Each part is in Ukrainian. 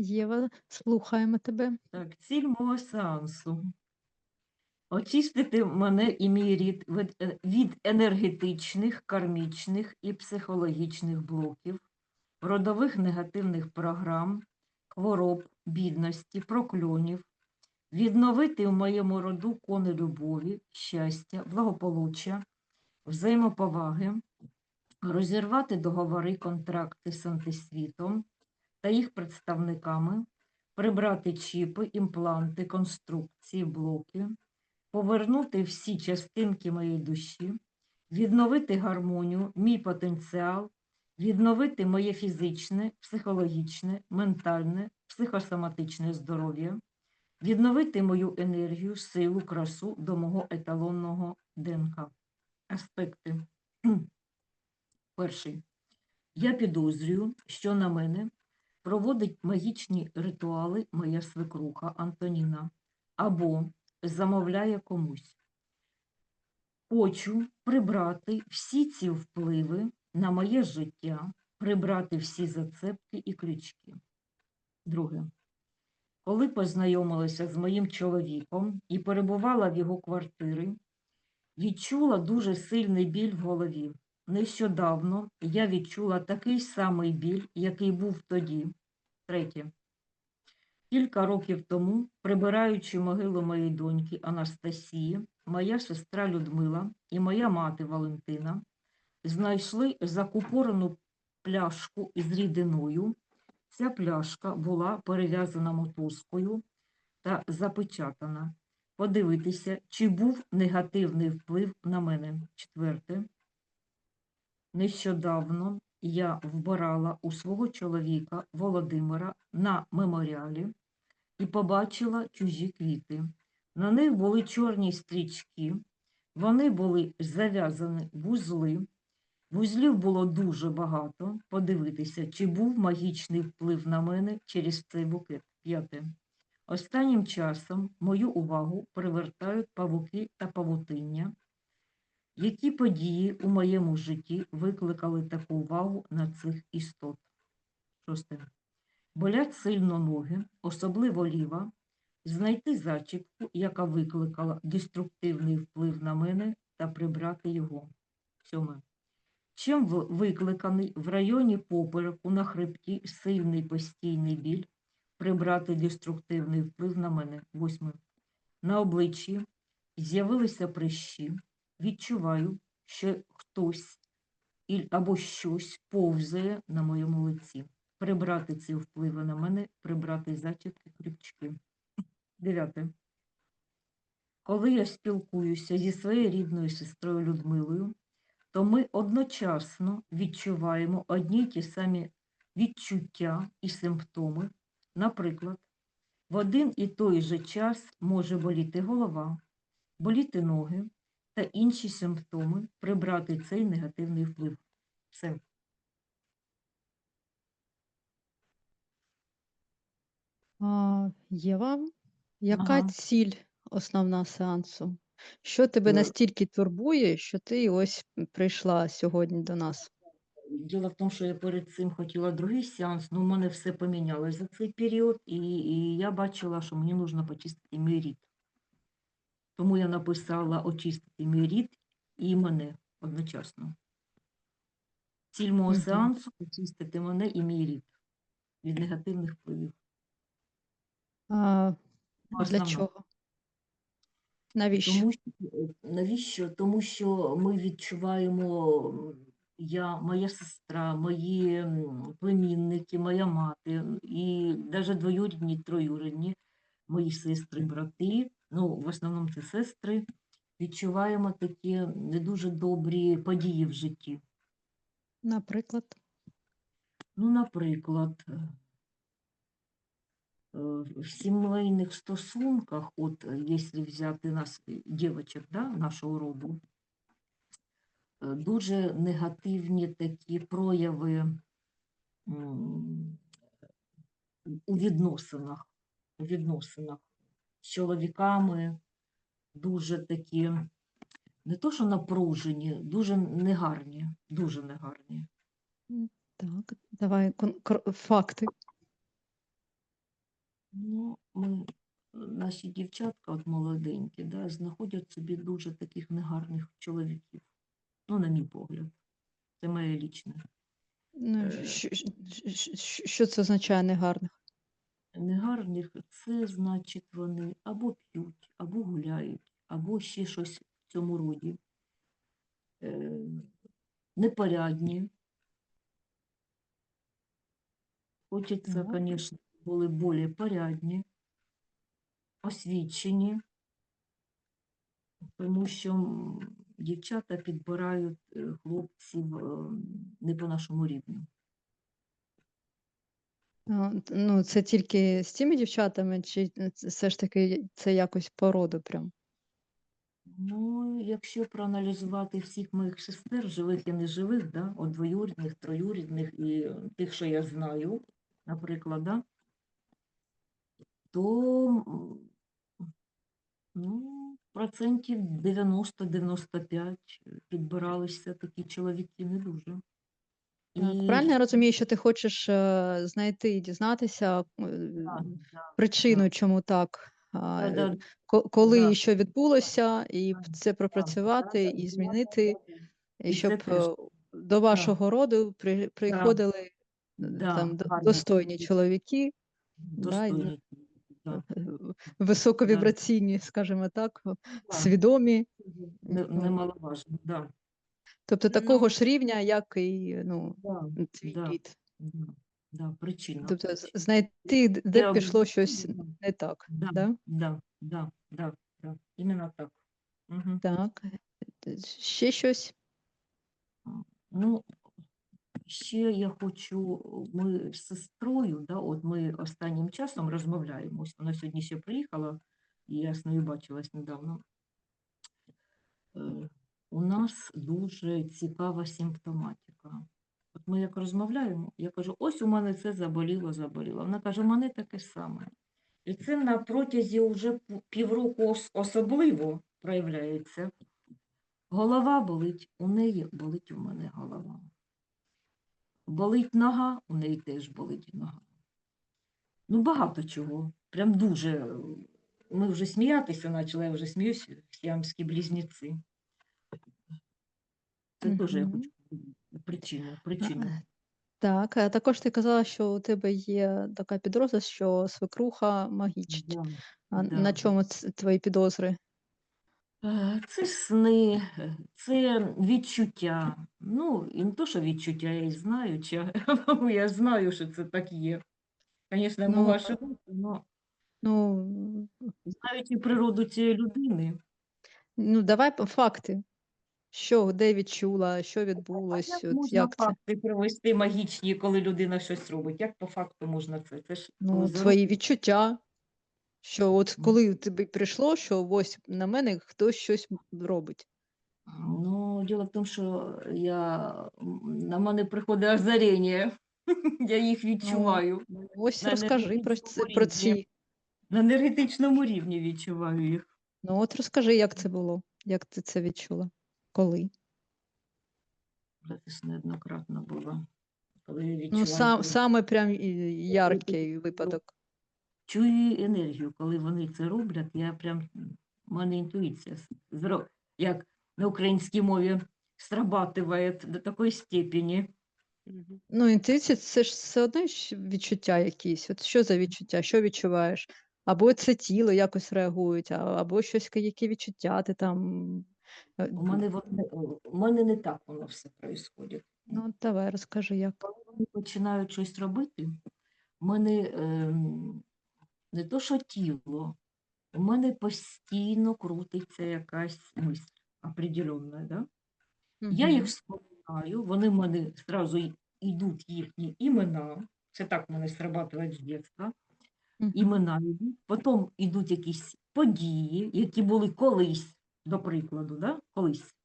Єва, слухаємо тебе. Так, ціль мого сеансу. Очистити мене і мій рід від енергетичних, кармічних і психологічних блоків, родових негативних програм, хвороб, бідності, прокльонів, відновити в моєму роду кони любові, щастя, благополуччя, взаємоповаги, розірвати договори, контракти з антисвітом та їх представниками, прибрати чіпи, імпланти, конструкції, блоки, повернути всі частинки моєї душі, відновити гармонію, мій потенціал, відновити моє фізичне, психологічне, ментальне, психосоматичне здоров'я, відновити мою енергію, силу, красу до мого еталонного ДНК. Аспекти. Перший. Я підозрюю, що на мене проводить магічні ритуали моя свекруха Антоніна або замовляє комусь. Хочу прибрати всі ці впливи на моє життя, прибрати всі зацепки і крючки. Друге. Коли познайомилася з моїм чоловіком і перебувала в його квартирі, відчула дуже сильний біль в голові. Нещодавно я відчула такий самий біль, який був тоді. Третє. Кілька років тому, прибираючи могилу моєї доньки Анастасії, моя сестра Людмила і моя мати Валентина знайшли закупорену пляшку із рідиною. Ця пляшка була перев'язана мотузкою та запечатана. Подивитися, чи був негативний вплив на мене. Четверте. Нещодавно я вбирала у свого чоловіка Володимира на меморіалі і побачила чужі квіти. На них були чорні стрічки, вони були зав'язані в вузли. Вузлів було дуже багато. Подивитися, чи був магічний вплив на мене через цей букет. П'яте. Останнім часом мою увагу привертають павуки та павутиння. Які події у моєму житті викликали таку увагу на цих істот? Шосте. Болять сильно ноги, особливо ліва. Знайти зачіпку, яка викликала деструктивний вплив на мене, та прибрати його. Сьоме. Чим викликаний в районі попереку на хребті сильний постійний біль, прибрати деструктивний вплив на мене. Восьме. На обличчі з'явилися прищі. Відчуваю, що хтось або щось повзає на моєму лиці. Прибрати ці впливи на мене, прибрати зачіпки, крючки. Дев'яте. Коли я спілкуюся зі своєю рідною сестрою Людмилою, то ми одночасно відчуваємо одні й ті самі відчуття і симптоми. Наприклад, в один і той же час може боліти голова, боліти ноги та інші симптоми, прибрати цей негативний вплив. Все. Єва, яка Ага. ціль основна сеансу? Що тебе настільки турбує, що ти ось прийшла сьогодні до нас? Діло в тому, що я перед цим хотіла другий сеанс, але в мене все помінялось за цей період, і я бачила, що мені потрібно почистити мій рід. Тому я написала очистити мій рід і мене одночасно. Ціль мого сеансу – очистити мене і мій рід від негативних впливів. Для Основна. чого? Навіщо? Тому що, навіщо? Тому що ми відчуваємо, моя сестра, мої племінники, моя мати і навіть двоюрідні, троюрідні, мої сестри, брати, ну, в основному це сестри, відчуваємо такі не дуже добрі події в житті. Наприклад? Ну, наприклад, в сімейних стосунках, от якщо взяти нас, дівчат, да, нашого роду, дуже негативні такі прояви у відносинах з чоловіками, дуже такі, не то що напружені, дуже негарні, дуже негарні. Так, давай факти. Ну, наші дівчатка, от молоденькі, да, знаходять собі дуже таких негарних чоловіків. Ну, на мій погляд. Це моє лічне. Ну, Е, що це означає негарних? Негарних це значить вони або п'ють, або гуляють, або ще щось в цьому роді. Е, Непорядні. Хочеться, Так. звісно, були більш порядні, освічені, тому що дівчата підбирають хлопців не по нашому рівню. Ну, це тільки з цими дівчатами, чи все ж таки це якось по роду прям? Ну, якщо проаналізувати всіх моїх сестер, живих і неживих, да, от двоюрідних, троюрідних і тих, що я знаю, наприклад, да, то ну, процентів 90-95 підбиралися такі чоловіки не дуже. Так, І правильно я розумію, що ти хочеш, знайти і дізнатися, да, да, причину, да, чому так, да, да, коли і да, що відбулося, і да, це да, да, пропрацювати, да, і да, змінити, да, да. і І це щоб, теж, до да, вашого роду да, приходили, да, там гарні достойні чоловіки, чоловіки, да, і достойні, да, да, високовібраційні, скажімо так, да. свідомі. От. Немаловажно, да. Тобто такого Ну, ж рівня, як і, да, твій да, рід. да, да, причина. Тобто знайти, де Є б пішло щось об'єктивна, не так, да, да? да, да, да, да, іменно так. Угу. Так. Ще щось? Ну, ще я хочу, ми з сестрою, да, от ми останнім часом розмовляємо. Ось вона сьогодні ще приїхала, і я з нею бачилась недавно. У нас дуже цікава симптоматика. От ми як розмовляємо, я кажу, ось у мене це заболіло. Вона каже, у мене таке саме. І це на протязі вже півроку особливо проявляється. Голова болить, у неї болить у мене голова. Болить нога, у неї теж болить нога. Ну, багато чого. Прям дуже. Ми вже сміятися почали, я вже сміюся, сіамські близнеці. Це теж я Мгм. хочу причину. Так, а також ти казала, що у тебе є така підозра, що свекруха магічить. Да, А да. на чому твої підозри? Це сни, це відчуття. Ну, і не то, що відчуття, я і знаю, я знаю, що це так є. Звісно, я можу Ну, ошибатися, але ну, знаючи природу цієї людини. давай факти. Що, де відчула, що А як відбулось, от можна як це? факти привести магічні, коли людина щось робить? Як по факту можна це? Це ж коли Ну, твої заробить. відчуття, що от коли тобі прийшло, що ось на мене хтось щось робить. Ну, діло в тому, що на мене приходить озаріння, я їх Ну, відчуваю ось на розкажи енергетичному про рівні. ці. На енергетичному рівні відчуваю їх. Ну, от розкажи, як це було, як ти це відчула, коли? Вже це ж неоднократно було, коли я Ну, відчуваю, коли саме прям яркий чую випадок. чую енергію, коли вони це роблять, я прям, в мене інтуїція, як на українській мові, срабатыває до такої степені. Ну, інтуїція це ж все одно відчуття якісь. От що за відчуття? Що відчуваєш? Або це тіло якось реагують, або щось, які відчуття ти там. е, У мене не так воно все відбувається. Ну, давай, розкажи, як. Коли вони починають щось робити, в мене не то, що тіло, у мене постійно крутиться якась мисль определенна, да? Я їх Мгм. вспоминаю, вони в мене одразу йдуть їхні імена, це так в мене срабатує з дитинства, Мгм. імена йдуть, потім йдуть якісь події, які були колись, до прикладу, да? Колись.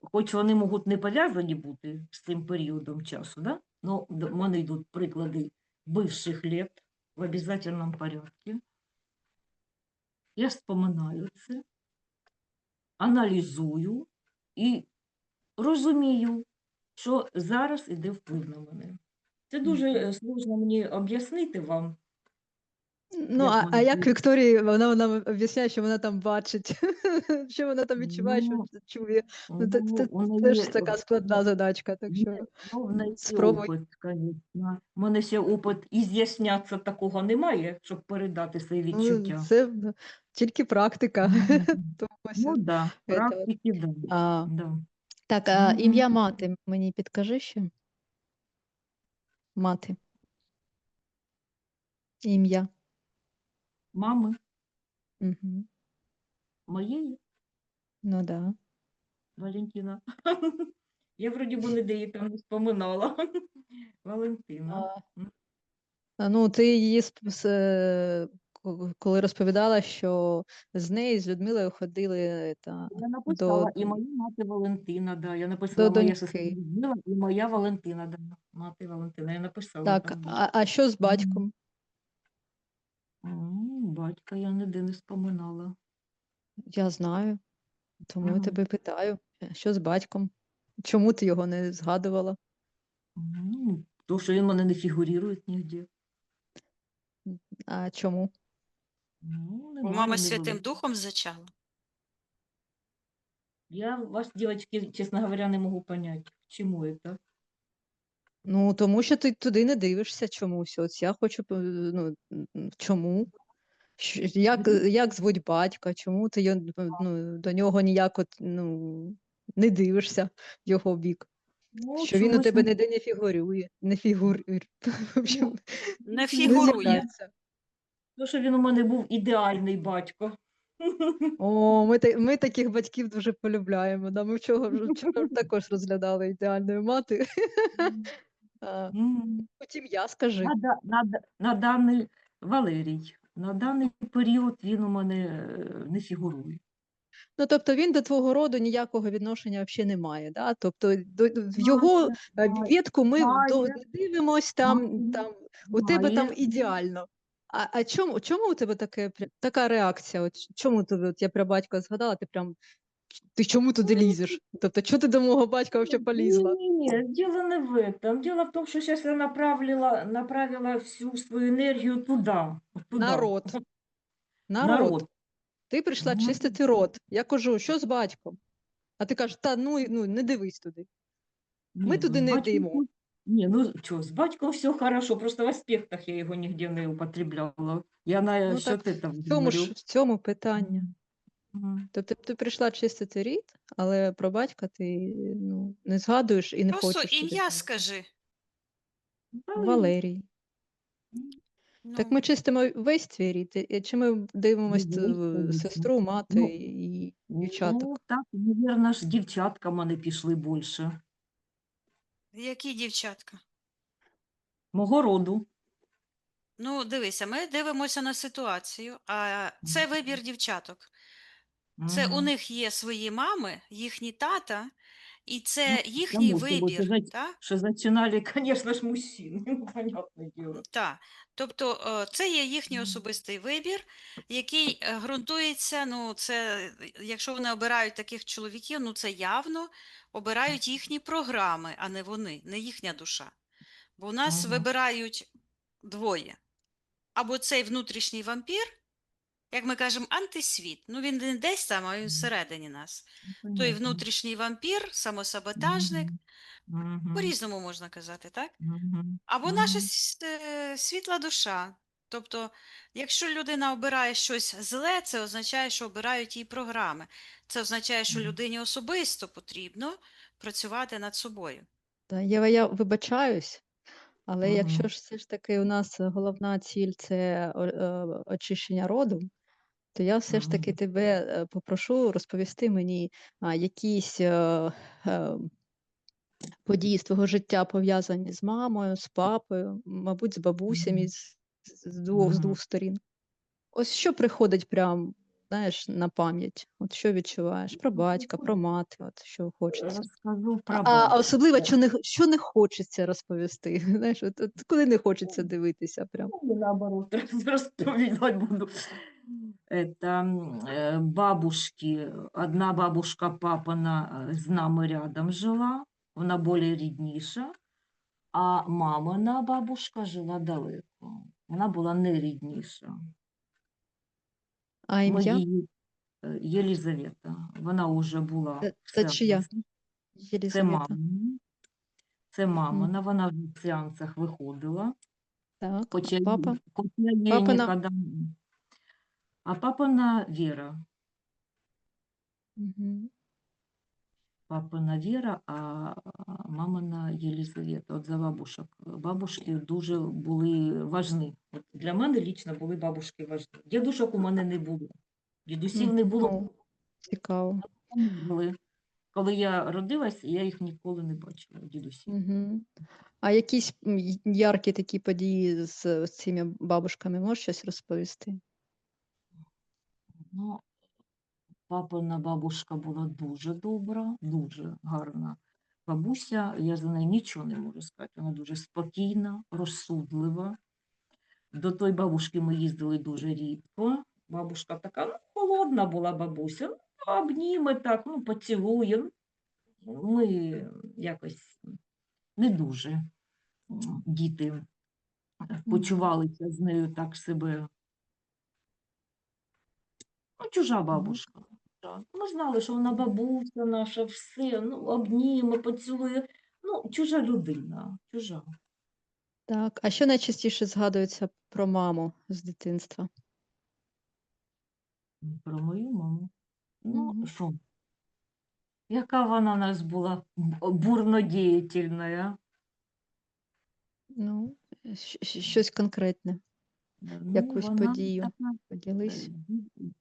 Хоч вони можуть не пов'язані бути з цим періодом часу, да? Но в мене йдуть приклади бивших лет в обязательному порядку. Я вспоминаю це, аналізую і розумію, що зараз іде вплив на мене. Це дуже Мгм. сложно мені об'яснити вам, Ну, Як а вони як були? Вікторії, вона об'ясняє, що вона там бачить, що вона там відчуває, що Ну, чує. Ну, ну, у це неї, ж така складна задачка, так що в неї спробуй. опит, звісно. У мене ще опит і з'ясняться такого немає, щоб передати свої Ну, відчуття. це тільки практика. Мгм. Тому ось, Ну, да, це от. практики, да. А, Да. так, а Мгм. ім'я мати мені підкажи ще? Мати. Ім'я. Мами Угу. моєї Ну да. Валентина. Я вроді би ніде її там не споминала. Валентина. А, ну, ти її коли розповідала, що з нею, з Людмилою ходили Я до, написала і моя мати Валентина, да. Я до написала моя сестра доньки. Людмила і моя Валентина, да. Мати Валентина. Я написала Так, там. Да. а що з Мгм. батьком? Батька я ніде не споминала. Я знаю, тому я Мгм. тебе питаю, що з батьком? Чому ти його не згадувала? То, що він в мене не фігурує ніде. А чому? У Немає, мами не було. Святим Духом зачала? Я вас, девочки, честно говоря, не можу понять, к чему это. Ну, тому що ти туди не дивишся чомусь. От я хочу, чому? Як звуть батька? Чому ти до нього ніяк не дивишся в його бік? Ну, Що він у чомусь тебе не... ніде не фігурює, не фігурує. В общем, Ну, Не не фігурує. з'являється. то, що він у мене був ідеальний батько. О, ми таких батьків дуже полюбляємо. Да? Ми вчора також розглядали ідеальної мати. А, М. Потім я скажи. На даний Валерій. На даний період він у мене не фігурує. Ну, тобто він до твого роду ніякого відношення взагалі не має, да? Тобто в його Має, має, ветку ми має, не дивимось, там у тебе там має. ідеально. А чому у тебе така реакція? От чому от я про батька згадала, ти чому туди лізеш? Тобто, чого ти до мого батька взагалі полізла? Не, дело не в этом. Дело в том, что сейчас я направила всю свою энергию туда, вот туда, Народ. народ. Ти прийшла Мгм. чистити рот. Я кажу, що з батьком? А ти кажеш, не дивись туди. Ми Не, ну туди с не батьком, йдемо. не, ну что, с батьком все хорошо, просто в аспектах я его нигде не употребляла. Я Ну так насчет этого говорю. в цьому питання. Мгм. Мгм. Тобто ти прийшла чистити рід, але про батька ти не згадуєш і не Просто хочеш туди ім'я дивитися. скажи. Валерий. Валерій. Так Ну, ми чистимо весь твій рід, чи ми дивимось Дивись, конечно. сестру, мати Ну, і ну, дівчаток? так, наверное, ж дівчатка мене пішли більше. які дівчатка? Мого роду. Ну, дивися, ми дивимося на ситуацію, а це вибір дівчаток. Це у Мгм. них є свої мами, їхні тата, і це Ну, їхній само собой, вибір. Так? что зачинали, конечно ж, мужчины, ну, понятное дело. Так. Тобто це є їхній особистий вибір, який ґрунтується, ну, якщо вони обирають таких чоловіків, ну це явно обирають їхні програми, а не вони, не їхня душа. Бо у нас Мгм. вибирають двоє. Або цей внутрішній вампір, як ми кажемо, антисвіт. Ну він не десь там, а він всередині нас. Ну, Той понятно. внутрішній вампір, самосаботажник, Мгм. по-різному можна казати, так? Мгм. Або наша Мгм. світла душа. Тобто, якщо людина обирає щось зле, це означає, що обирають її програми. Це означає, що людині особисто потрібно працювати над собою. Та, Єва, я вибачаюсь, але якщо Мгм. ж все ж таки у нас головна ціль це очищення роду, то я все ж таки Мгм. тебе попрошу розповісти мені якісь події з твого життя пов'язані з мамою, з папою, мабуть, з бабусями Мгм. з двох сторін. Ось що приходить прям, знаєш, на пам'ять? От що відчуваєш? Про батька, про мати, от що хочеться. Розкажу про А особливо, батька. що не хочеться розповісти. Знаєш, от коли не хочеться дивитися прям. Ну, или наоборот, рассказывать буду. Это бабушки. Одна бабушка папина з нами рядом жила, вона більш рідніша, а мамина бабушка жила далеко. Вона була найрідніша. А Ми ім'я? її Єлізавета. Вона вже була Це все. чия? Це Єлізавета. мамина. Це М, мамина. Вона в сеансах виходила. Так, Хоча, а папа? хоча їй Папина? ніколи. А папина Віра. Мгм. Папина Віра, а мамина Єлізавета. От за бабушок. Бабушки дуже були важні. От для мене лічно були бабушки важні. Дідушок у мене не було. Дідусів не було. О, цікаво. Вони були. Коли я родилась, я їх ніколи не бачила, дідусів. Мгм. А якісь яркі такі події з цими бабушками можеш щось розповісти? Ну, папина бабушка була дуже добра, дуже гарна бабуся. Я за неї нічого не можу сказати. Вона дуже спокійна, розсудлива. До тої бабушки ми їздили дуже рідко. Бабушка така, ну, холодна була бабуся. Ну, обніме так, ну, поцілує. Ми якось не дуже діти почувалися з нею так себе. Ну, чужа бабушка. Так. Ми знали, що вона бабуся наша, все, ну, обніме, поцілує. Ну, чужа людина, чужа. Так, а що найчастіше згадується про маму з дитинства? Про мою маму. Ну, Мгм. що, яка вона у нас була бурнодіятельна. Ну, щось конкретне, Ну, якусь вона подію така, поділись.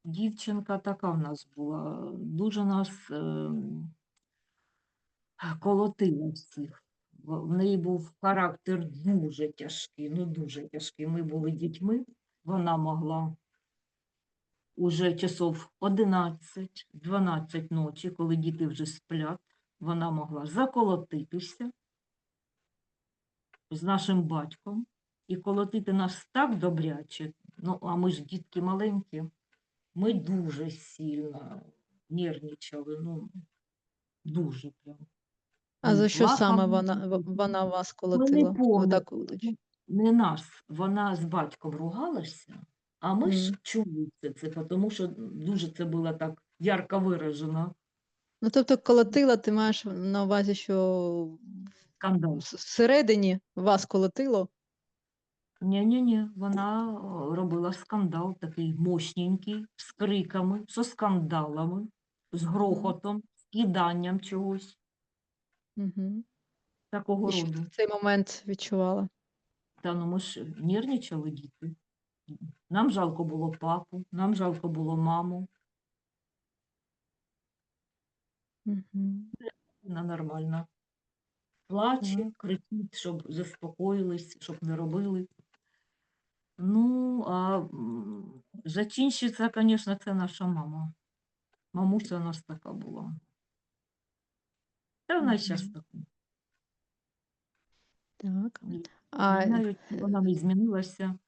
дівчинка така в нас була, дуже нас колотила всіх. В неї був характер дуже тяжкий, ну дуже тяжкий. Ми були дітьми, вона могла уже часов 11-12 ночі, коли діти вже сплять, вона могла заколотитися з нашим батьком і колотити нас так добряче. Ну, а ми ж дітки маленькі, ми дуже сильно нервничали, ну, дуже прям. А Ми за що саме плакали. вона вас Ми не колотила? помню, Отак от. не нас, вона з батьком ругалася, а ми ж чули це, тому що дуже це було так ярко виражено. Ну, тобто колотила, ти маєш на увазі, що Скандал. всередині вас колотило? Ні, вона робила скандал такий мощненький, з криками, зі скандалами, з грохотом, з киданням чогось Угу. такого І що ти роду. в цей момент відчувала? Та ну ми ж нервничали діти. Нам жалко було папу, нам жалко було маму. Угу. Вона нормальна. Плаче, Так. кричить, щоб заспокоїлись, щоб не робили. Ну, а зачинщиця, звісно, це наша мама. Мамуся у нас така була. Та вона й зараз Мгм. така. Так. Не А, знаю, чи вона не змінилася.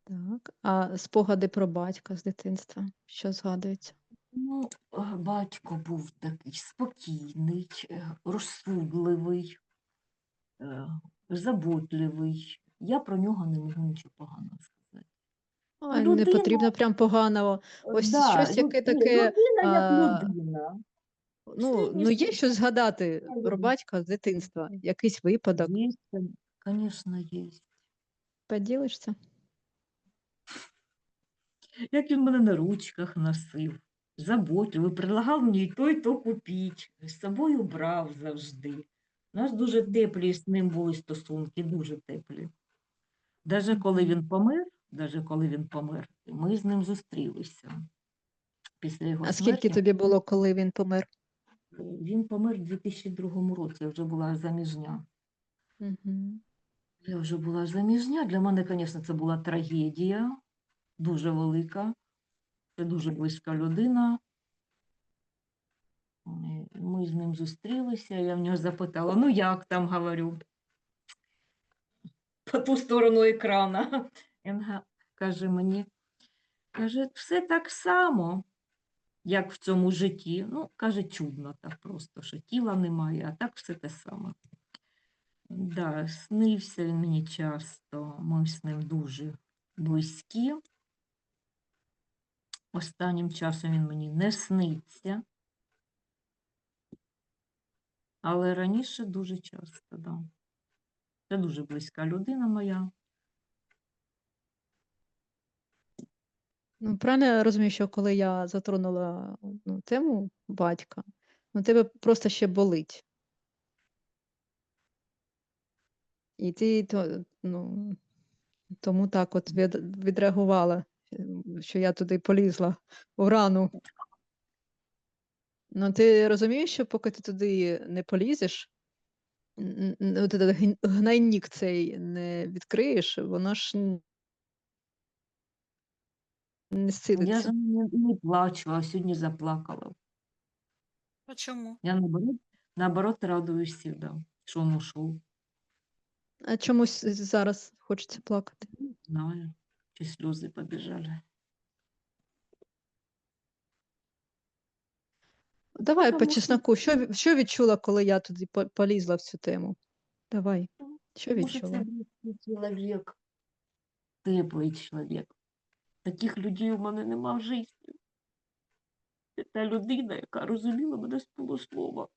так. А спогади про батька з дитинства, що згадується? Ну, батько був такий спокійний, розсудливий, заботливий. Я про нього не можу нічого поганого сказати. Ой, не Людина, потрібно прям поганого. Ось да, щось яке ні, таке, людина як а, людина. ну є що згадати про Середньостатня. батька з дитинства, якийсь випадок. Есть, конечно, есть. Поділишся? Як він мене на ручках носив, заботливий, предлагав мені і то купіть, з собою брав завжди. У нас дуже теплі з ним були стосунки, дуже теплі. Даже коли він помер, ми з ним зустрілися після його А скільки смерті. тобі було, коли він помер? Він помер у 2002 році, я вже була заміжня. Угу. Я вже була заміжня. Для мене, звісно, це була трагедія, дуже велика. Це дуже близька людина. Ми з ним зустрілися, я в нього запитала, ну як там, говорю, по ту сторону екрана. Він каже мені, каже, все так само, як в цьому житті. Ну, каже, чудно так просто, що тіла немає, а так все те саме. Да, снився він мені часто. Ми з ним дуже близькі. Останнім часом він мені не сниться, але раніше дуже часто, да. Це дуже близька людина моя. Ну, правильно я розумію, що коли я затронула тему батька, тебе просто ще болить. І ти тому так от відреагувала, що я туди полізла в рану. Ну, ти розумієш, що поки ти туди не полізеш, от этот гнойник цей не відкриєш, воно ж не Я зцілиться. за ним не плачу, а сьогодні заплакала. А чому? Я наоборот радуюсь всегда, що він ушов. А чомусь зараз хочеться плакати. Не знаю, чи сльози побіжали. Давай по Тому що, чесноку. Що відчула, коли я туди полізла в цю тему? Давай. Що тому що це відчула? близький чоловік, теплий чоловік. Таких людей у мене нема в житті. Це та людина, яка розуміла мене з полуслова.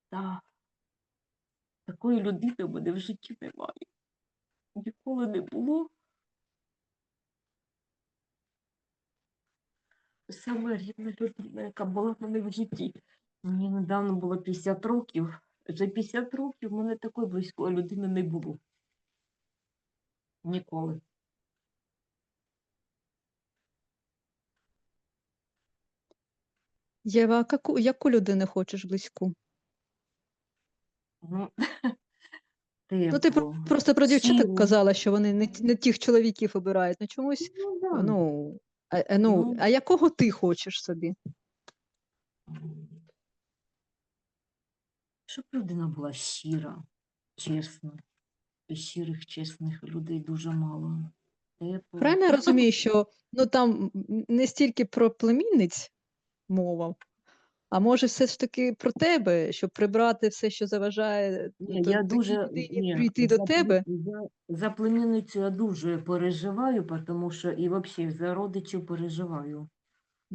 Та, такої людини в мене в житті немає. Ніколи не було. Саме рідна людина, яка була в мене в житті. Мені недавно було 50 років. Вже 50 років в мене такої близької людини не було. Ніколи. Єва, а яку людину хочеш близьку? Ну, Ну, ти тепло, просто про дівчаток щиро. казала, що вони не тих чоловіків обирають. Ну чомусь, Ну, да. Ну, а якого ти хочеш собі? щоб людина була щира, чесна. І щирих, чесних людей дуже мало. Тепло. Правильно я розумію, що там не стільки про племінниць мова, а може все ж таки про тебе, щоб прибрати все, що заважає Ні, я такій дуже людині прийти до тебе? за племінницю я дуже переживаю, тому що і взагалі за родичів переживаю.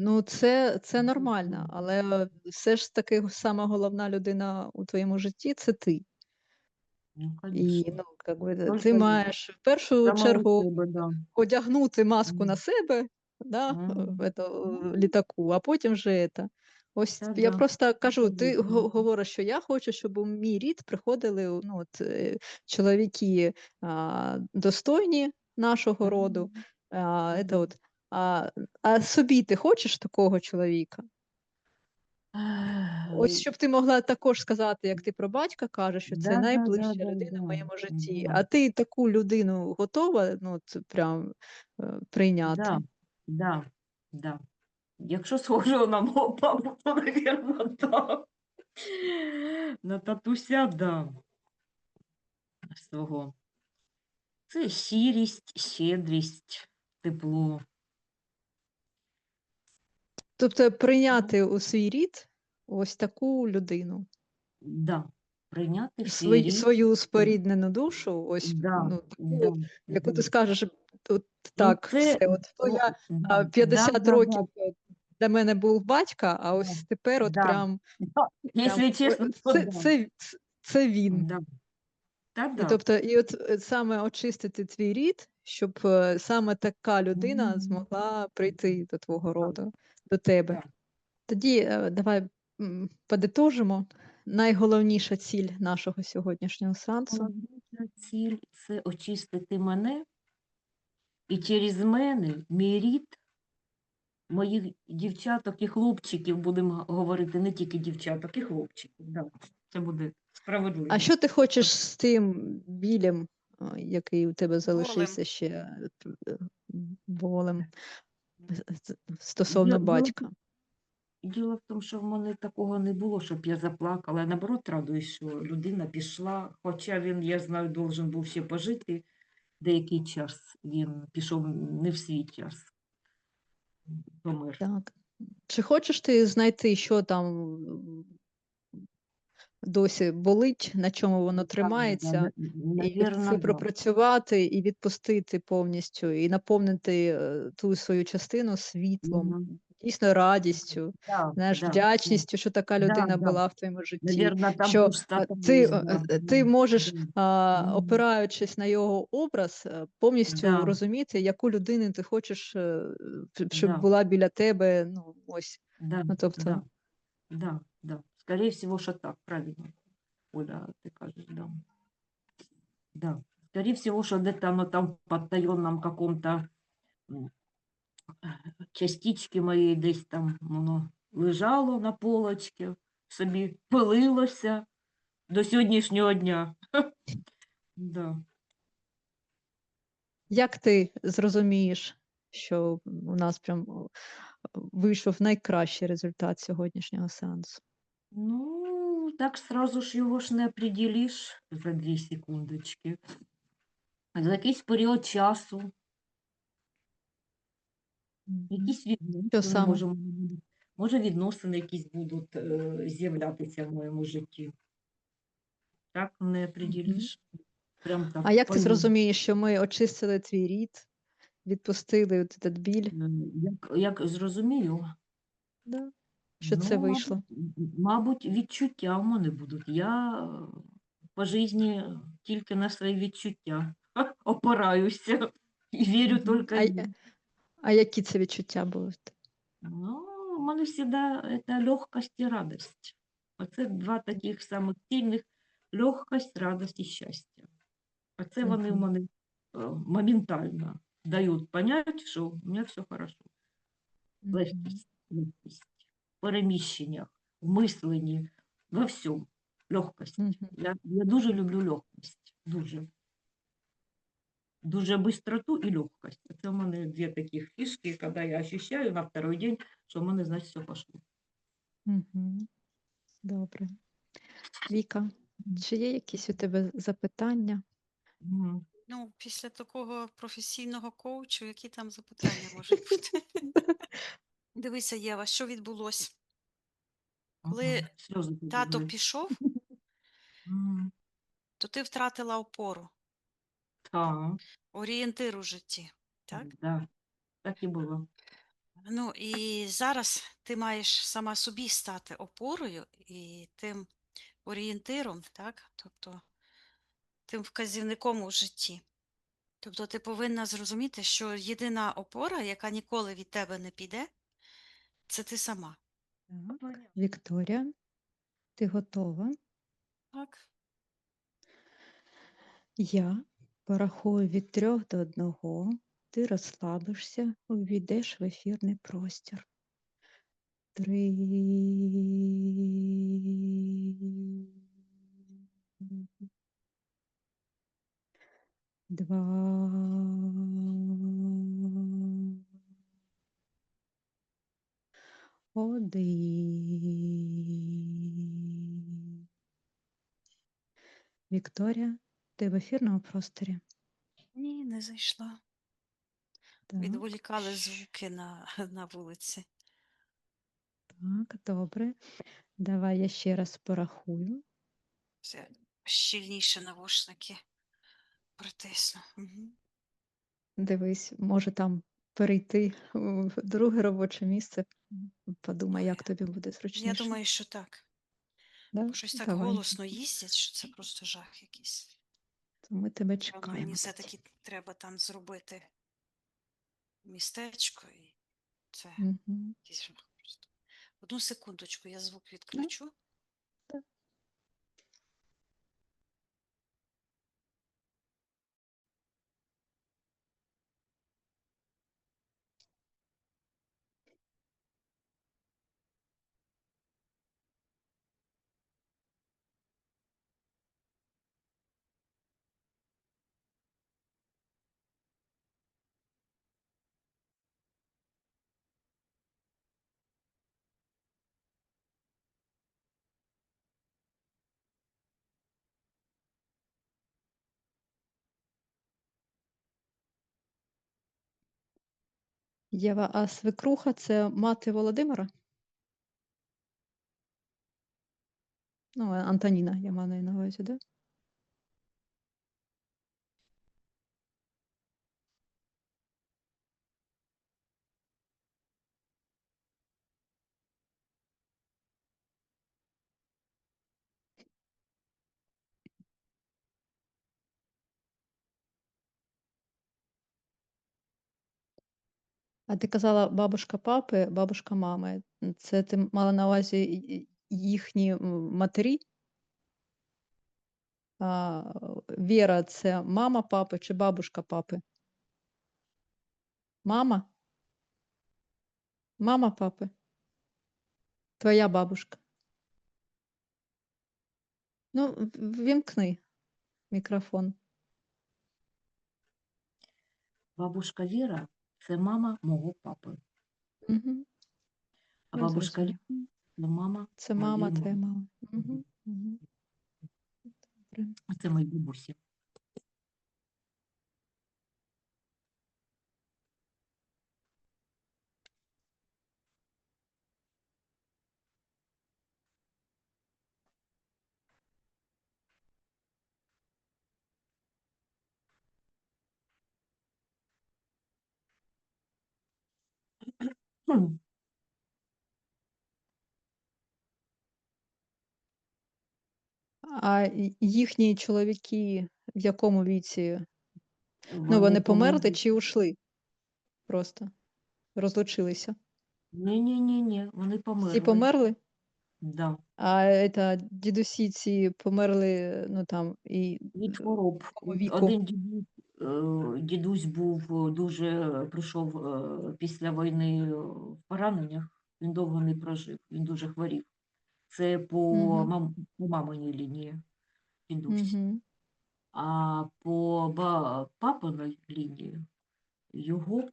Ну, це нормально, але все ж таки сама головна людина у твоєму житті це ти. Ну, І звісно. ти маєш в першу Самого чергу себе, да. одягнути маску на Мгм. себе, да, Мгм. в літаку, а потім вже це. Ось Та я да. просто кажу, ти Абсолютно. говориш, що я хочу, щоб у мій рід приходили чоловіки достойні нашого роду. Мгм. Це от, а собі ти хочеш такого чоловіка? Ось щоб ти могла також сказати, як ти про батька кажеш, що це Да, да, да, найближча да, людина в да, моєму житті, да, а ти таку людину готова це прям прийняти. да, да, да. Якщо схожого на мого папу, то, напевно, да. На татуся, да. Свого. Це щирість, щедрість, тепло. Тобто прийняти у свій рід ось таку людину, Да. Прийняти в свій рід. свою споріднену душу, ось Да, да, таку, яку да. ти скажеш, от Ну, так, це, все, от я да, 50 да, років да, для мене був батька, а да, ось тепер от да. прям, Да. Якщо чесно, то це, да. це він. Да. Та І да. тобто, саме очистити твій рід, щоб саме така людина Мгм. змогла прийти до твого Да, роду, до тебе. да. Тоді давай подитожимо. Найголовніша ціль нашого сьогоднішнього сеансу. Головна ціль – це очистити мене і через мене мій рід, моїх дівчаток і хлопчиків, будемо говорити, не тільки дівчаток, і хлопчиків. Да. Це буде справедливо. А що ти хочеш з тим білем, який у тебе Болем. залишився ще болем стосовно Діло, батька? діло в тому, що в мене такого не було, щоб я заплакала. Я, наоборот, радуюсь, що людина пішла, хоча він, я знаю, должен був ще пожити деякий час. Він пішов не в свій час, помер. Так. Чи хочеш ти знайти, що там досі болить, на чому воно Да, да, тримається. І наверно, це да. пропрацювати і відпустити повністю, і наповнити, ту свою частину світлом, Мгм. дійсно радістю, Да, знаєш, да, да. вдячністю, що така Да, людина да. була в твоєму житті, Наверно, там що, пустота ти, есть, да, да, ти можеш, да. Мгм. опираючись на його образ, повністю Да, розуміти, яку людину ти хочеш, щоб да, була біля тебе. Ну, ось. да, Ну, тобто да, да, да. Скорее всего, что так, правильно, Оля, ты кажешь, да. Да. Скорее всего, что где-то оно там в потаённом каком-то, м, частички моєї десь там воно лежало на полочці, собі пилилося до сьогоднішнього дня. Да. як ти зрозумієш, що у нас прям вийшов найкращий результат сьогоднішнього сеансу? Ну, так сразу ж його ж не определиш за 2 секундочки. За якийсь період часу, Мгм. якісь Що відносини, саме? може відносини якісь будуть, з'являтися в моєму житті. Так не Мгм. определиш. Прям так А як ти по-любому. зрозумієш, що ми очистили твій рід, відпустили от этот біль? Як зрозумію, Да. Що це ну, вийшло? мабуть, відчуття в мене будуть. Я, по житті тільки на свої відчуття опираюся і вірю Мгм. тільки їм. А які це відчуття будуть? Ну, у мене завжди це легкость і радость. Оце 2 таких самих сильних: легкость, радость і щастя. Оце вони в Мгм. мене, моментально дають понять, що у мене все хорошо. Мгм. Легкість в переміщеннях, в мисленні, во всьому. Легкость. Мгм. Я дуже люблю легкость. Дуже. Дуже бистроту і легкость. Це в мене 2 таких фішки, коли я ощущаю на второй день, що в мене, значить, все пошло. Мгм. Добре. Віка, чи є якісь у тебе запитання? Мгм. Ну, після такого професійного коучу, які там запитання можуть бути? Дивися, Єва, що відбулося? Коли Ага, сльози тато побігли. пішов, Мгм. то ти втратила опору, Так, орієнтир у житті. Так? да, так і було. Ну і зараз ти маєш сама собі стати опорою і тим орієнтиром, так? Тобто тим вказівником у житті. Тобто ти повинна зрозуміти, що єдина опора, яка ніколи від тебе не піде, це ти сама. Так. Вікторія, ти готова? Так? Я порахую від 3 до 1. Ти розслабишся, увійдеш в ефірний простір. 3, 2, 1. Вікторія, ти в ефірному просторі? Ні, не зайшла. Так. Відволікали звуки на вулиці. Так, добре. Давай я ще раз порахую. Все щільніше навушники притисну. Угу. Дивись, може там перейти в друге робоче місце. Подумай, Ой, як тобі буде я зручніше. думаю, що так. Да? Бо щось так Давай, голосно їздять, що це просто жах якийсь. то ми тебе Певно, мені чекаємо тоді. все-таки треба там зробити містечко, і це Угу. якийсь жах просто. Одну секундочку, я звук Да, відключу. да. Єва, а свекруха це мати Володимира? Ну, Антоніна, я маю на увазі, да? А ти казала бабушка папи, бабушка мами. Це ти мала на увазі їхні матері? А, Віра це мама папи чи бабушка папи? Мама? Мама папи? Твоя бабушка? Ну, вімкни мікрофон. Бабушка Віра – це мама мого папи, Угу, а я бабушка зрозуміла. Ліна – це мама Це мама моєї твоя мами. мама. Угу, угу. Добре. Це мої бабусі. Хм. А їхні чоловіки в якому віці? Ну, Вони вони померли померли. чи ушли? Просто розлучилися. Ні, вони Всі померли. померли? Да. А дідусі ці померли, ну там, і Від хвороб. в якому віку? Один дідусь був дуже, прийшов після війни в пораненнях, він довго не прожив, він дуже хворів. Це Угу, по маминій лінії дідусь. угу. А по папиній лінії його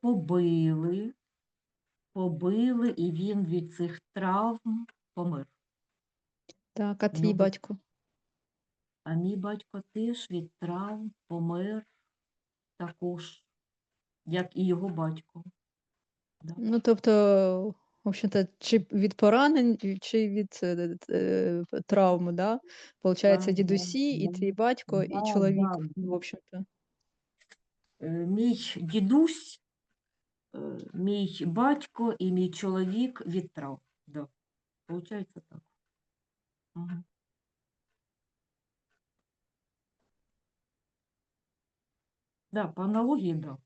побили, і він від цих травм помер. Так, а У твій нього, батько? а мій батько теж від травм помер також, як і його батько. Да. Ну, тобто, в общем-то, чи від поранень, чи від травми, да? Получається, Да, да, дідусі, і да, твій батько, і да, чоловік, да, в да. общем-то. Мій дідусь, мій батько і мій чоловік від травм. Да. Получається так. Угу. Да, по аналогії, да.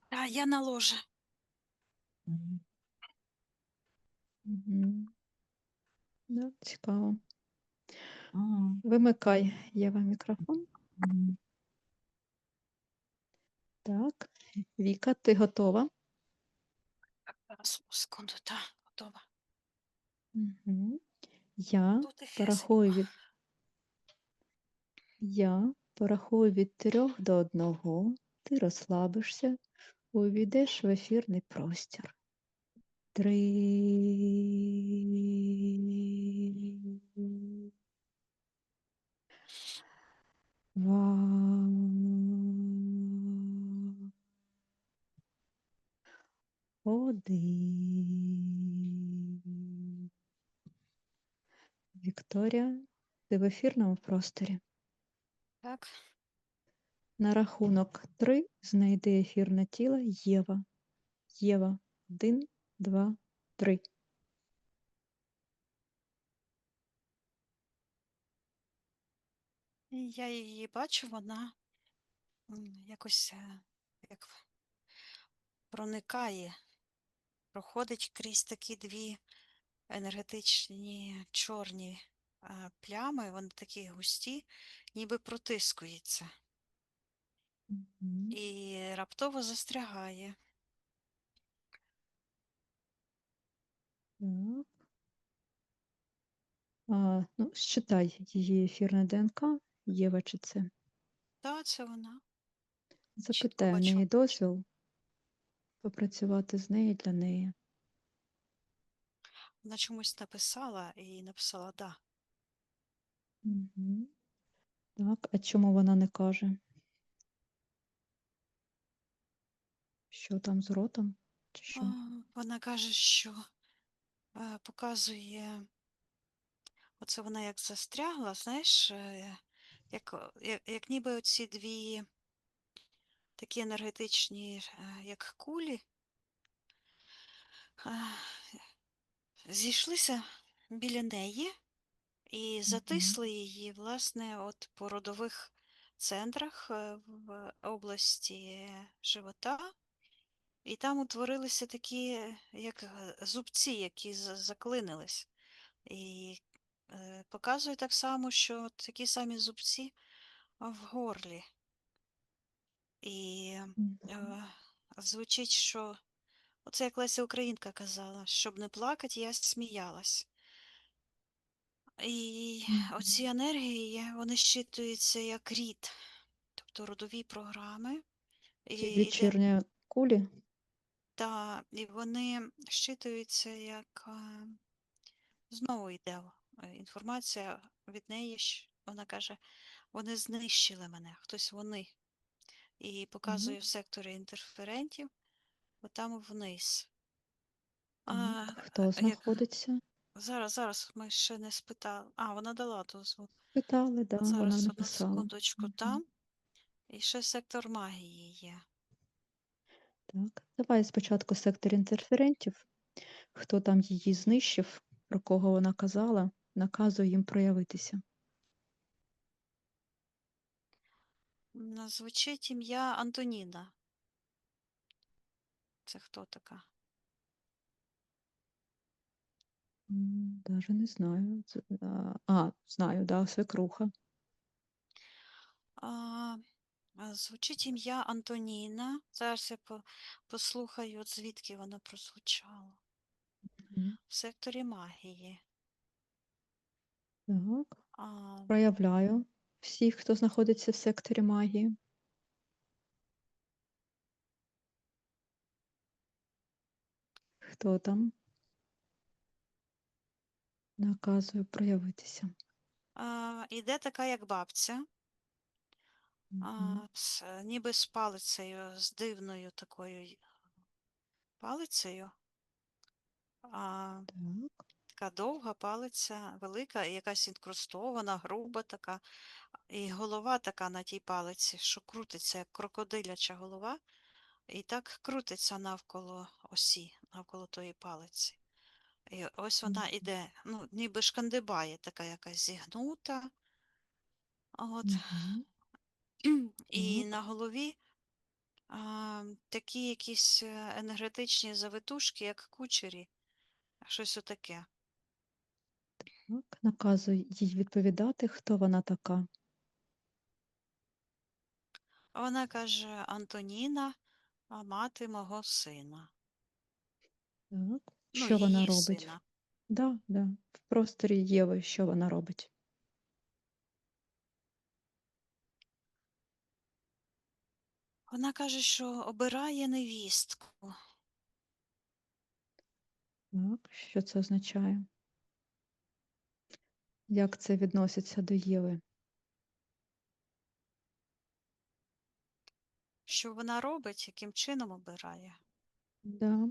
А я на ложе. Угу. Угу. Да, цікаво. Угу. Вимикай, Єва, мікрофон. Угу. Так, Віка, ти готова? Зараз, секунду, так, готова. Угу. Я Тут і фізику. порахую від 3 до 1. Ти розслабишся, увійдеш в ефірний простір. 3. 2. 1. Вікторія, ти в ефірному просторі. Так, На рахунок 3 знайди ефірне тіло Єва. Єва. 1, 2, 3. і я її бачу, вона якось як проникає, проходить крізь такі дві енергетичні чорні плями, вони такі густі, ніби протискується. Мгм. І раптово застрягає. Так. Ну, считай її ефірне ДНК. Єва чи це? Так, це вона. Чітко Запитай в бачу. неї дозвіл попрацювати з нею для неї. Вона чомусь написала і написала «да». Угу. Так, а чому вона не каже? Що там з ротом? Чи А, що? Вона каже, що показує оце вона як застрягла, знаєш, як ніби оці дві такі енергетичні, як кулі, е, зійшлися біля неї і Мгм. затисли її, власне, от по родових центрах в області живота. І там утворилися такі, як зубці, які заклинились. І показує так само, що такі самі зубці в горлі. І Мгм. е, звучить, що оце як Леся Українка казала, щоб не плакати, я сміялась. І оці Мгм. енергії, вони щитуються як рід, тобто родові програми. Ці І йде вечірні кулі. і вони щитуються як знову йде інформація від неї. Вона каже, вони знищили мене, хтось вони. І показує в Так, секторі інтерферентів, отам вниз. А, так. Хто як знаходиться? зараз ми ще не спитали. А, вона дала дозвіл. Питали, да, вона Зараз одну написала. секундочку Мгм. там. І ще сектор магії є. Так, давай спочатку сектор інтерферентів. Хто там її знищив, про кого вона казала, наказує їм проявитися. Звучить ім'я Антоніна. Це хто така? Даже не знаю. Знаю, да, свекруха. А, звучить ім'я Антоніна. Зараз я послухаю, от звідки воно прозвучало. Мгм. В секторі магії. Так, А, проявляю всіх, хто знаходиться в секторі магії. Хто там? Наказую проявитися. іде така, як бабця. Мгм. Ніби з палицею, з дивною такою палицею. А, Так. така довга палиця, велика, і якась інкрустована, груба така, і голова така на тій палиці, що крутиться, як крокодиляча голова, і так крутиться навколо осі, навколо тої палиці. І ось вона іде, ну, ніби шкандибає, така якась зігнута. От. Мгм. І Так, на голові такі якісь енергетичні завитушки, як кучері, щось отаке. так. Наказую їй відповідати, хто вона така. Вона каже: Антоніна, мати мого сина. Так. Ну, Що вона її робить? сина. Да, да. В просторі Єви, що вона робить? Вона каже, що обирає невістку. Так, що це означає? Як це відноситься до Єви? Що вона робить, яким чином обирає? Да.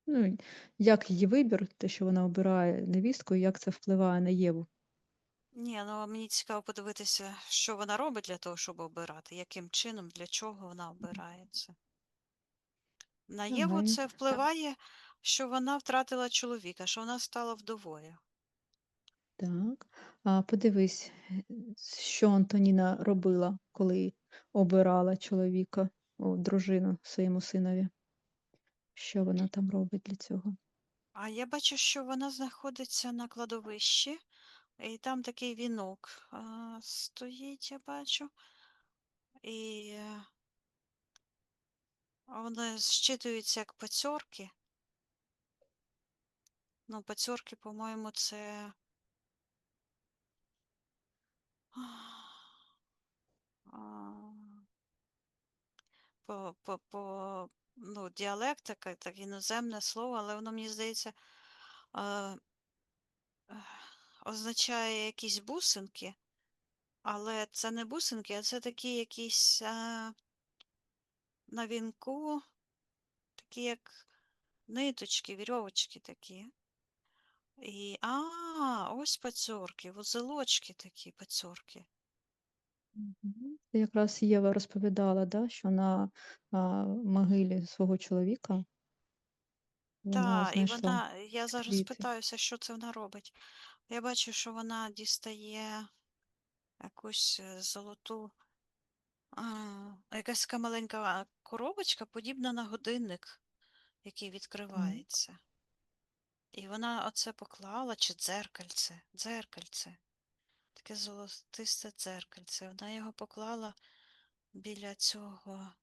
Ну, як її вибір, те, що вона обирає невістку, і як це впливає на Єву? Ні, ну мені цікаво подивитися, що вона робить для того, щоб обирати, яким чином, для чого вона обирає це. На Єву Давай. це впливає, що вона втратила чоловіка, що вона стала вдовою. Так. Подивись, що Антоніна робила, коли обирала чоловіка, дружину своєму синові. Що вона там робить для цього? А я бачу, що вона знаходиться на кладовищі, і там такий вінок стоїть, я бачу. І вони зчитуються як пацьорки. Ну, пацьорки, по-моєму, це а, ну, діалектика, так іноземне слово, але воно, мені здається, а, означає якісь бусинки, але це не бусинки, а це такі якісь на вінку, такі як ниточки, вірьовочки такі. І, ось пацьорки, вузелочки такі пацьорки. Мгм. Це якраз Єва розповідала, да, що на могилі свого чоловіка вона Так, і знайшла вона, я зараз квіти. питаюся, що це вона робить. Я бачу, що вона дістає якусь золоту, якась така маленька коробочка, подібна на годинник, який Так. відкривається. І вона оце поклала, чи дзеркальце, дзеркальце, таке золотисте дзеркальце. Вона його поклала біля цього,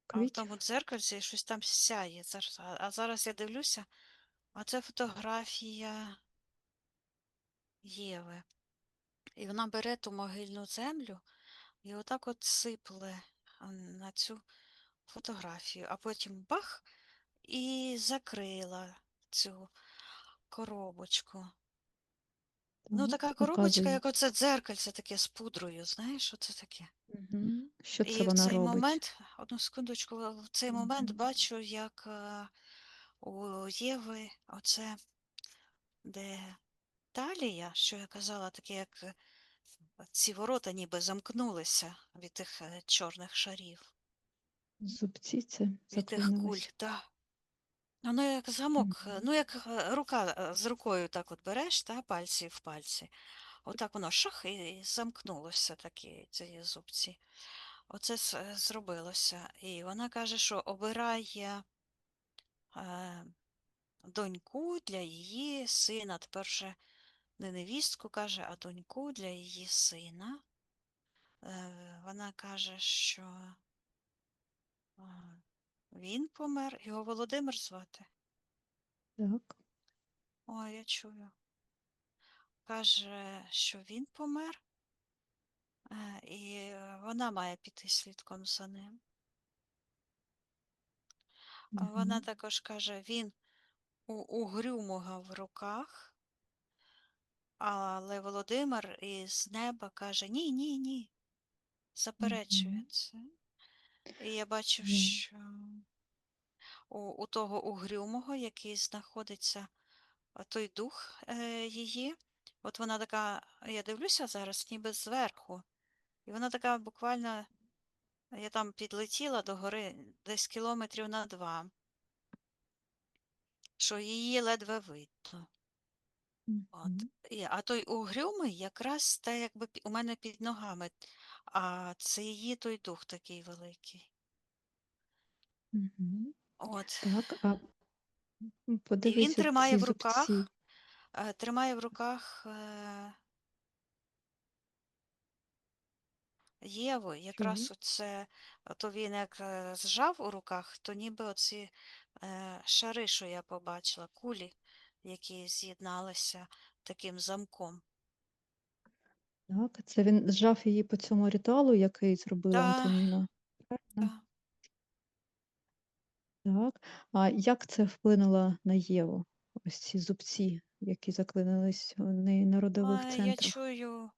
а в Квітів. тому дзеркальці щось там сяє. Зараз, а зараз я дивлюся, а це фотографія Єви. І вона бере ту могильну землю і отак от сипле на цю фотографію, а потім бах і закрила цю коробочку. Ну, Так, така коробочка, показує. як оце дзеркальце таке з пудрою, знаєш, що це таке? Мгм. Що це І в вона цей робить? момент, одну секундочку, в цей момент Мгм. бачу, як у Єви оце, де талія, що я казала, таке, як ці ворота ніби замкнулися від тих чорних шарів, Зубці це від тих куль. заклинились. Та. Воно як замок, Мгм. ну як рука з рукою так от береш, та, пальці в пальці. Отак воно шах і замкнулося такі ці зубці. Оце зробилося. І вона каже, що обирає е, доньку для її сина. Тепер вже не невістку каже, а доньку для її сина. Вона каже, що е, він помер, його Володимир звати. Так. Ой, я чую. Каже, що він помер, і вона має піти слідком за ним. Вона Мгм. також каже, він угрюмого в руках, але Володимир із неба каже: ні, ні, ні, заперечує Мгм. це. І я бачу, Я. що у того угрюмого, який знаходиться, той дух її, от вона така, я дивлюся зараз, ніби зверху, і вона така буквально, я там підлетіла до гори десь кілометрів на 2, що її ледве видно. От. Мгм. А той угрюмий якраз те, якби у мене під ногами, а це її той дух такий великий. Мгм. От. Так, І він подивись от тримає ці в зубці. руках, тримає в руках Єву, Що? якраз оце, то він як зжав у руках, то ніби оці шари, що я побачила, кулі, які з'єдналися таким замком. Так, це він зжав її по цьому ритуалу, який зробила Та, Антоніна. Правильно? та. Так. А як це вплинуло на Єву? Ось ці зубці, які заклинились у неї на родових Я центрах. чую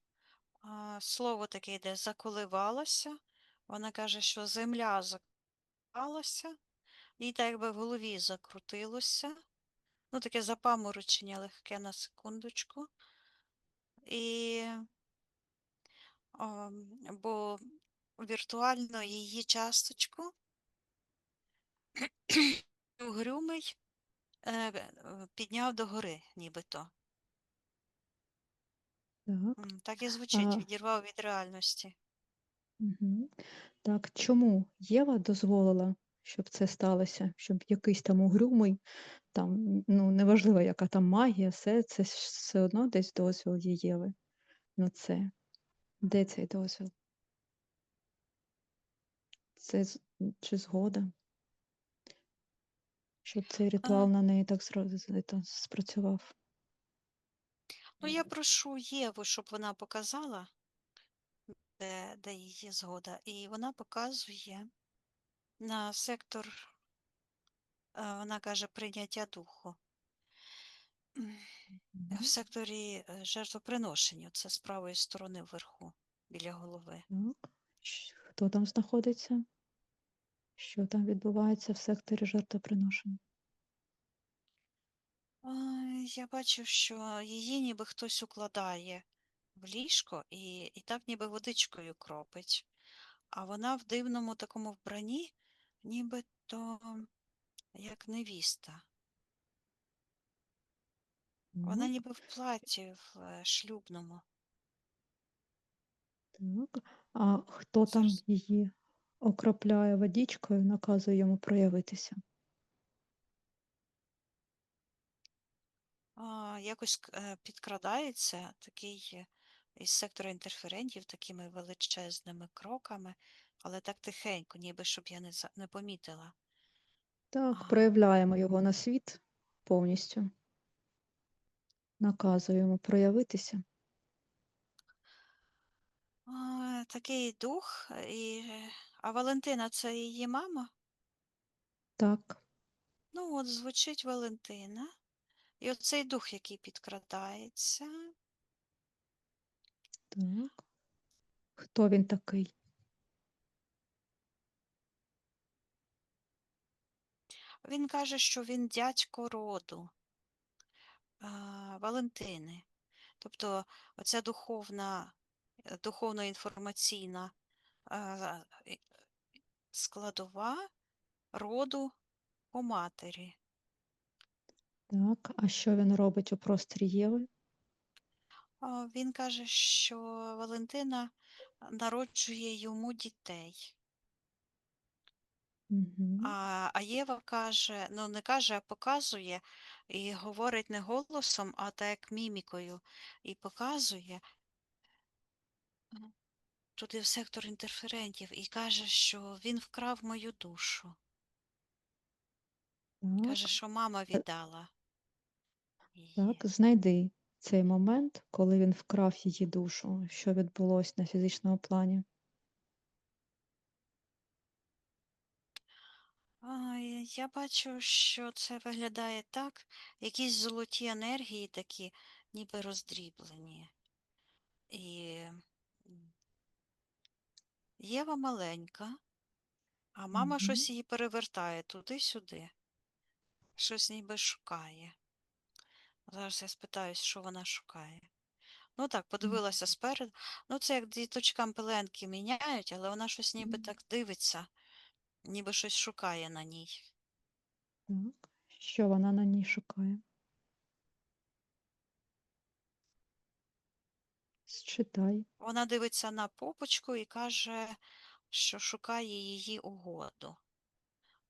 слово таке йде заколивалося. Вона каже, що земля заколалася, їй так якби в голові закрутилося. Ну, таке запаморочення легке на секундочку. І, бо віртуально її часточку угрюмий підняв догори, нібито. Так. Так і звучить, А, відірвав від реальності. мгм. Так, чому Єва дозволила, щоб це сталося? Щоб якийсь там угрюмий, там, ну, неважливо, яка там магія, це ж все одно десь дозвіл є Єви на це. Де цей дозвіл? Це чи згода, щоб цей ритуал А, на неї так спрацював? ну, я прошу Єву, щоб вона показала, де її згода, і вона показує на сектор, вона каже, прийняття духу. В Мгм. секторі жертвоприношення, це з правої сторони вверху, біля голови. Так. Хто там знаходиться? Що там відбувається в секторі жертвоприношення? Я бачу, що її ніби хтось укладає в ліжко і так ніби водичкою кропить. А вона в дивному такому вбранні, нібито як невіста. Вона Так, ніби в платі в шлюбному. так. А хто там Зараз її окропляє водичкою, наказує йому проявитися? якось підкрадається такий із сектора інтерферентів такими величезними кроками, але так тихенько, ніби щоб я не помітила. Так, А, проявляємо його на світ повністю, наказує йому проявитися. такий дух, а Валентина це її мама? Так, Ну, от звучить Валентина. І оцей дух, який підкрадається, так. Хто він такий? він каже, що він дядько роду Валентини. Тобто оця духовно-інформаційна складова роду по матері. Так, а що він робить у просторі Єви? Він каже, що Валентина народжує йому дітей. Угу. А Єва каже, ну не каже, а показує і говорить не голосом, а так як мімікою. І показує туди в сектор інтерферентів і каже, що він вкрав мою душу. Каже, Так, що мама е, віддала її. так, знайди цей момент, коли він вкрав її душу, що відбулося на фізичному плані. Я бачу, що це виглядає так, якісь золоті енергії такі, ніби роздріблені. І Єва маленька, а мама Угу. щось її перевертає туди-сюди, щось ніби шукає. Зараз я спитаюсь, що вона шукає. Ну так, подивилася спереду. Ну, це як діточкам пеленки міняють, але вона щось ніби так дивиться, ніби щось шукає на ній. Так, що вона на ній шукає? Считай. Вона дивиться на попочку і каже, що шукає її угоду.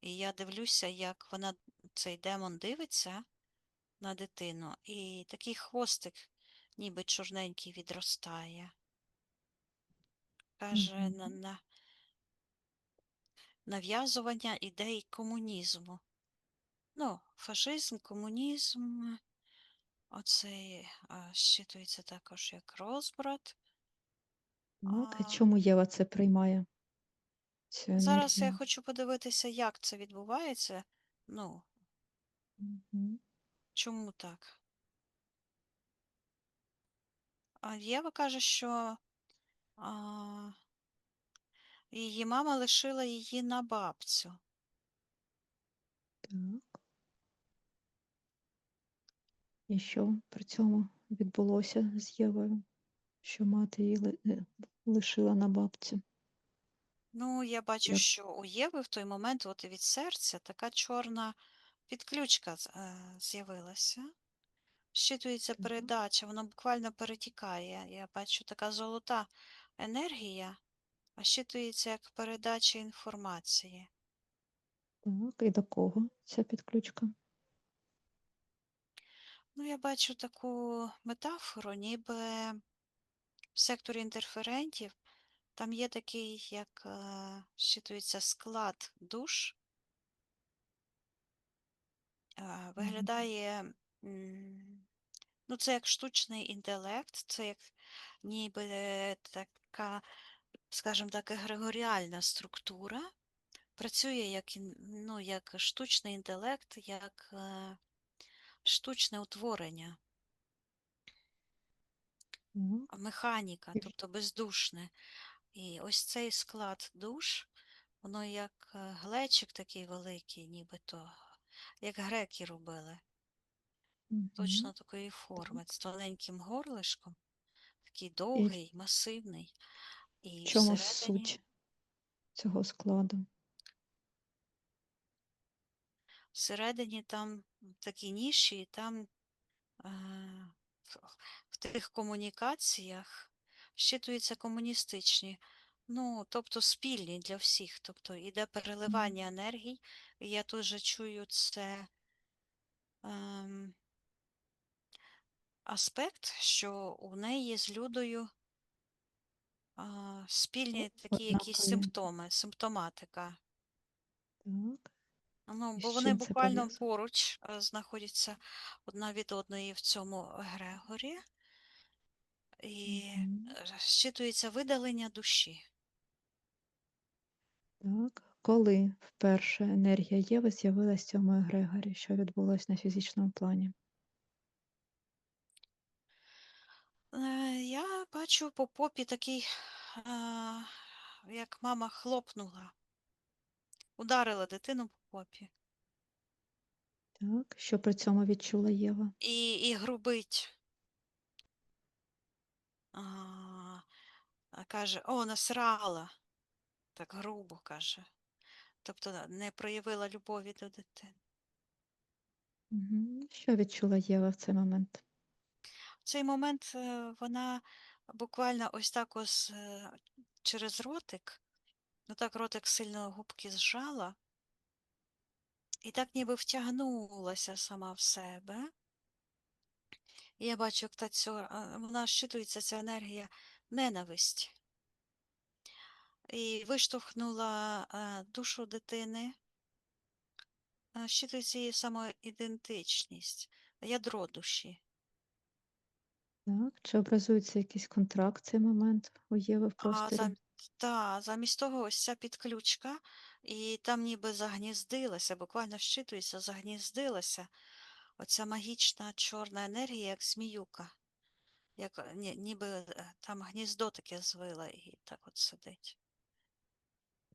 І я дивлюся, як цей демон дивиться на дитину, і такий хвостик, ніби чорненький, відростає. Каже, Угу. нав'язування ідей комунізму. Ну, фашизм, комунізм, оцей щитується також як розбрат. Так, а А, чому Єва це приймає, цю зараз я енергію? хочу подивитися, як це відбувається. Ну, Угу. чому так? А Єва каже, що а, її мама лишила її на бабцю. Так. І що при цьому відбулося з Євою, що мати її лишила на бабці? Ну, я бачу, Як? що у Єви в той момент от від серця така чорна підключка з'явилася. Щитується Так, передача, воно буквально перетікає. Я бачу така золота енергія, а щитується як передача інформації. так, і до кого ця підключка? Ну, я бачу таку метафору, ніби в секторі інтерферентів там є такий, як щитується склад душ, Мгм. виглядає, ну, це як штучний інтелект, це як ніби така, скажімо так, егрегоріальна структура. Працює як, ну, як штучний інтелект, як штучне утворення, Так, механіка, і тобто бездушне. І ось цей склад душ, воно як глечик такий великий, нібито, як греки робили. точно Мгм. такої форми, Так. з тоненьким горлишком, такий І довгий, масивний. в І чому всередині, суть цього складу? всередині там такі ніші, і там е, в в тих комунікаціях щитуються комуністичні, ну, тобто спільні для всіх. Тобто іде М. переливання енергій, і я теж чую це ем, аспект, що у неї з Людою спільні такі якісь Однакові. симптоми, симптоматика. Так. Ну, І бо з вони чим це буквально пов'язано? поруч знаходяться одна від одної в цьому егрегорі, і Мгм. щитується видалення душі. Так. Коли вперше енергія Єви з'явилась в цьому егрегорі? Що відбулось на фізичному плані? Я бачу по попі такий, як мама хлопнула, ударила дитину по попі Так. Що при цьому відчула Єва? і грубить. А, Каже, о, насрала, так грубо каже. Тобто не проявила любові до дитини. Мгм. Що відчула Єва в цей момент? В цей момент вона буквально ось так ось через ротик, ну так ротик сильно губки зжала, і так ніби втягнулася сама в себе. І я бачу, як вона щитується, ця енергія ненависті. І виштовхнула душу дитини, щитується її самоідентичність, ядро душі. Так. Чи образується якийсь контракт в цей момент у Єви в А просторі? замість того ось ця підключка, і там ніби загніздилася, буквально щитується, загніздилася оця магічна чорна енергія, як зміюка, як ніби там гніздо таке звила і так от сидить.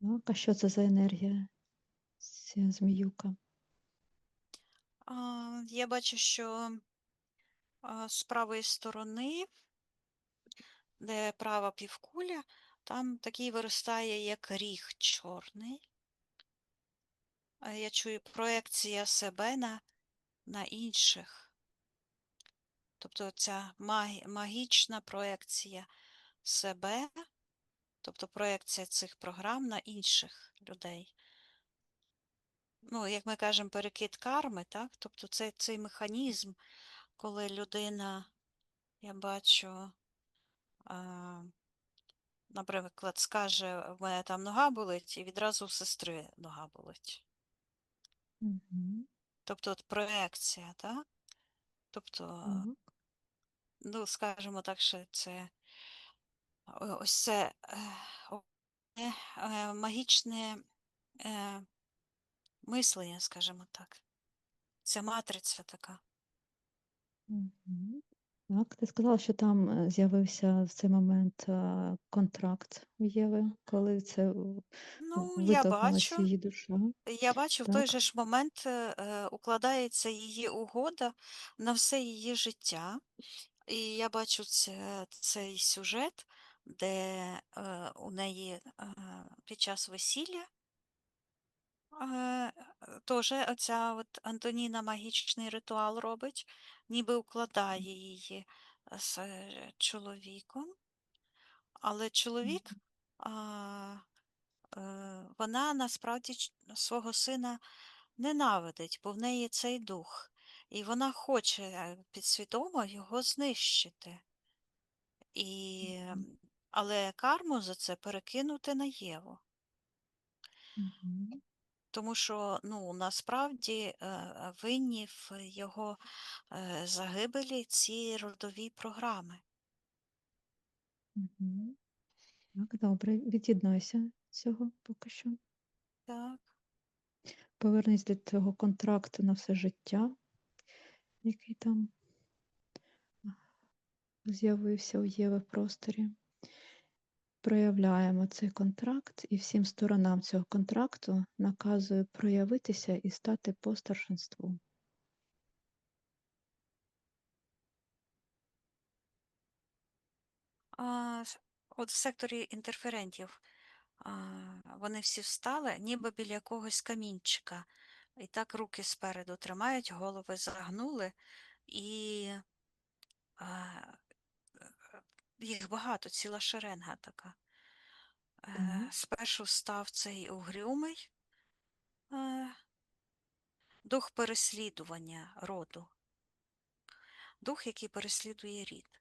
Так. А що це за енергія? Ця зміюка. Я бачу, що з правої сторони, де права півкуля, там такий виростає, як ріг чорний. Я чую проекція себе на інших. Тобто ця магічна проекція себе, тобто проекція цих програм на інших людей. Ну, як ми кажемо, перекид карми, так? Тобто це цей механізм, коли людина, я бачу, наприклад, скаже, в мене там нога болить, і відразу у сестри нога болить. Мгм. Тобто от проекція, так? Тобто, Так. ну, скажімо так, що це ось це магічне мислення, скажімо так. Це матриця така. Мгм. Так, ти сказала, що там з'явився в цей момент контракт у Єви, коли це Ну, витолкнулася її душа. я бачу, в той Так. же ж момент укладається її угода на все її життя. І я бачу цей сюжет, де у неї під час весілля теж оця от Антоніна магічний ритуал робить, ніби укладає її з чоловіком, але чоловік, Мгм. вона насправді свого сина ненавидить, бо в неї цей дух, і вона хоче підсвідомо його знищити. І, Мгм. але карму за це перекинути на Єву. Мгм. Тому що ну, насправді винні в його загибелі ці родові програми. Мгм. Так, добре, від'єднайся від цього поки що. Так. Повернись до цього контракту на все життя, який там з'явився у Єви в просторі. Проявляємо цей контракт і всім сторонам цього контракту наказую проявитися і стати по старшинству. От в секторі інтерферентів вони всі встали, ніби біля якогось камінчика. І так руки спереду тримають, голови загнули, і а, їх багато, ціла шеренга така. Так. Спершу став цей угрюмий дух переслідування роду, дух, який переслідує рід.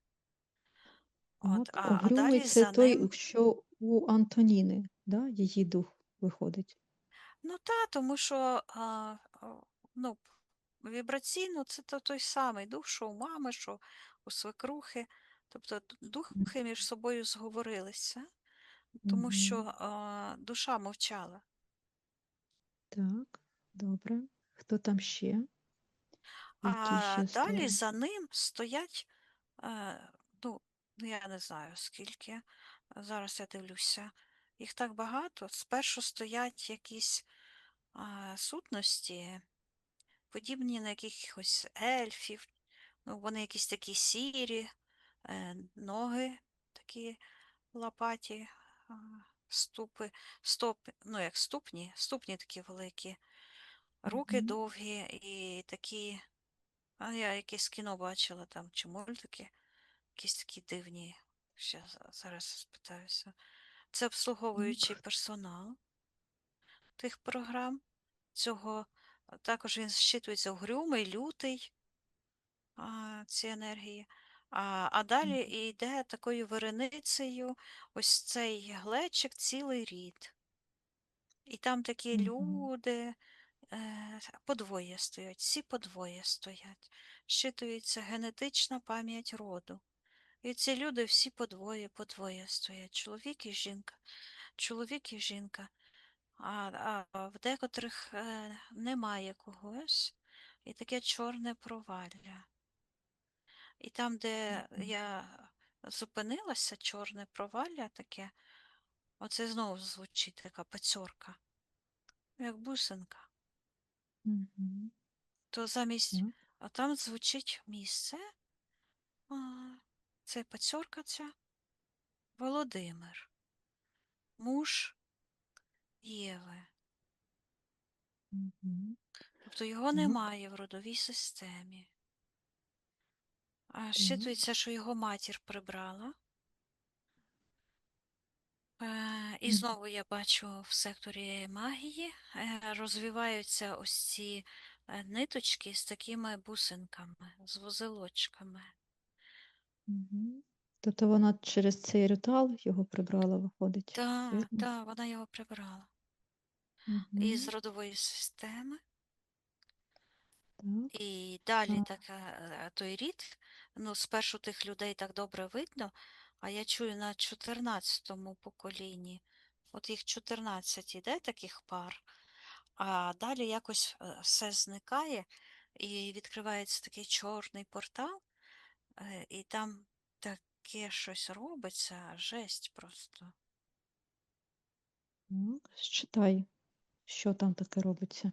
От, Так. а Угрюмий далі це за той, ним, що у Антоніни, да? Її дух виходить. ну та, тому що ну, вібраційно це той самий дух, що у мами, що у свекрухи. Тобто духи між собою зговорилися, тому Мгм. що душа мовчала. Так, добре. Хто там ще? Які А ще далі сторони? за ним стоять, ну, я не знаю скільки, зараз я дивлюся, їх так багато. Спершу стоять якісь сутності, подібні на якихось ельфів, ну, вони якісь такі сірі, ноги такі лопаті, а, ну як ступні такі великі, руки Мгм. довгі і такі. А я якесь кіно бачила там, чи мультики, якісь такі дивні. Зараз спитаюся. Це обслуговуючий Так. персонал тих програм. Цього також він зчитується угрюмий, лютий, ці енергії. А далі Мгм. йде такою виреницею ось цей глечик, цілий рід. І там такі Мгм. люди, подвоє стоять, всі подвоє стоять. Щитується генетична пам'ять роду. І ці люди всі подвоє стоять. Чоловік і жінка, чоловік і жінка. А в декотрих немає когось. І таке чорне провалля. І там, де Мгм. я зупинилася, чорне провалля таке, оце знову звучить така пацьорка, як бусинка. Мгм. То замість, Так. а там звучить місце, а, це пацьорка ця, Володимир, муж Єви. Мгм. Тобто його Так. немає в родовій системі. А Так. щитується, що його матір прибрала. І Мгм. знову я бачу в секторі магії розвиваються ось ці ниточки з такими бусинками, з вузелочками. Мгм. Тобто вона через цей ритуал його прибрала, виходить, Так, вірно? так, вона його прибрала. Із Мгм. родової системи. Так. І далі А, так, той рід, ну, спершу тих людей так добре видно, а я чую на 14-му поколінні, от їх 14 іде таких пар, а далі якось все зникає, і відкривається такий чорний портал, і там таке щось робиться, жесть просто. так. Считай, що там таке робиться.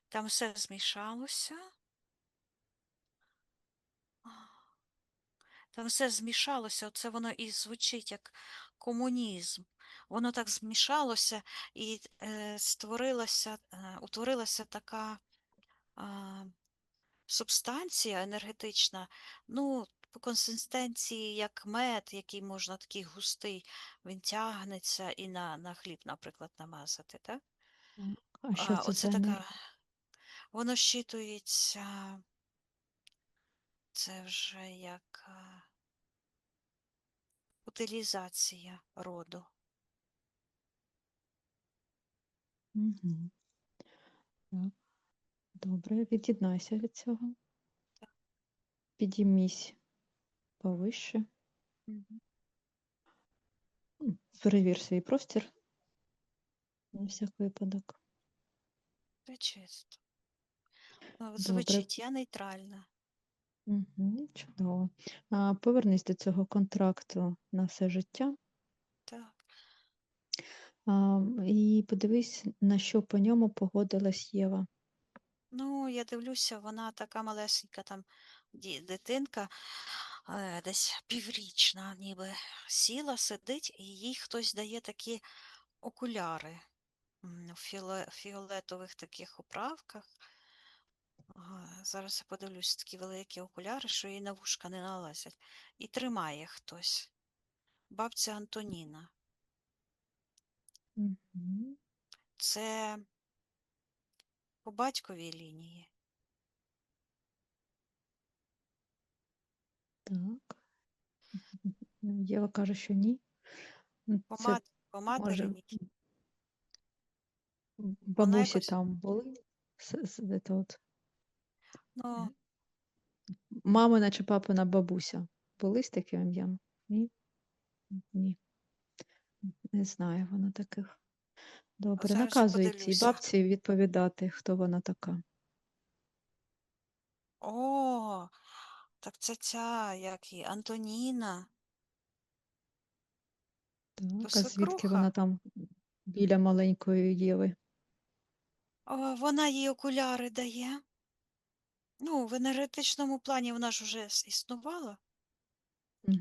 Там все змішалося. Там все змішалося, оце воно і звучить як комунізм. Воно так змішалося і утворилася така субстанція енергетична, ну, по консистенції, як мед, який можна такий густий, він тягнеться і на хліб, наприклад, намазати. Так? Так. А що це Оце за така, енергія? воно щитується, це вже як утилізація роду. Мгм. Так. Добре, від'єднайся від цього. Підіймись повище. Мгм. Перевір свій простір на всяк випадок. Це чисто. Ну, Добре. звучить, я нейтральна. Мгм. Чудово. Повернись до цього контракту на все життя. Так. І подивись, на що по ньому погодилась Єва. Ну, я дивлюся, вона така малесенька там дитинка, десь піврічна, ніби сіла, сидить, і їй хтось дає такі окуляри в фіолетових таких оправках. Зараз я подивлюсь, такі великі окуляри, що їй на вушка не налазять. І тримає хтось. Бабця Антоніна. Мгм. Це по батьковій лінії. Так. Єва каже, що ні. По, Це по може материній. Вона бабусі якось, там були. Де то от. ну, Мамина чи папина бабуся були з таким ім'ям? Ні? Ні. Не знаю вона таких. Добре, зараз ще наказує цій подивлюся. бабці відповідати, хто вона така. О, так це ця, як її, Антоніна. То Так, а звідки свекруха. вона там біля маленької Єви? Вона їй окуляри дає. Ну, в енергетичному плані вона ж уже існувала.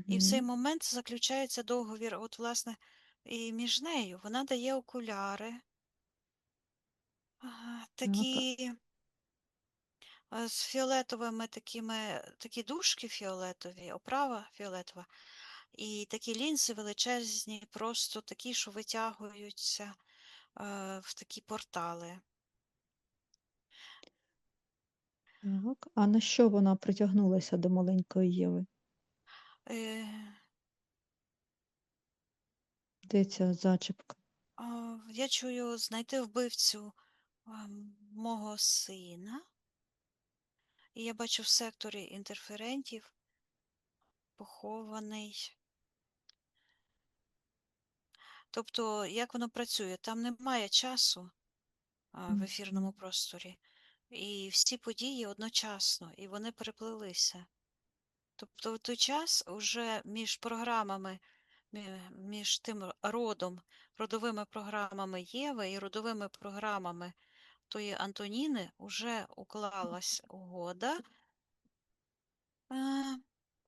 І в цей Угу. момент заключається договір, от, власне, і між нею. Вона дає окуляри. Так, Такі з фіолетовими такими, такі дужки фіолетові, оправа фіолетова, і такі лінзи величезні, просто такі, що витягуються в такі портали. так. А на що вона притягнулася до маленької Єви? Е, Де ця зачіпка? Я чую знайти вбивцю мого сина, і я бачу в секторі інтерферентів похований. Тобто, як воно працює? Там немає часу в ефірному Мгм. просторі, і всі події одночасно, і вони переплилися. Тобто в той час уже між програмами, між тим родом, родовими програмами Єви і родовими програмами тої Антоніни вже уклалась угода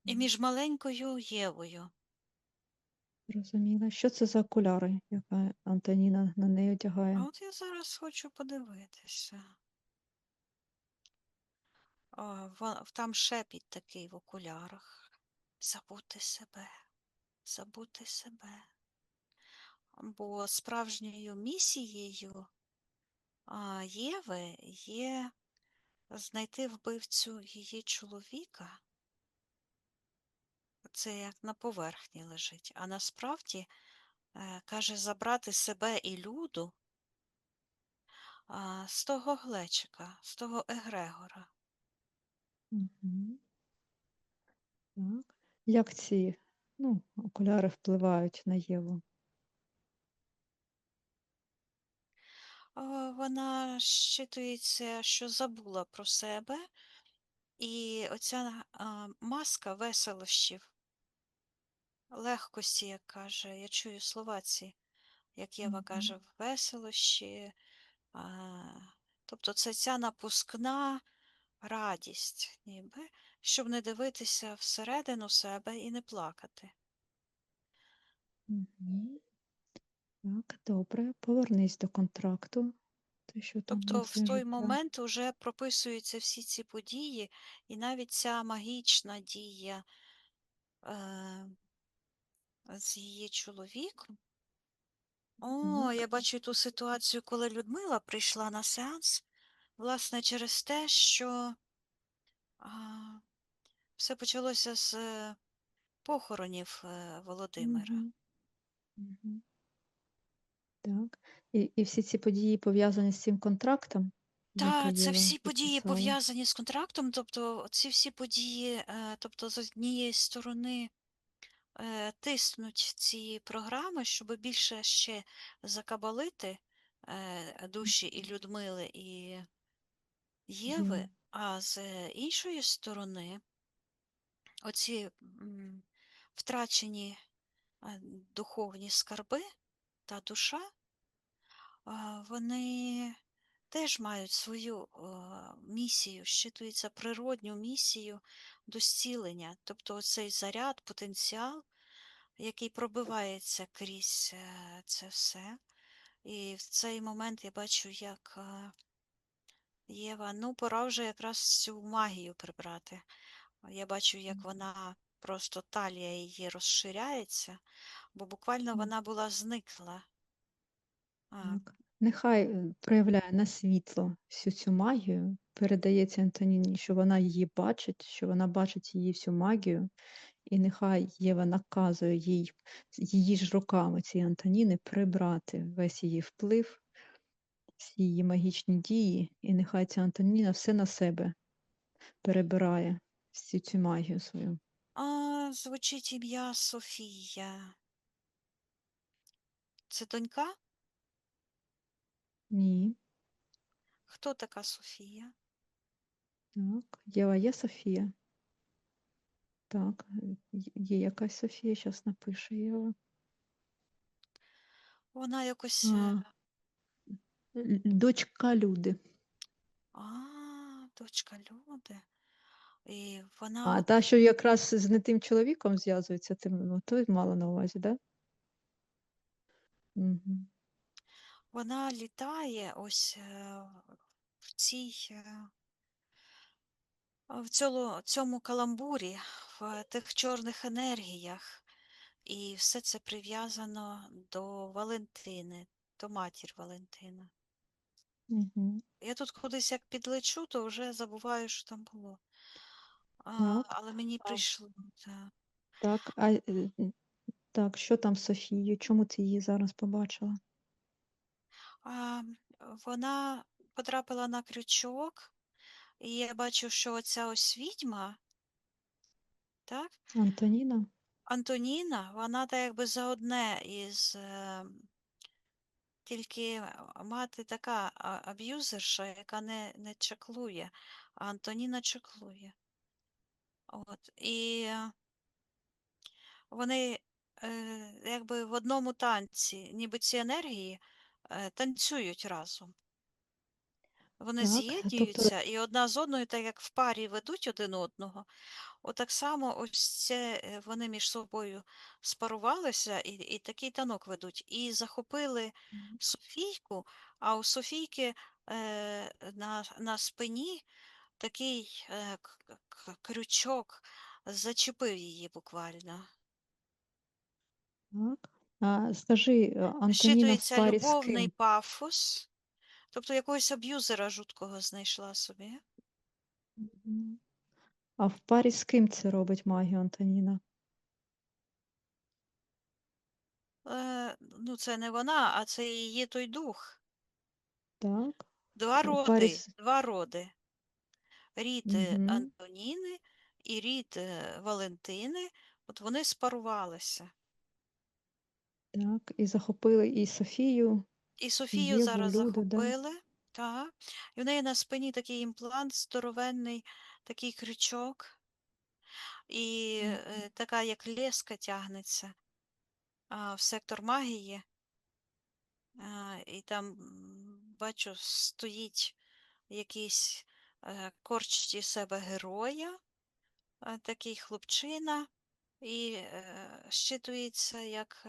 і між маленькою Євою. Зрозуміла. Що це за окуляри, яка Антоніна на неї А одягає? от я зараз хочу подивитися. Там шепіт такий в окулярах. Забути себе, забути себе. Бо справжньою місією Єви є знайти вбивцю її чоловіка. Це як на поверхні лежить. А насправді, каже, забрати себе і люду з того глечика, з того егрегора. Угу. Так. Як ці окуляри впливають на Єву? Вона щитується, що забула про себе, і оця маска веселощів, легкості, як каже, я чую слова ці, як Єва Мгм. каже, веселощі, тобто це ця напускна радість, ніби, щоб не дивитися всередину себе і не плакати. Мгм. Так, добре. Повернись до контракту. Те, що там на Тобто в це той життя. момент вже прописуються всі ці події, і навіть ця магічна дія е, з її чоловіком. О, Так. я бачу ту ситуацію, коли Людмила прийшла на сеанс, власне, через те, що а, все почалося з похоронів Володимира. Мгм. Мгм. Так. І всі ці події пов'язані з цим контрактом, який Та, це Єва всі події підписала. пов'язані з контрактом, тобто ці всі події, тобто з однієї сторони тиснуть ці програми, щоб більше ще закабалити душі і Людмили, і Єви, Єва. а з іншої сторони, оці втрачені духовні скарби та душа, вони теж мають свою місію, щитується природню місію до зцілення. Тобто цей заряд, потенціал, який пробивається крізь це все. І в цей момент я бачу, як Єва, ну, пора вже якраз цю магію прибрати. Я бачу, як вона просто талія її розширяється, бо буквально М, вона була зникла. А, Так. Нехай проявляє на світло всю цю магію, передається Антоніні, що вона її бачить, що вона бачить її всю магію, і нехай Єва наказує їй її ж руками цієї Антоніни прибрати весь її вплив, всі її магічні дії, і нехай ця Антоніна все на себе перебирає, всю цю магію свою. звучить ім'я Софія. Це донька? Ні. Хто така Софія? Так. Єва є Софія? Так. Є якась Софія, зараз напише Єва. Вона якось. А, дочка Люди. Дочка Люди. І вона А от та, що якраз з не тим чоловіком зв'язується, ти то мала на увазі, так? Да? Угу. вона літає ось в цьому каламбурі, в тих чорних енергіях. І все це прив'язано до Валентини, до матір Валентина. Угу. Я тут кудись як підлечу, то вже забуваю, що там було. Так. Але мені А, прийшло. Так. так, так, що там з Софією? Чому ти її зараз побачила? А, Вона потрапила на крючок, і я бачу, що оця ось відьма, так? Антоніна? Антоніна, вона так якби заодне із тільки мати така аб'юзерша, яка не чеклує, а Антоніна чеклує. От. І вони якби в одному танці, ніби ці енергії танцюють разом. Вони Так, тобто, з'єднуються і одна з одною, так як в парі ведуть один одного, отак само ось це вони між собою спарувалися і такий танок ведуть. І захопили Софійку, а у Софійки на спині такий крючок зачепив її буквально. так. А скажи, Антоніна в Щитується парі з любовний ким? пафос, тобто якогось аб'юзера жуткого знайшла собі. Мгм. А в парі з ким це робить магію Антоніна? Ну, це не вона, а це її той дух. Так. Два У парі роди, з... два роди. Рід Угу. Антоніни і рід Валентини, от вони спарувалися. Так, і захопили і Софію, І і Софію Єву, зараз Люду, да? захопили, так. І в неї на спині такий імплант, здоровенний, такий крючок, і така як леска тягнеться в сектор магії. І там, бачу, стоїть якийсь корчить із себе героя, такий хлопчина, і щитується як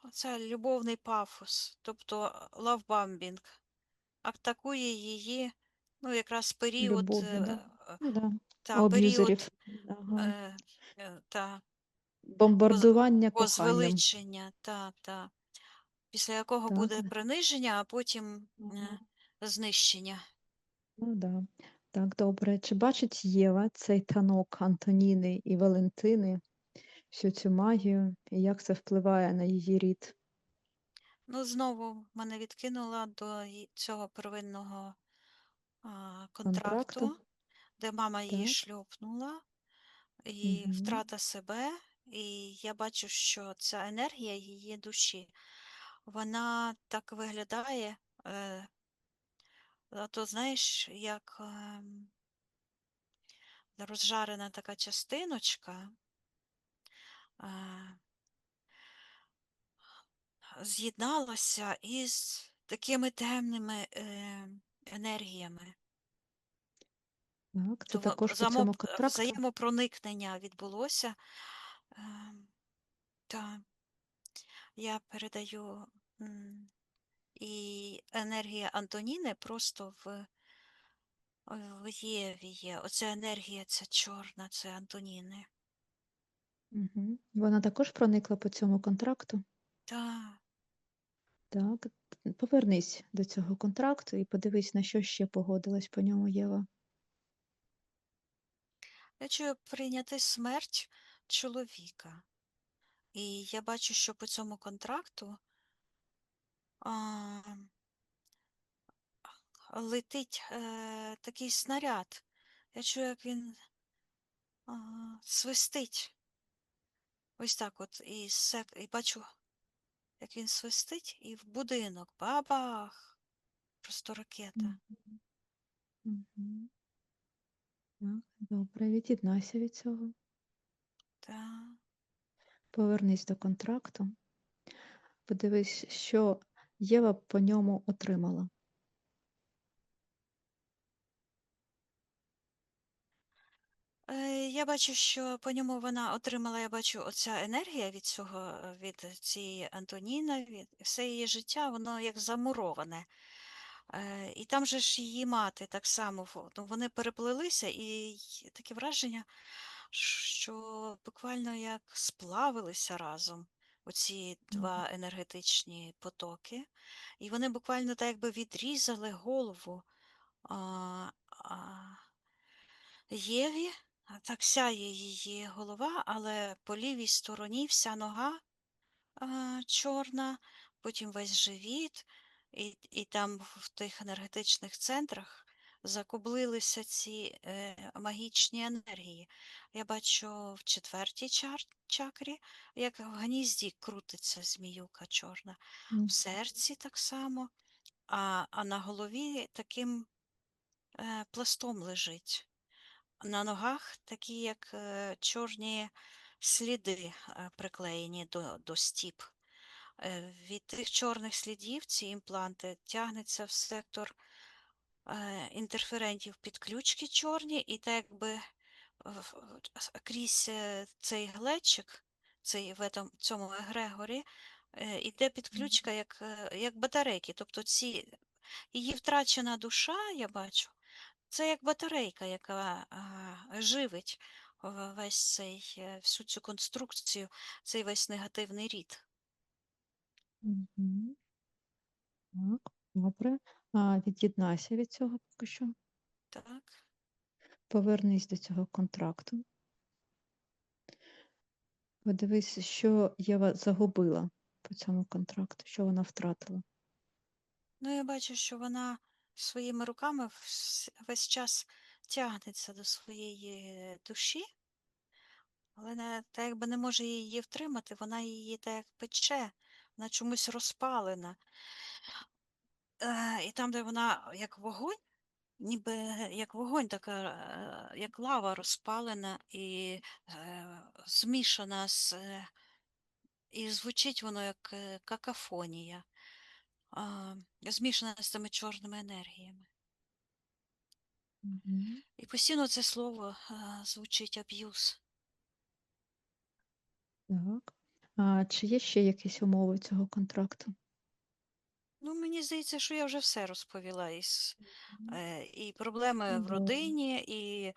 оце любовний пафос, тобто лавбамбінг. Атакує її, ну, якраз період, Любов'ю, да? Ну, да. період Аб'юзерів. Ага. та, Бомбардування коханням. возвеличення, після якого Так, буде приниження, а потім ага. знищення. Ну да. Так, добре. Чи бачить Єва цей танок Антоніни і Валентини, всю цю магію, і як це впливає на її рід Ну, знову мене відкинула до цього первинного контракту? контракту, де мама її Так. шльопнула, і Угу. втрата себе. І я бачу, що ця енергія її душі, вона так виглядає, то знаєш, як розжарена така частиночка з'єдналася із такими темними енергіями. Так, це То також по цьому контракту? взаємопроникнення відбулося. Ем, Та я передаю і енергія Антоніни просто в Єві є. Оця енергія, ця чорна, це Антоніни. Угу. Вона також проникла по цьому контракту? Так. Так, повернись до цього контракту і подивись, на що ще погодилась по ньому Єва. Я чую прийняти смерть чоловіка. І я бачу, що по цьому контракту а, летить такий снаряд. Я чую, як він свистить. Ось так от. І бачу, як він свистить, і в будинок. Бабах! Просто ракета. Мгм. Так, добре, від'єднайся від цього. Та. Повернись до контракту. Подивись, що Єва по ньому отримала. Я бачу, що по ньому вона отримала, я бачу, оця енергія від цього, від цієї Антоніни, від все її життя, воно як замуроване. І там же ж її мати так само, ну, вони переплелися, і таке враження, що буквально як сплавилися разом оці Мгм. два енергетичні потоки, і вони буквально так якби відрізали голову а, а, Єві, так сяє її голова, але по лівій стороні вся нога чорна, потім весь живіт, і там в тих енергетичних центрах закублилися ці магічні енергії. Я бачу в четвертій чакрі, як в гнізді крутиться зміюка чорна, в серці так само, а на голові таким пластом лежить. На ногах такі, як чорні сліди приклеєні до стіп. Від тих чорних слідів ці імпланти тягнеться в сектор інтерферентів підключки чорні, і так якби крізь цей глечик, цьому егрегорі, іде підключка як батарейки. Тобто її втрачена душа, я бачу, це як батарейка, яка живить всю цю конструкцію, цей весь негативний рід. Мгм. Так, добре. Від'єднайся від цього поки що. Так. Повернись до цього контракту. Подивись, що Єва загубила по цьому контракту, що вона втратила. Ну, я бачу, що вона своїми руками весь час тягнеться до своєї душі, але так якби не може її втримати, вона її так як пече, вона чомусь розпалена. І там, де вона як вогонь, ніби як вогонь, така, як лава розпалена і змішана і звучить воно як какафонія, змішана з тими чорними енергіями. Мгм. І постійно це слово звучить аб'юз. Так. Чи є ще якісь умови цього контракту? Ну, мені здається, що я вже все розповіла. Мгм. І проблеми в Добре. родині, і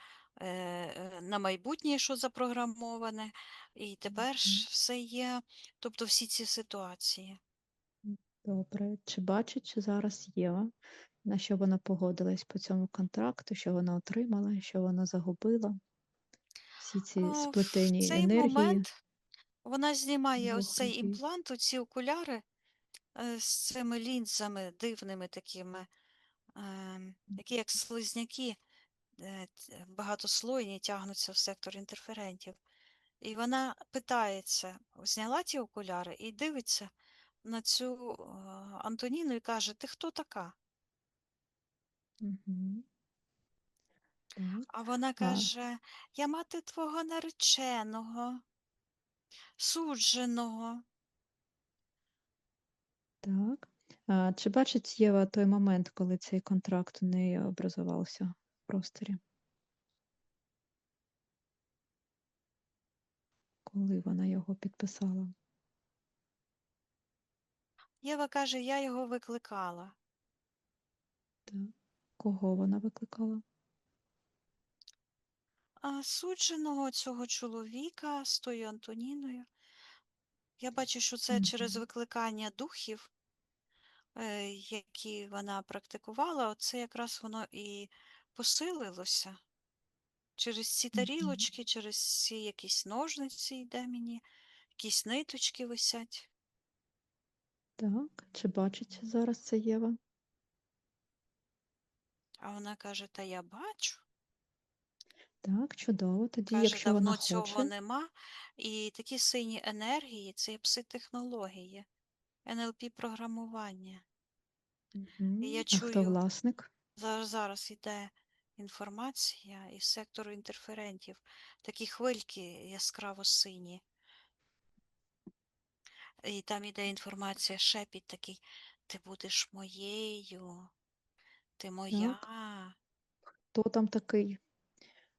на майбутнє, що запрограмоване, і тепер Мгм. ж все є, тобто всі ці ситуації. Добре. Чи бачить зараз Єва, на що вона погодилась по цьому контракту, що вона отримала, що вона загубила? Всі ці В сплетені цей енергії момент вона знімає ось двох цей людей. імплант, оці окуляри з цими лінзами дивними такими, які як слизняки багатослойні тягнуться в сектор інтерферентів. І вона питається, зняла ті окуляри і дивиться на цю Антоніну і каже: ти хто така? Мгм. Так. А вона А, каже: я мати твого нареченого, судженого. так. Чи бачить Єва той момент, коли цей контракт у неї образувався в просторі? Коли вона його підписала? Єва каже, я його викликала. Так. Кого вона викликала? А судженого цього чоловіка з тою Антоніною. Я бачу, що це через Мгм. викликання духів, які вона практикувала, оце якраз воно і посилилося. Через ці Мгм. тарілочки, через ці якісь ножниці йде мені, якісь ниточки висять. Так. Чи бачить зараз це Єва? А вона каже, та я бачу. Так, чудово. Тоді, Каже, якщо вона давно цього хоче, нема. І такі сині енергії, це є пси-технології, НЛП-програмування. І я А хто чую, власник? зараз йде інформація із сектору інтерферентів, такі хвильки яскраво сині. І там іде інформація, шепіт такий, ти будеш моєю, ти моя. Так. Хто там такий?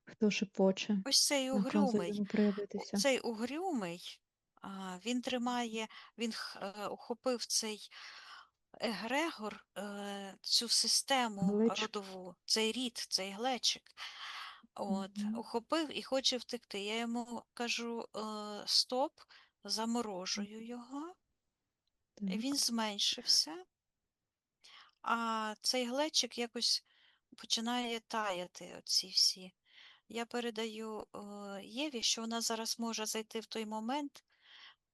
Хто шепоче? Ось цей Наказує угрюмий, йому проявитися. цей угрюмий, він тримає, він ухопив цей егрегор, цю систему Глечик. родову, цей рід, цей глечик. От, Мгм. ухопив і хоче втекти. Я йому кажу, стоп, заморожую його, і він Так. зменшився, а цей глечик якось починає таяти, оці всі. Я передаю Єві, що вона зараз може зайти в той момент,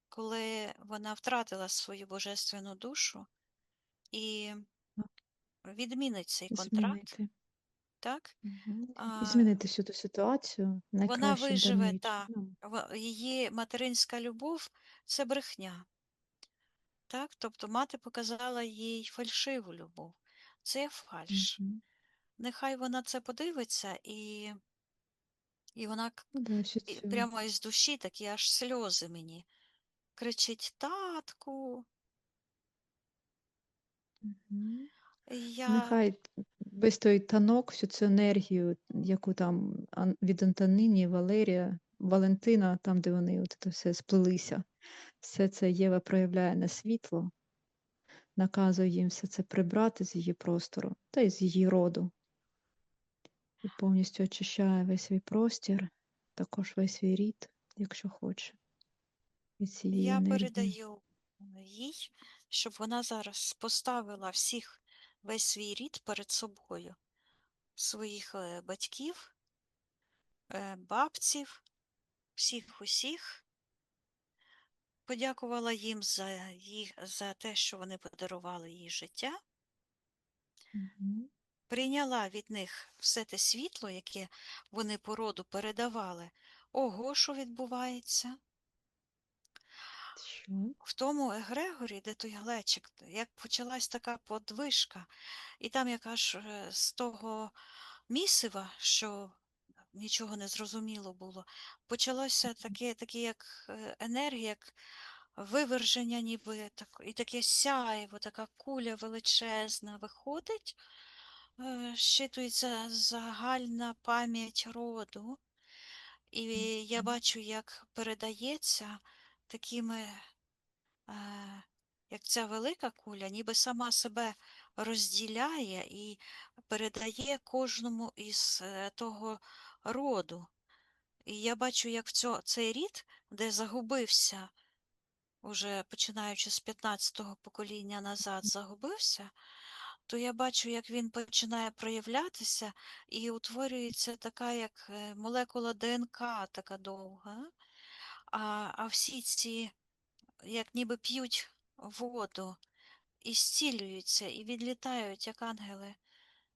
коли вона втратила свою божественну душу і Так. відмінить цей І контракт, змінити. так? Мгм. І А, змінити всю ту ситуацію Вона найкращим для виживе, неї та, чином. її материнська любов– це брехня, так? Тобто мати показала їй фальшиву любов. Це фальш. Мгм. Нехай вона це подивиться, і вона Ну да, всю цю. прямо із душі такі аж сльози мені. Кричить татку. Мгм. І я Нехай весь той танок, всю цю енергію, яку там від Антоніні, Валерія, Валентина, там, де вони от це все сплелися, все це Єва проявляє на світло, наказує їм все це прибрати з її простору та й з її роду. І повністю очищає весь свій простір, також весь свій рід, якщо хоче, від цієї Я енергії. передаю їй, щоб вона зараз поставила весь свій рід перед собою, своїх батьків, бабців, всіх усіх, подякувала їм за те, що вони подарували їй життя, Мгм. прийняла від них все те світло, яке вони по роду передавали. Ого, що відбувається? Що? В тому егрегорі, де той глечик, як почалась така подвижка, і там яка ж з того місива, що нічого не зрозуміло було, почалося таке як енергія, як виверження ніби, і таке сяєво, така куля величезна виходить, щитується загальна пам'ять роду, і я Мгм. бачу, як передається такими е, як ця велика куля, ніби сама себе розділяє і передає кожному із того роду. І я бачу, як цей рід, де загубився, уже починаючи з 15-го покоління назад, загубився, то я бачу, як він починає проявлятися і утворюється така, як молекула ДНК, така довга. А всі ці, як ніби п'ють воду, і зцілюються, і відлітають, як ангели.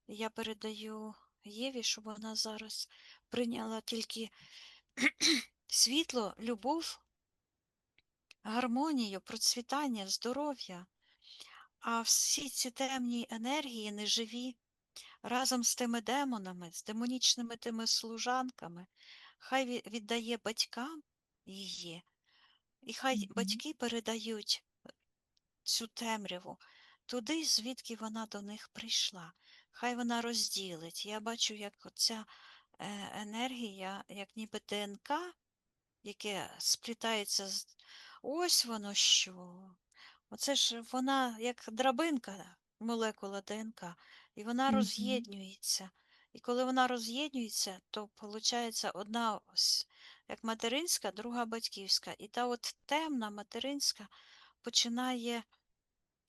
Я передаю Єві, щоб вона зараз прийняла тільки світло, любов, гармонію, процвітання, здоров'я, а всі ці темні енергії неживі разом з тими демонами, з демонічними тими служанками, хай віддає батькам її, і хай Мгм. батьки передають цю темряву туди, звідки вона до них прийшла. Хай вона розділить. Я бачу, як оця енергія, як ніби ДНК, яке сплітається з. Ось воно що. Оце ж вона як драбинка, молекула ДНК, і вона Мгм. роз'єднюється. І коли вона роз'єднюється, то виходить одна ось як материнська, друга батьківська. І та от темна материнська починає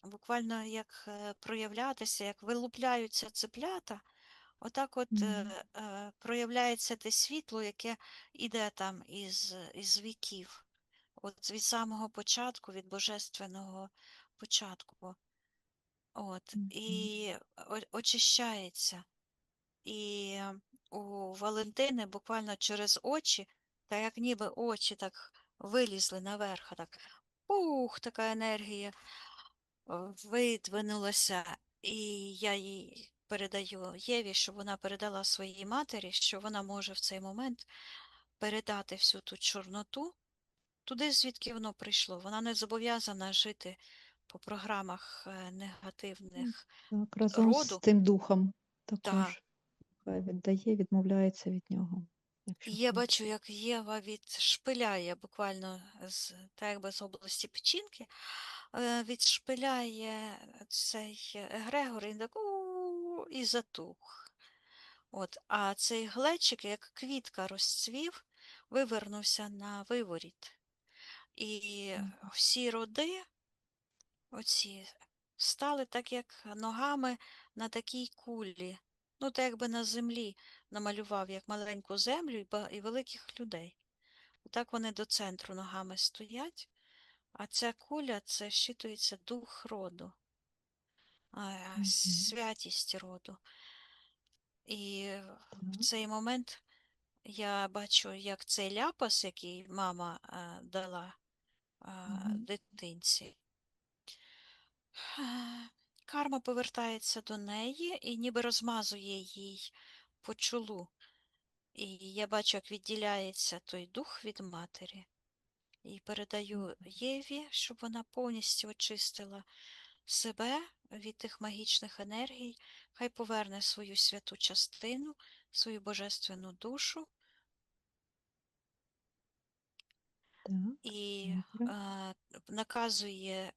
буквально як проявлятися, як вилупляються цеплята, отак от Мгм. проявляється те світло, яке іде там із віків, от від самого початку, від божественного початку. От, Мгм. і очищається. І у Валентини буквально через очі, так як ніби очі так вилізли наверх, так пух, така енергія видвинулася, і я їй передаю Єві, щоб вона передала своїй матері, що вона може в цей момент передати всю ту чорноту туди, звідки воно прийшло. Вона не зобов'язана жити по програмах негативних Так, разом з роду. тим духом Та. також хай віддає, відмовляється від нього, І якщо я хоче. бачу, як Єва відшпиляє буквально так якби з області печінки, відшпиляє цей егрегор і так і затух. От, а цей глечик, як квітка розцвів, вивернувся на виворіт. І Мгм. всі роди оці стали так, як ногами на такій кулі. Ну, так якби на землі намалював як маленьку землю і великих людей. Так вони до центру ногами стоять, а ця куля це щитується дух роду, Мгм. святість роду. І Так. в цей момент я бачу, як цей ляпас, який мама дала Мгм. дитинці, карма повертається до неї і ніби розмазує їй по чолу. І я бачу, як відділяється той дух від матері. І передаю Єві, щоб вона повністю очистила себе від тих магічних енергій, хай поверне свою святу частину, свою божественну душу Так, і добре. наказує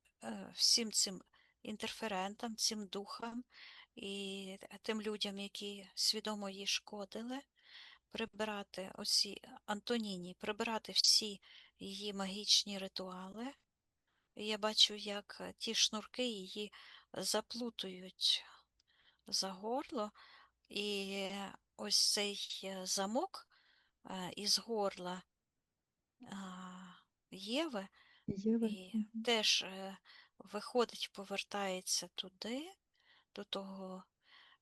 всім цим інтерферентам, цим духам і тим людям, які свідомо їй шкодили, прибирати оці Антоніні, прибирати всі її магічні ритуали. І я бачу, як ті шнурки її заплутують за горло, і ось цей замок із горла Єви Єви. і Мгм. теж виходить, повертається туди, до того.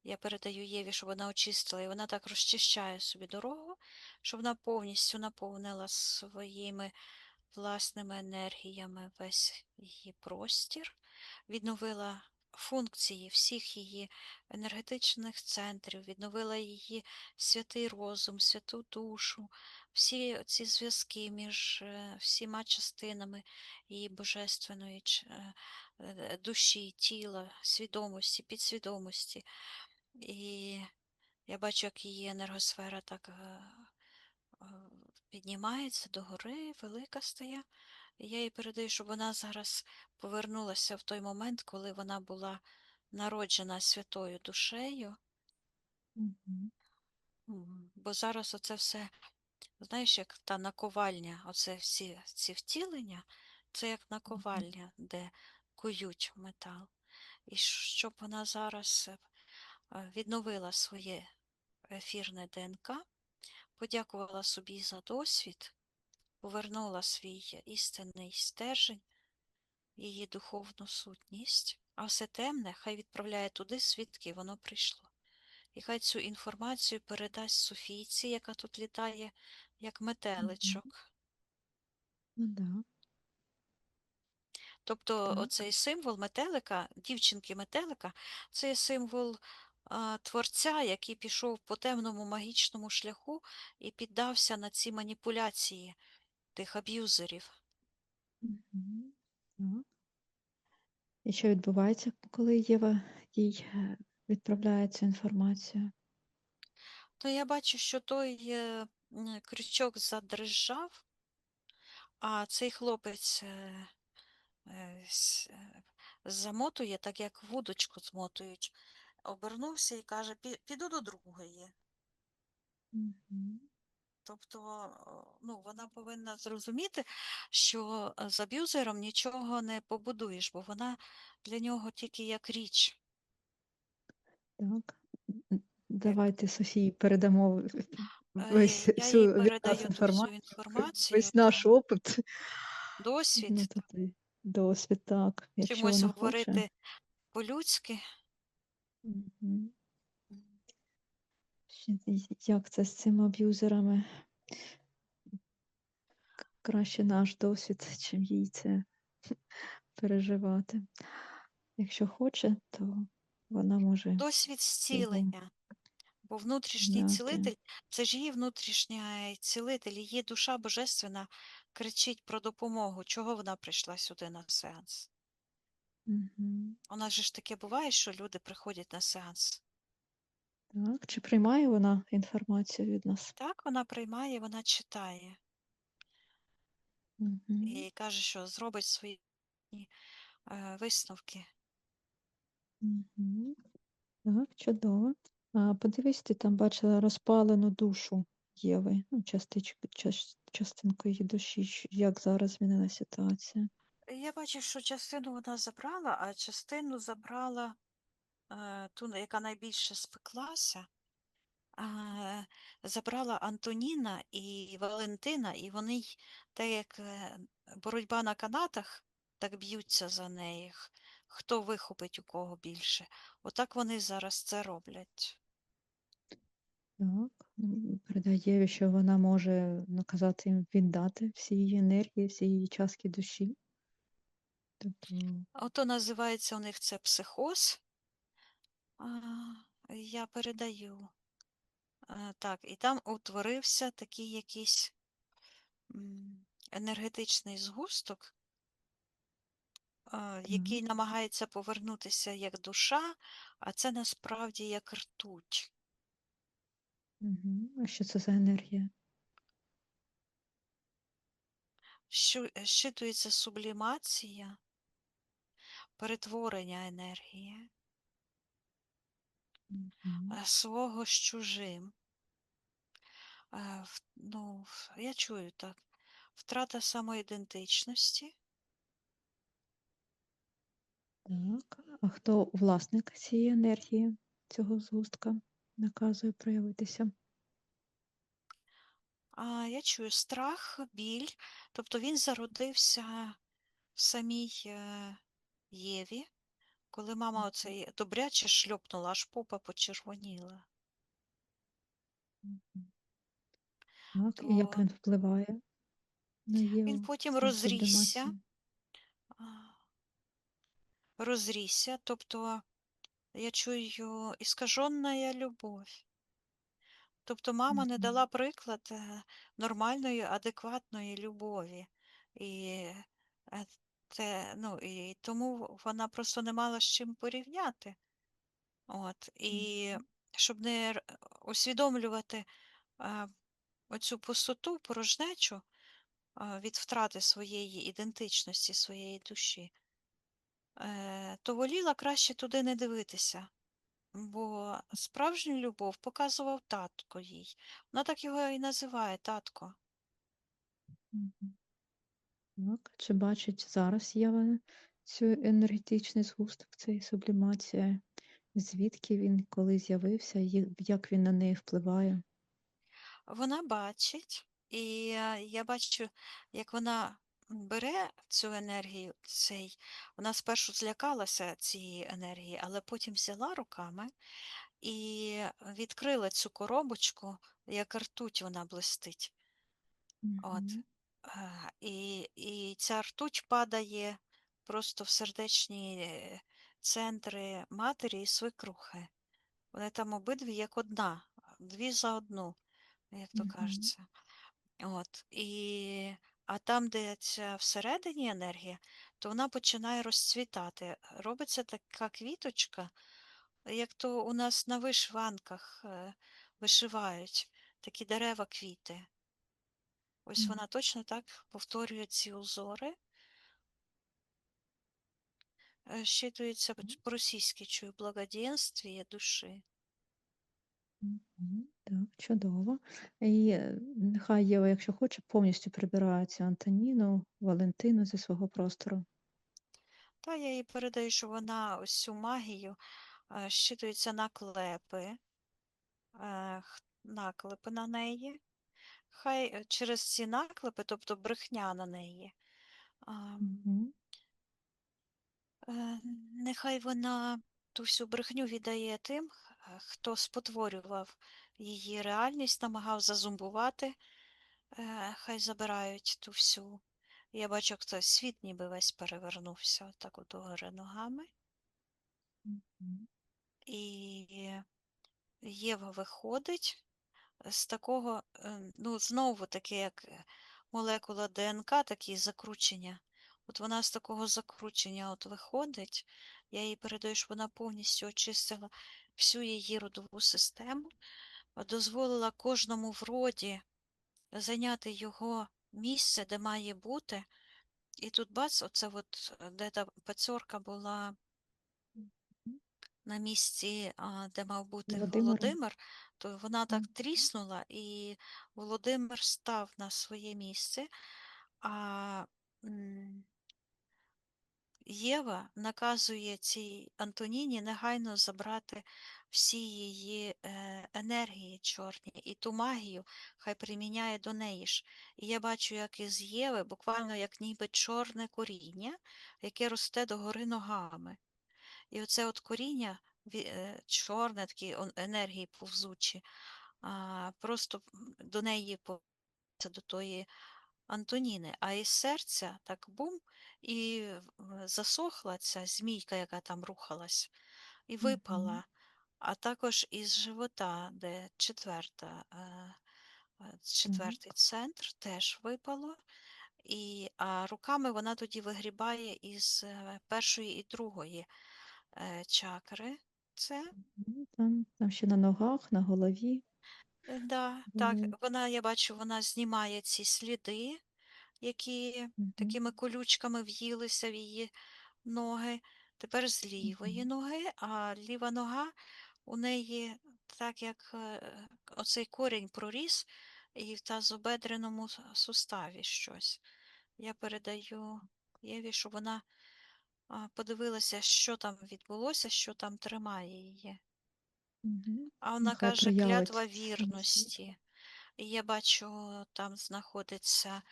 Я передаю Єві, щоб вона очистила, і вона так розчищає собі дорогу, щоб вона повністю наповнила своїми власними енергіями весь її простір, відновила функції всіх її енергетичних центрів, відновила її святий розум, святу душу, всі ці зв'язки між всіма частинами її божественної душі, тіла, свідомості, підсвідомості. І я бачу, як її енергосфера так е, піднімається догори, велика стає. І я їй передаю, щоб вона зараз повернулася в той момент, коли вона була народжена святою душею. Мгм. Бо зараз оце все, знаєш, як та наковальня, оце всі ці втілення, це як Мгм. наковальня, де кують метал. І щоб вона зараз відновила своє ефірне ДНК, подякувала собі за досвід, повернула свій істинний стержень, її духовну сутність, а все темне хай відправляє туди, звідки воно прийшло. І хай цю інформацію передасть Софійці, яка тут літає, як Мгм. метеличок. Ну да. Тобто Так. оцей символ метелика, дівчинки-метелика, це є символ творця, який пішов по темному магічному шляху і піддався на ці маніпуляції тих аб'юзерів. Мгм. Так. І що відбувається, коли Єва їй відправляє цю інформацію? То я бачу, що той крючок задрижав, а цей хлопець замотує, так як вудочку змотують. Обернувся і каже, піду до другої. Мгм. Тобто, ну, вона повинна зрозуміти, що з аб'юзером нічого не побудуєш, бо вона для нього тільки як річ. Так. Як, Давайте Софії передамо я їй всю від нас передаю ту всю інформацію, інформацію, весь наш та опит, ну, досвід, туди, досвід, так, якщо чимось вона хоче. говорити по-людськи. Мгм. Як це з цими аб'юзерами? Краще наш досвід, чим їй це переживати. Якщо хоче, то вона може Досвід його зцілення. Бо внутрішній зняти. цілитель це ж її внутрішній цілитель, її душа божественна кричить про допомогу. Чого вона прийшла сюди на сеанс? Мгм. У нас же ж таке буває, що люди приходять на сеанс. Так, чи приймає вона інформацію від нас? Так, вона приймає, вона читає Мгм. і каже, що зробить свої висновки. Мгм. Так, чудово. А подивись, ти там бачила розпалену душу Єви, ну, частинку її душі. Як зараз змінена ситуація? Я бачу, що частину вона забрала, а частину забрала ту, яка найбільше спеклася. Забрала Антоніна і Валентина, і вони так як боротьба на канатах, так б'ються за неї, хто вихопить у кого більше. Отак вони зараз це роблять. Так, передай Єві, що вона може наказати їм віддати всі її енергії, всі її частки душі. Тобто, Ото називається у них це психоз. Я передаю. Так, і там утворився такий якийсь енергетичний згусток, який так. намагається повернутися як душа, а це насправді як ртуть. Мгм. А що це за енергія? Щитується сублімація, перетворення енергії, Мгм. свого з чужим. Ну, я чую так. Втрата самоідентичності. Так. А хто власник цієї енергії, цього згустка, наказує проявитися? Я чую страх, біль. Тобто він зародився в самій Єві, коли мама оцей добряче шльопнула, аж попа почервоніла. Мгм. Так, і як То він впливає на він Єву, потім ця сублімація? а, розрісся, тобто я чую іскаженна любов. Тобто мама не Мгм. дала приклад нормальної, адекватної любові. І, ну, і тому вона просто не мала з чим порівняти. От. І Мгм. щоб не усвідомлювати оцю пустоту, порожнечу від втрати своєї ідентичності, своєї душі, то воліла краще туди не дивитися. Бо справжню любов показував татко їй. Вона так його і називає татко. Мгм. Так, чи бачить зараз Єва цю енергетичний згусток, цей сублімація? Звідки він, коли з'явився, як він на неї впливає? Вона бачить, і я бачу, як вона бере цю енергію, вона спершу злякалася цієї енергії, але потім взяла руками і відкрила цю коробочку, як ртуть вона блистить. От. Мгм. І ця ртуть падає просто в сердечні центри матері і свекрухи. Вони там обидві як одна, дві за одну, як то Мгм. кажеться. От. А там, де ця всередині енергія, то вона починає розцвітати. Робиться така квіточка, як то у нас на вишиванках вишивають такі дерева, квіти. Ось М. вона точно так повторює ці узори. Щитується по-російськи чую благоденствие душі. Мгм. Так, чудово. І нехай Єва, якщо хоче, повністю прибирає цю Антоніну, Валентину зі свого простору. Та я їй передаю, що вона ось цю магію щитується наклепи на неї. Хай через ці наклепи, тобто брехня на неї, а, Мгм. нехай вона ту всю брехню віддає тим, хто спотворював її реальність, намагав зазумбувати, хай забирають ту всю. Я бачу, як той світ ніби весь перевернувся отак от догори ногами. Мгм. І Єва виходить з такого, ну, знову таке, як молекула ДНК, такі закручення. От вона з такого закручення от виходить, я їй передаю, що вона повністю очистила всю її родову систему, дозволила кожному в роді зайняти його місце, де має бути. І тут бац, оце от, де та пацьорка була на місці, де мав бути Володимира. Володимир, то вона так Мгм. тріснула, і Володимир став на своє місце, а м, Єва наказує цій Антоніні негайно забрати всі її енергії чорні, і ту магію хай приміняє до неї ж. І я бачу, як із Єви, буквально як ніби чорне коріння, яке росте догори ногами. І оце от коріння чорне, такі енергії повзучі, просто до неї до тої Антоніни, а із серця так бум, і засохла ця змійка, яка там рухалась, і Мгм. випала. А також із живота, де четвертий Так. центр, теж випало. А руками вона тоді вигрібає із першої і другої чакри. Це, Там ще на ногах, на голові да, так, були. я бачу, вона знімає ці сліди, які Мгм. такими колючками в'їлися в її ноги. Тепер з лівої Мгм. ноги, а ліва нога у неї, так як оцей корінь проріс, і в тазобедреному суставі щось. Я передаю Єві, щоб вона подивилася, що там відбулося, що там тримає її. Мгм. А вона Нехай каже, клятва проявить свій світ. вірності. І я бачу, там знаходиться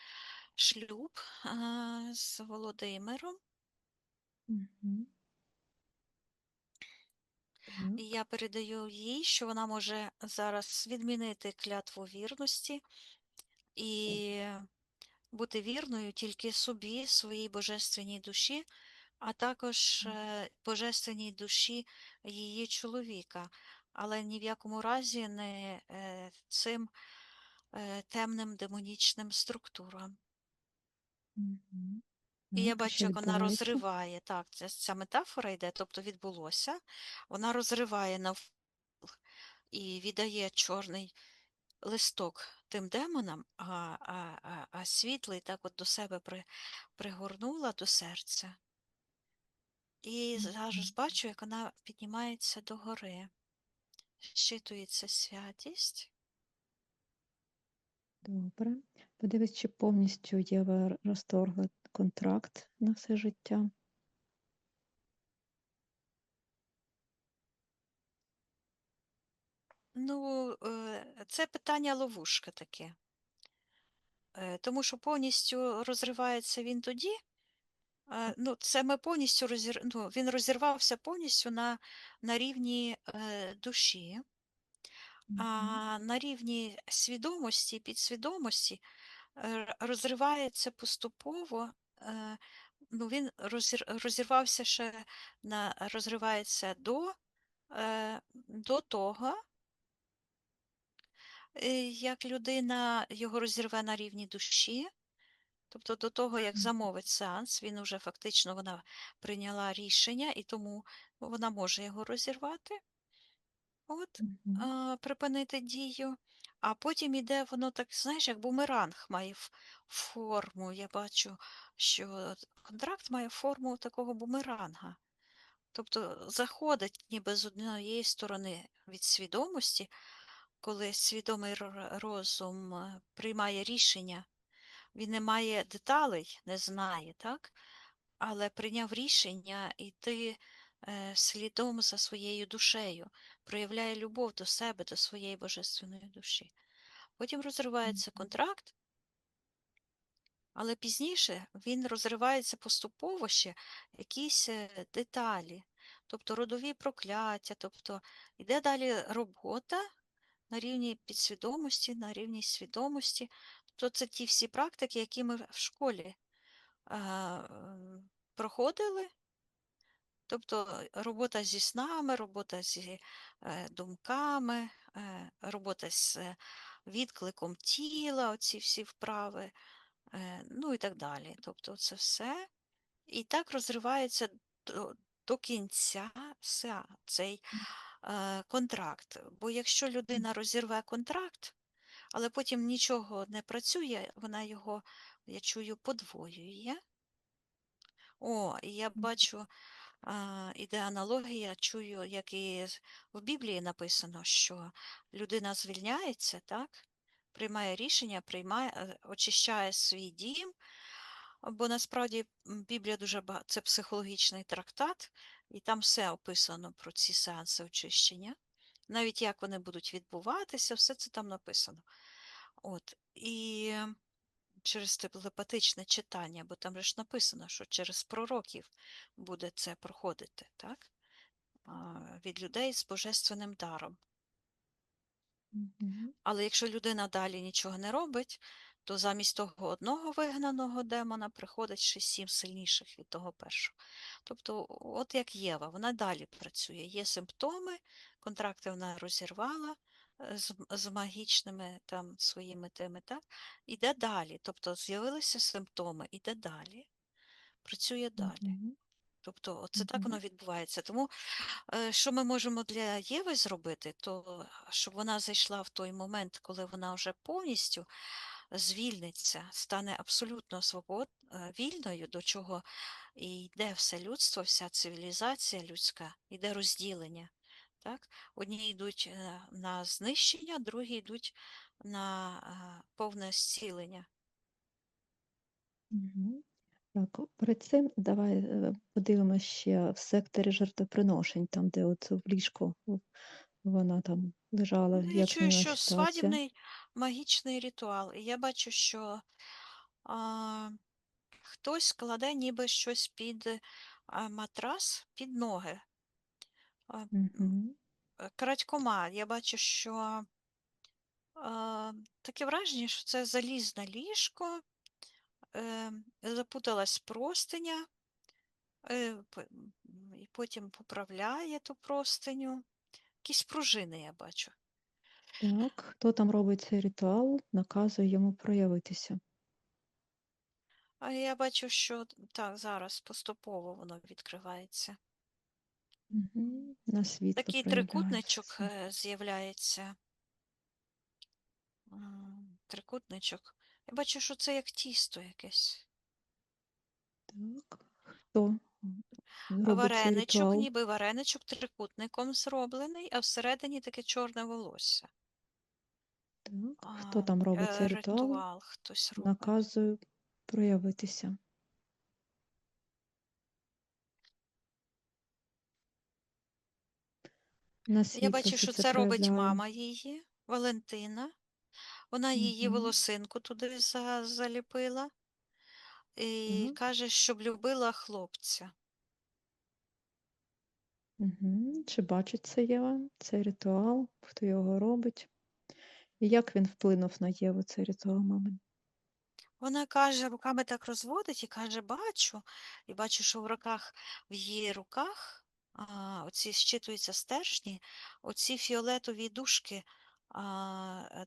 шлюб з Володимиром. Мгм. І Так. я передаю їй, що вона може зараз відмінити клятву вірності і бути вірною тільки собі, своїй божественній душі, а також божественній душі її чоловіка, але ні в якому разі не цим темним демонічним структурам. Мгм. І я Так, і бачу, що як вона відбувається? розриває, так, ця метафора йде, тобто відбулося, вона розриває навпіл і віддає чорний листок тим демонам, а світлий так от до себе пригорнула до серця. І зараз Мгм. бачу, як вона піднімається догори, щитується святість. Добре. Подивись, чи повністю Єва розторгла контракт на все життя. Ну, це питання ловушка таке. Тому що повністю розривається він тоді. Ну, це ми повністю він розірвався повністю на рівні душі, Мгм. а на рівні свідомості, підсвідомості розривається поступово. Ну, він розірвався ще розривається до того, як людина його розірве на рівні душі, Тобто до того, як замовить сеанс, він уже фактично вона прийняла рішення, і тому вона може його розірвати, от, Мгм. припинити дію, а потім іде воно так, знаєш, як бумеранг має форму. Я бачу, що контракт має форму такого бумеранга. Тобто заходить ніби з однієї сторони від свідомості, коли свідомий розум приймає рішення, він не має деталей, не знає, так? Але прийняв рішення йти слідом за своєю душею, проявляє любов до себе, до своєї божественної душі. Потім розривається контракт, але пізніше він розривається поступово ще якісь деталі, тобто родові прокляття, тобто йде далі робота на рівні підсвідомості, на рівні свідомості. Тобто це ті всі практики, які ми в школі проходили. Тобто робота зі снами, робота зі думками, робота з відкликом тіла, оці всі вправи, ну і так далі. Тобто це все. І так розривається до кінця цей контракт. Бо якщо людина розірве контракт, але потім нічого не працює, вона його, я чую, подвоює. І я бачу, іде аналогія, чую, як і в Біблії написано, що людина звільняється, так? Приймає рішення, очищає свій дім, бо насправді Біблія дуже багато, це психологічний трактат, і там все описано про ці сеанси очищення. Навіть як вони будуть відбуватися, все це там написано. І через телепатичне читання, бо там же ж написано, що через пророків буде це проходити, так? Від людей з божественним даром. Мгм. Але якщо людина далі нічого не робить, то замість того одного вигнаного демона приходить ще 7 сильніших від того першого. Тобто, от як Єва, вона далі працює. Є симптоми, контракти вона розірвала з магічними там своїми теми, так? Іде далі. Тобто з'явилися симптоми, іде далі, працює далі. Мгм. Тобто, це так воно Мгм. відбувається. Тому що ми можемо для Єви зробити, то щоб вона зайшла в той момент, коли вона вже повністю звільниться, стане абсолютно вільною, до чого і йде все людство, вся цивілізація людська, йде розділення. Так? Одні йдуть на знищення, другі йдуть на повне зцілення. Мгм. Так, перед цим давай подивимося ще в секторі жертвоприношень, там, де от в ліжку вона там лежала, Ну, я як чую, змінилася що ситуація. свадібний магічний ритуал. І я бачу, що а, хтось кладе ніби щось під матрас, під ноги. Мгм. Крадькома. Я бачу, що таке враження, що це залізне ліжко, запуталась простиня, і потім поправляє ту простиню. Якісь пружини я бачу. Так, хто там робить цей ритуал, наказує йому проявитися. А я бачу, що так, зараз поступово воно відкривається. Мгм. На світло Такий проявляється трикутничок все. з'являється. Трикутничок. Я бачу, що це як тісто якесь. Так, хто робить цей Вареничок, ритуал? ніби вареничок трикутником зроблений, а всередині таке чорне волосся. Так, хто там робить цей ритуал, Ритуал хтось робить. наказує проявитися. На Я світло бачу, все що це це робить проявляє. мама її, Валентина. Вона її Мгм. волосинку туди заліпила і Так. каже, щоб любила хлопця. Мгм. Чи бачить це Єва, цей ритуал, хто його робить? І як він вплинув на Єву, цей ритуал, мамин? Вона каже, руками так розводить і каже, бачу. І бачу, що в її руках оці щитуються стержні, оці фіолетові дужки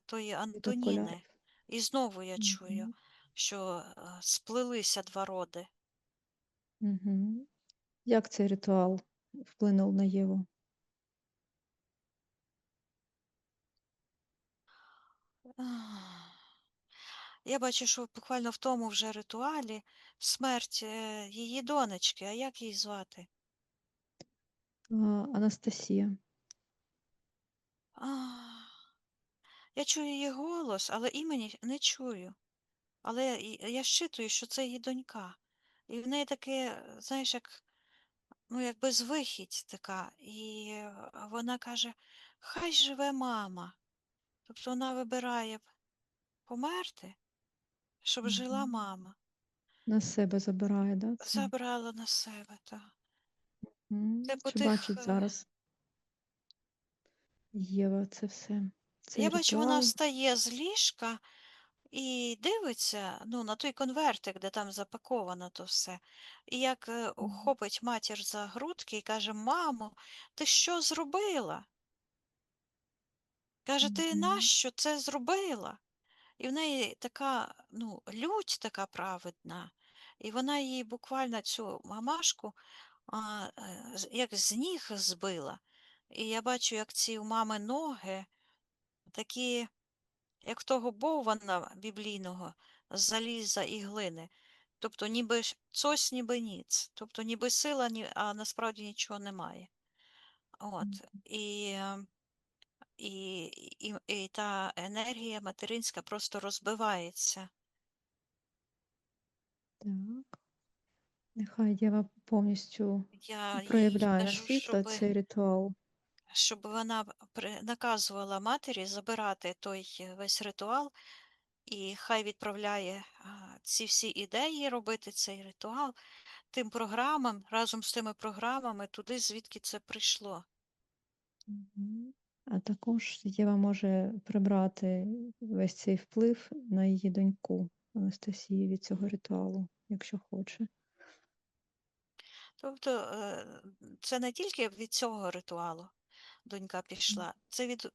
тої Від окулярів. Антоніни. І знову я чую. Мгм. що сплелися два роди. Угу. Як цей ритуал вплинув на Єву? Я бачу, що буквально в тому вже ритуалі смерть її донечки, а як її звати? Анастасія. Я чую її голос, але імені не чую. Але я щитую, що це її донька. І в неї таке, знаєш, як, ну, як безвихідь така. І вона каже: хай живе мама. Тобто вона вибирає померти, щоб жила Мгм. мама. На себе забирає, да, це? Забрала на себе, так. Це по Чи тих. бачить зараз Єва це все? Цей Я бачу, вона ритуал? встає з ліжка і дивиться, ну, на той конвертик, де там запаковано то все. І як ухопить матір за грудки і каже: мамо, ти що зробила? Каже: ти Мгм. нащо це зробила? І в неї така, ну, лють така праведна. І вона їй буквально цю мамашку як з ніг збила. І я бачу, як ці у мами ноги такі, як в того боввана біблійного з заліза і глини. Тобто ніби цось, ніби ніц. Тобто ніби сила, а насправді нічого немає. Мгм. От. І та енергія материнська просто розбивається. Так. Нехай Єва повністю Я їй проявляє на кажу, світло цей ритуал. щоб вона наказувала матері забирати той весь ритуал, і хай відправляє ці всі ідеї робити цей ритуал тим програмам, разом з тими програмами туди, звідки це прийшло. Мгм. А також Єва може прибрати весь цей вплив на її доньку Анастасію від цього ритуалу, якщо хоче. Тобто це не тільки від цього ритуалу донька пішла, це від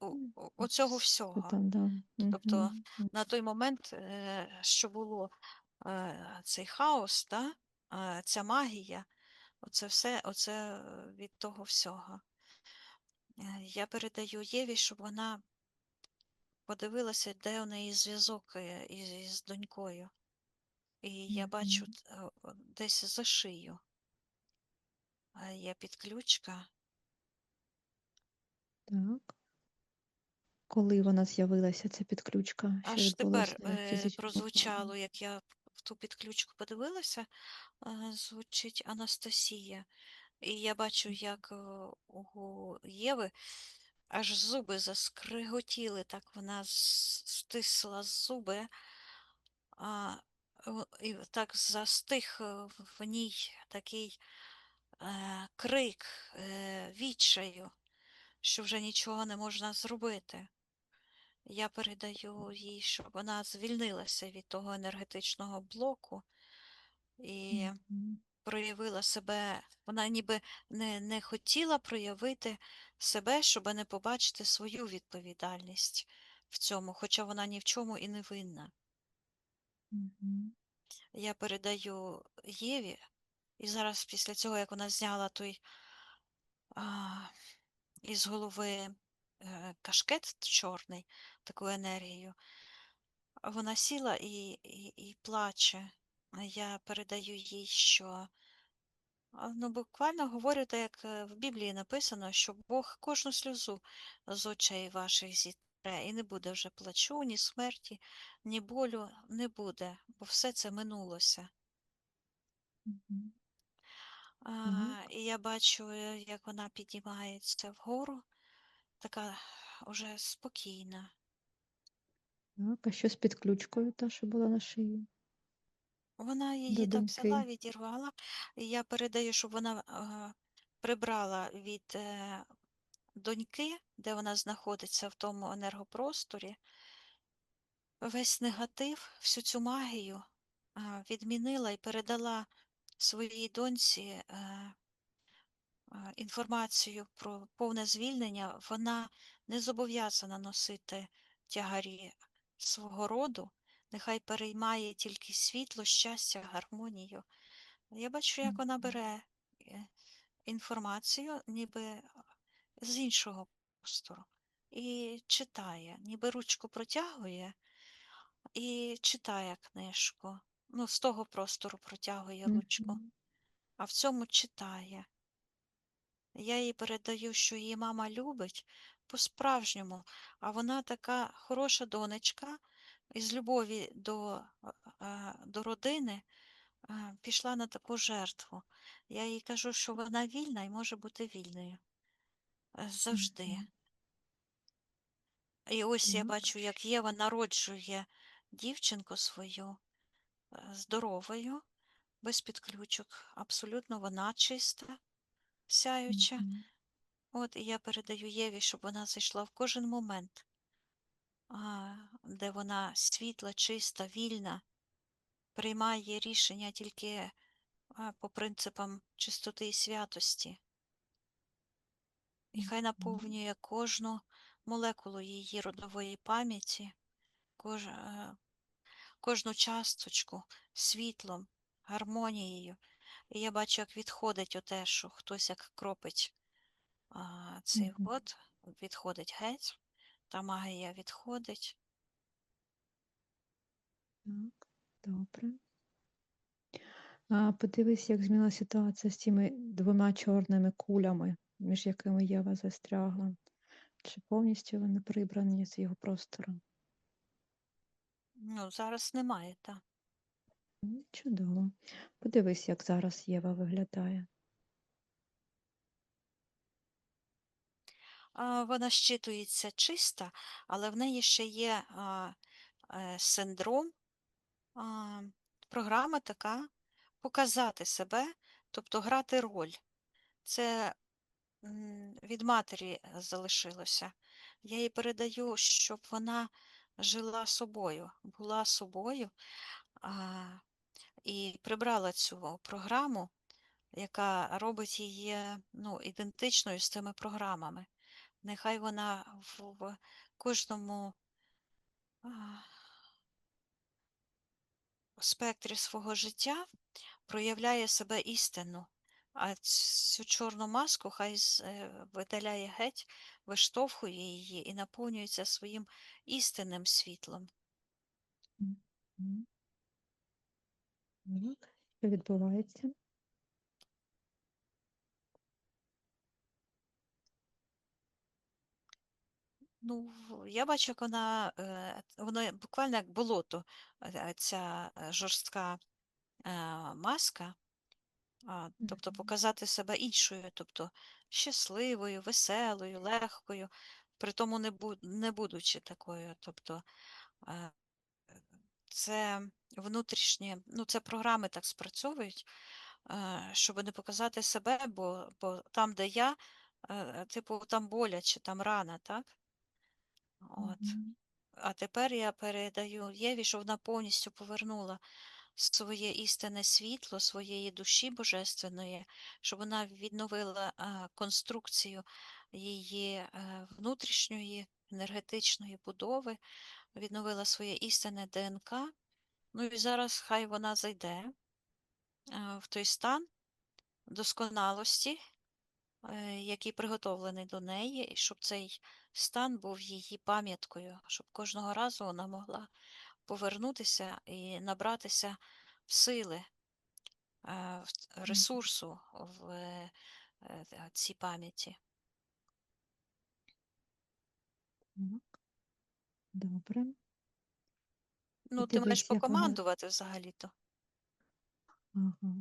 оцього Все всього. там, да. Тобто Мгм. на той момент, що було цей хаос, ця магія, оце все, оце від того всього. Я передаю Єві, щоб вона подивилася, де у неї зв'язок із донькою. І я бачу Мгм. десь за шию є підключка. Так. Коли вона з'явилася, ця підключка, що Аж тепер відбулося на фізичному плані? прозвучало, як я в ту підключку подивилася, звучить Анастасія. І я бачу, як у Єви аж зуби заскриготіли, так вона стисла зуби, і так застиг в ній такий крик відчаю, що вже нічого не можна зробити. Я передаю їй, щоб вона звільнилася від того енергетичного блоку і Мгм. проявила себе. Вона ніби не хотіла проявити себе, щоб не побачити свою відповідальність в цьому, хоча вона ні в чому і не винна. Мгм. Я передаю Єві, і зараз після цього, як вона зняла той а, із голови кашкет чорний, таку енергію, вона сіла і плаче. Я передаю їй, що ну, буквально говорю так, як в Біблії написано, що Бог кожну сльозу з очей ваших зітре, і не буде вже плачу, ні смерті, ні болю не буде, бо все це минулося. Мгм. Так, І я бачу, як вона піднімається вгору, така уже спокійна. так. А що з підключкою, та, що була на шиї Вона до її так взяла, доньки? відірвала, і я передаю, щоб вона прибрала від доньки, де вона знаходиться в тому енергопросторі, весь негатив, всю цю магію відмінила і передала своїй доньці інформацію про повне звільнення. Вона не зобов'язана носити тягарі свого роду, нехай переймає тільки світло, щастя, гармонію. Я бачу, як вона бере інформацію, ніби з іншого простору, і читає, ніби ручку протягує і читає книжку. Ну, з того простору протягує ручку, Мгм. а в цьому читає. Я їй передаю, що її мама любить по-справжньому, а вона така хороша донечка, із любові до родини пішла на таку жертву. Я їй кажу, що вона вільна і може бути вільною завжди. Мгм. І ось я Так. бачу, як Єва народжує дівчинку свою здоровою, без підключок. Абсолютно вона чиста, сяюча. Мгм. От і я передаю Єві, щоб вона зайшла в кожен момент, де вона світла, чиста, вільна, приймає рішення тільки по принципам чистоти і святості. І хай Мгм. наповнює кожну молекулу її родової пам'яті, кожну часточку світлом, гармонією. І я бачу, як відходить оте, що хтось як кропить цей Мгм. вод, відходить геть, та магія відходить. Так, добре. А подивись, як змінилася ситуація з цими 2 чорними кулями, між якими Єва застрягла. Чи повністю вони прибрані з його простору? Ну, зараз немає, так. Чудово. Подивись, як зараз Єва виглядає. Вона щитується чиста, але в неї ще є синдром, а, програма така показати себе, тобто грати роль. Це від матері залишилося. Я їй передаю, щоб вона жила собою, була собою і прибрала цю програму, яка робить її ідентичною з тими програмами. Нехай вона в кожному а, спектрі свого життя проявляє себе істинно, а цю чорну маску хай видаляє геть, виштовхує її і наповнюється своїм істинним світлом. Мгм. Так, що відбувається? Ну, я бачу, як воно буквально як болото, ця жорстка маска, тобто Мгм. показати себе іншою, тобто щасливою, веселою, легкою, при тому не будучи такою. Тобто е, це внутрішнє, це програми так спрацьовують, щоб не показати себе, бо там, де я, типу, там боляче, там рана, так? От. Мгм. А тепер я передаю Єві, щоб вона повністю повернула своє істинне світло своєї душі божественної, щоб вона відновила конструкцію її внутрішньої енергетичної будови, відновила своє істинне ДНК. Ну і зараз хай вона зайде в той стан досконалості, який приготовлений до неї, і щоб цей стан був її пам'яткою, щоб кожного разу вона могла повернутися і набратися сили, Мгм. ресурсу в цій пам'яті. Так, добре. Ну, ти маєш Подивись, як вона. покомандувати взагалі-то. Ага.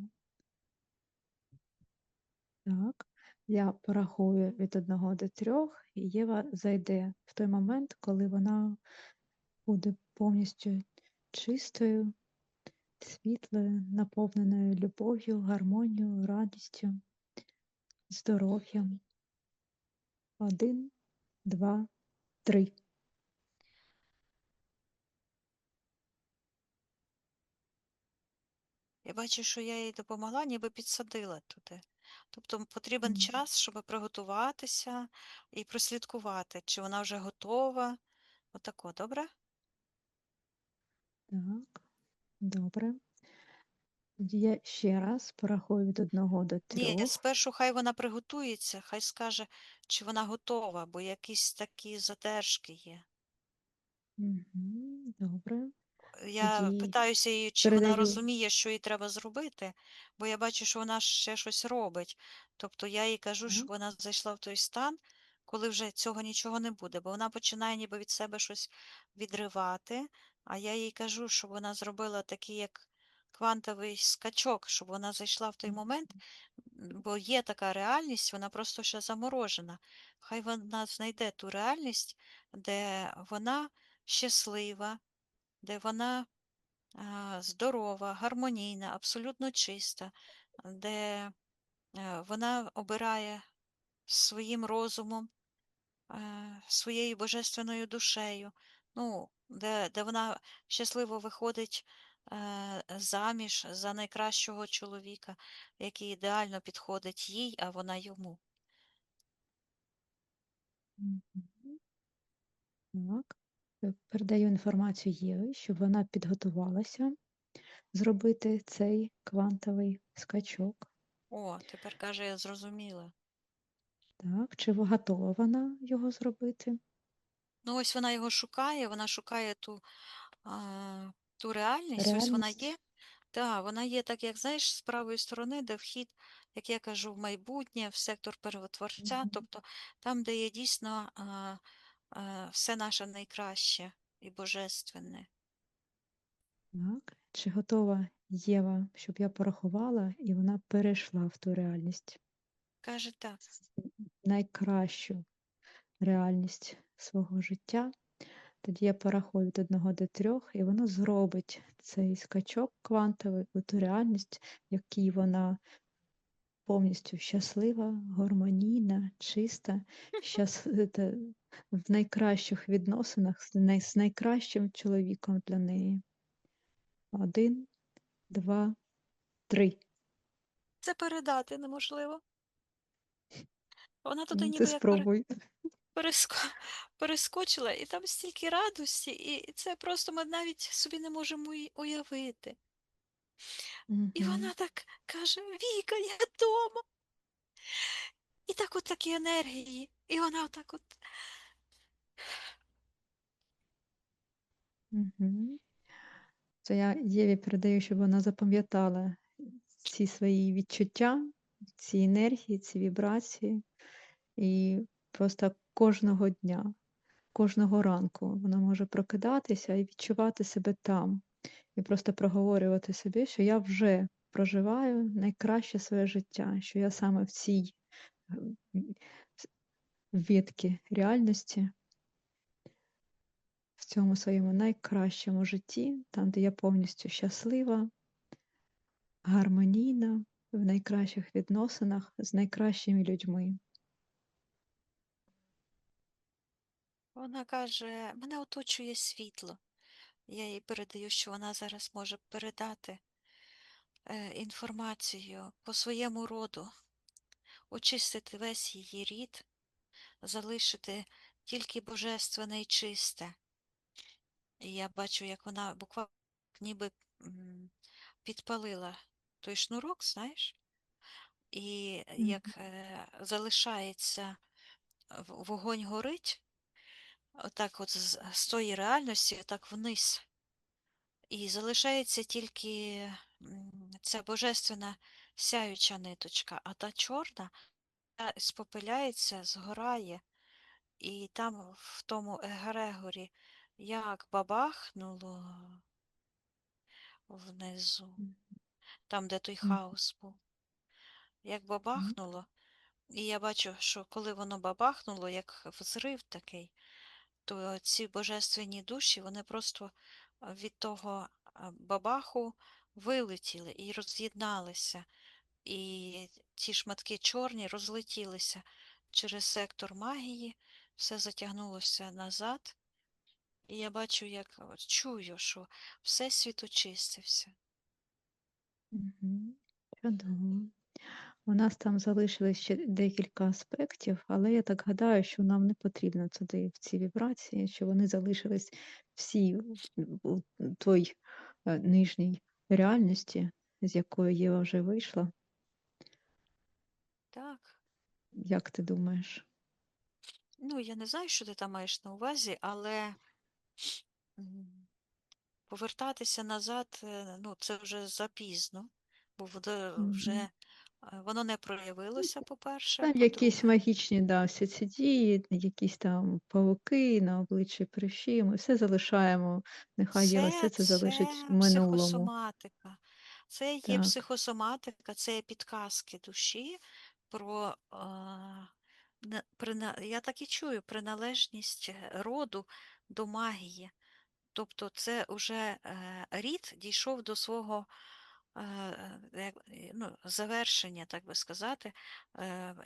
Так. Я порахую від 1 до 3, і Єва зайде в той момент, коли вона буде повністю чистою, світлою, наповненою любов'ю, гармонією, радістю, здоров'ям. 1, 2, 3. Я бачу, що я їй допомогла, ніби підсадила туди. Тобто потрібен Мгм. час, щоб приготуватися і прослідкувати, чи вона вже готова. Отако, добре? Так, добре. Тоді я ще раз порахую від 1 до Ні, 3. спершу хай вона приготується, хай скаже, чи вона готова, бо якісь такі задержки є. Добре. Я Тоді питаюся її, чи вона передаю. розуміє, що їй треба зробити, бо я бачу, що вона ще щось робить. Тобто я їй кажу, щоб Так, вона зайшла в той стан, коли вже цього нічого не буде, бо вона починає ніби від себе щось відривати, а я їй кажу, щоб вона зробила такий, як квантовий скачок, щоб вона зайшла в той момент, бо є така реальність, вона просто ще заморожена. Хай вона знайде ту реальність, де вона щаслива, де вона здорова, гармонійна, абсолютно чиста, де вона обирає своїм розумом, своєю божественною душею, ну, де вона щасливо виходить заміж за найкращого чоловіка, який ідеально підходить їй, а вона йому. мгм, так. Передаю інформацію Єві, щоб вона підготувалася зробити цей квантовий скачок. О, тепер каже, я зрозуміла. Так, чи готова вона його зробити? Ну, ось вона шукає ту реальність, ось вона Реальність? є. Так, вона є так, як знаєш, з правої сторони, де вхід, як я кажу, в майбутнє, в сектор первотворця, Мгм. тобто там, де є дійсно все наше найкраще і божественне. Так. Чи готова Єва, щоб я порахувала, і вона перейшла в ту реальність? Каже так. Найкращу реальність свого життя. Тоді я порахую від 1 до 3, і воно зробить цей скачок квантовий у ту реальність, в якій вона повністю щаслива, гармонійна, чиста, в найкращих відносинах з найкращим чоловіком для неї. 1, 2, 3. Це передати неможливо. Вона туди Ну, ти ніби як спробуй. переско- перескочила, і там стільки радості, і це просто ми навіть собі не можемо уявити. І Мгм. вона так каже: Віка, я вдома. І так от такі енергії. І вона отак от. Мгм. Це я Єві передаю, щоб вона запам'ятала ці свої відчуття, ці енергії, ці вібрації. І просто кожного дня, кожного ранку вона може прокидатися і відчувати себе там. І просто проговорювати собі, що я вже проживаю найкраще своє життя, що я саме в цій ветці реальності, в цьому своєму найкращому житті, там, де я повністю щаслива, гармонійна, в найкращих відносинах з найкращими людьми. Вона каже: мене оточує світло. Я їй передаю, що вона зараз може передати інформацію по своєму роду, очистити весь її рід, залишити тільки божественне і чисте. І я бачу, як вона буквально ніби підпалила той шнурок, знаєш, і як Мгм. залишається вогонь горить, отак от з тої реальності, так вниз. І залишається тільки ця божественна сяюча ниточка, а та чорна спопиляється, згорає, і там в тому егрегорі як бабахнуло внизу, там, де той Мгм. хаос був, як Мгм. бабахнуло. І я бачу, що коли воно бабахнуло, як взрив такий, то ці божественні душі, вони просто від того бабаху вилетіли і роз'єдналися. І ті шматки чорні розлетілися через сектор магії, все затягнулося назад. І я бачу, як чую, що Всесвіт очистився. Мгм. Чудово. У нас там залишилось ще декілька аспектів, але я так гадаю, що нам не потрібно туди в ці вібрації, що вони залишились всі у той нижній реальності, з якої Єва вже вийшла. Так. Як ти думаєш? Ну, я не знаю, що ти там маєш на увазі, але м, повертатися назад, ну, це вже запізно, бо Мгм. воно не проявилося, по-перше. Там якісь По-друге, магічні, да, всі ці дії, якісь там павуки на обличчі прищі, ми все залишаємо, нехай Єва все це залишить в це минулому. психосоматика. Це є Так. психосоматика, це є підказки душі про, я так і чую, приналежність роду до магії. Тобто це вже рід дійшов до свого ну, завершення, так би сказати,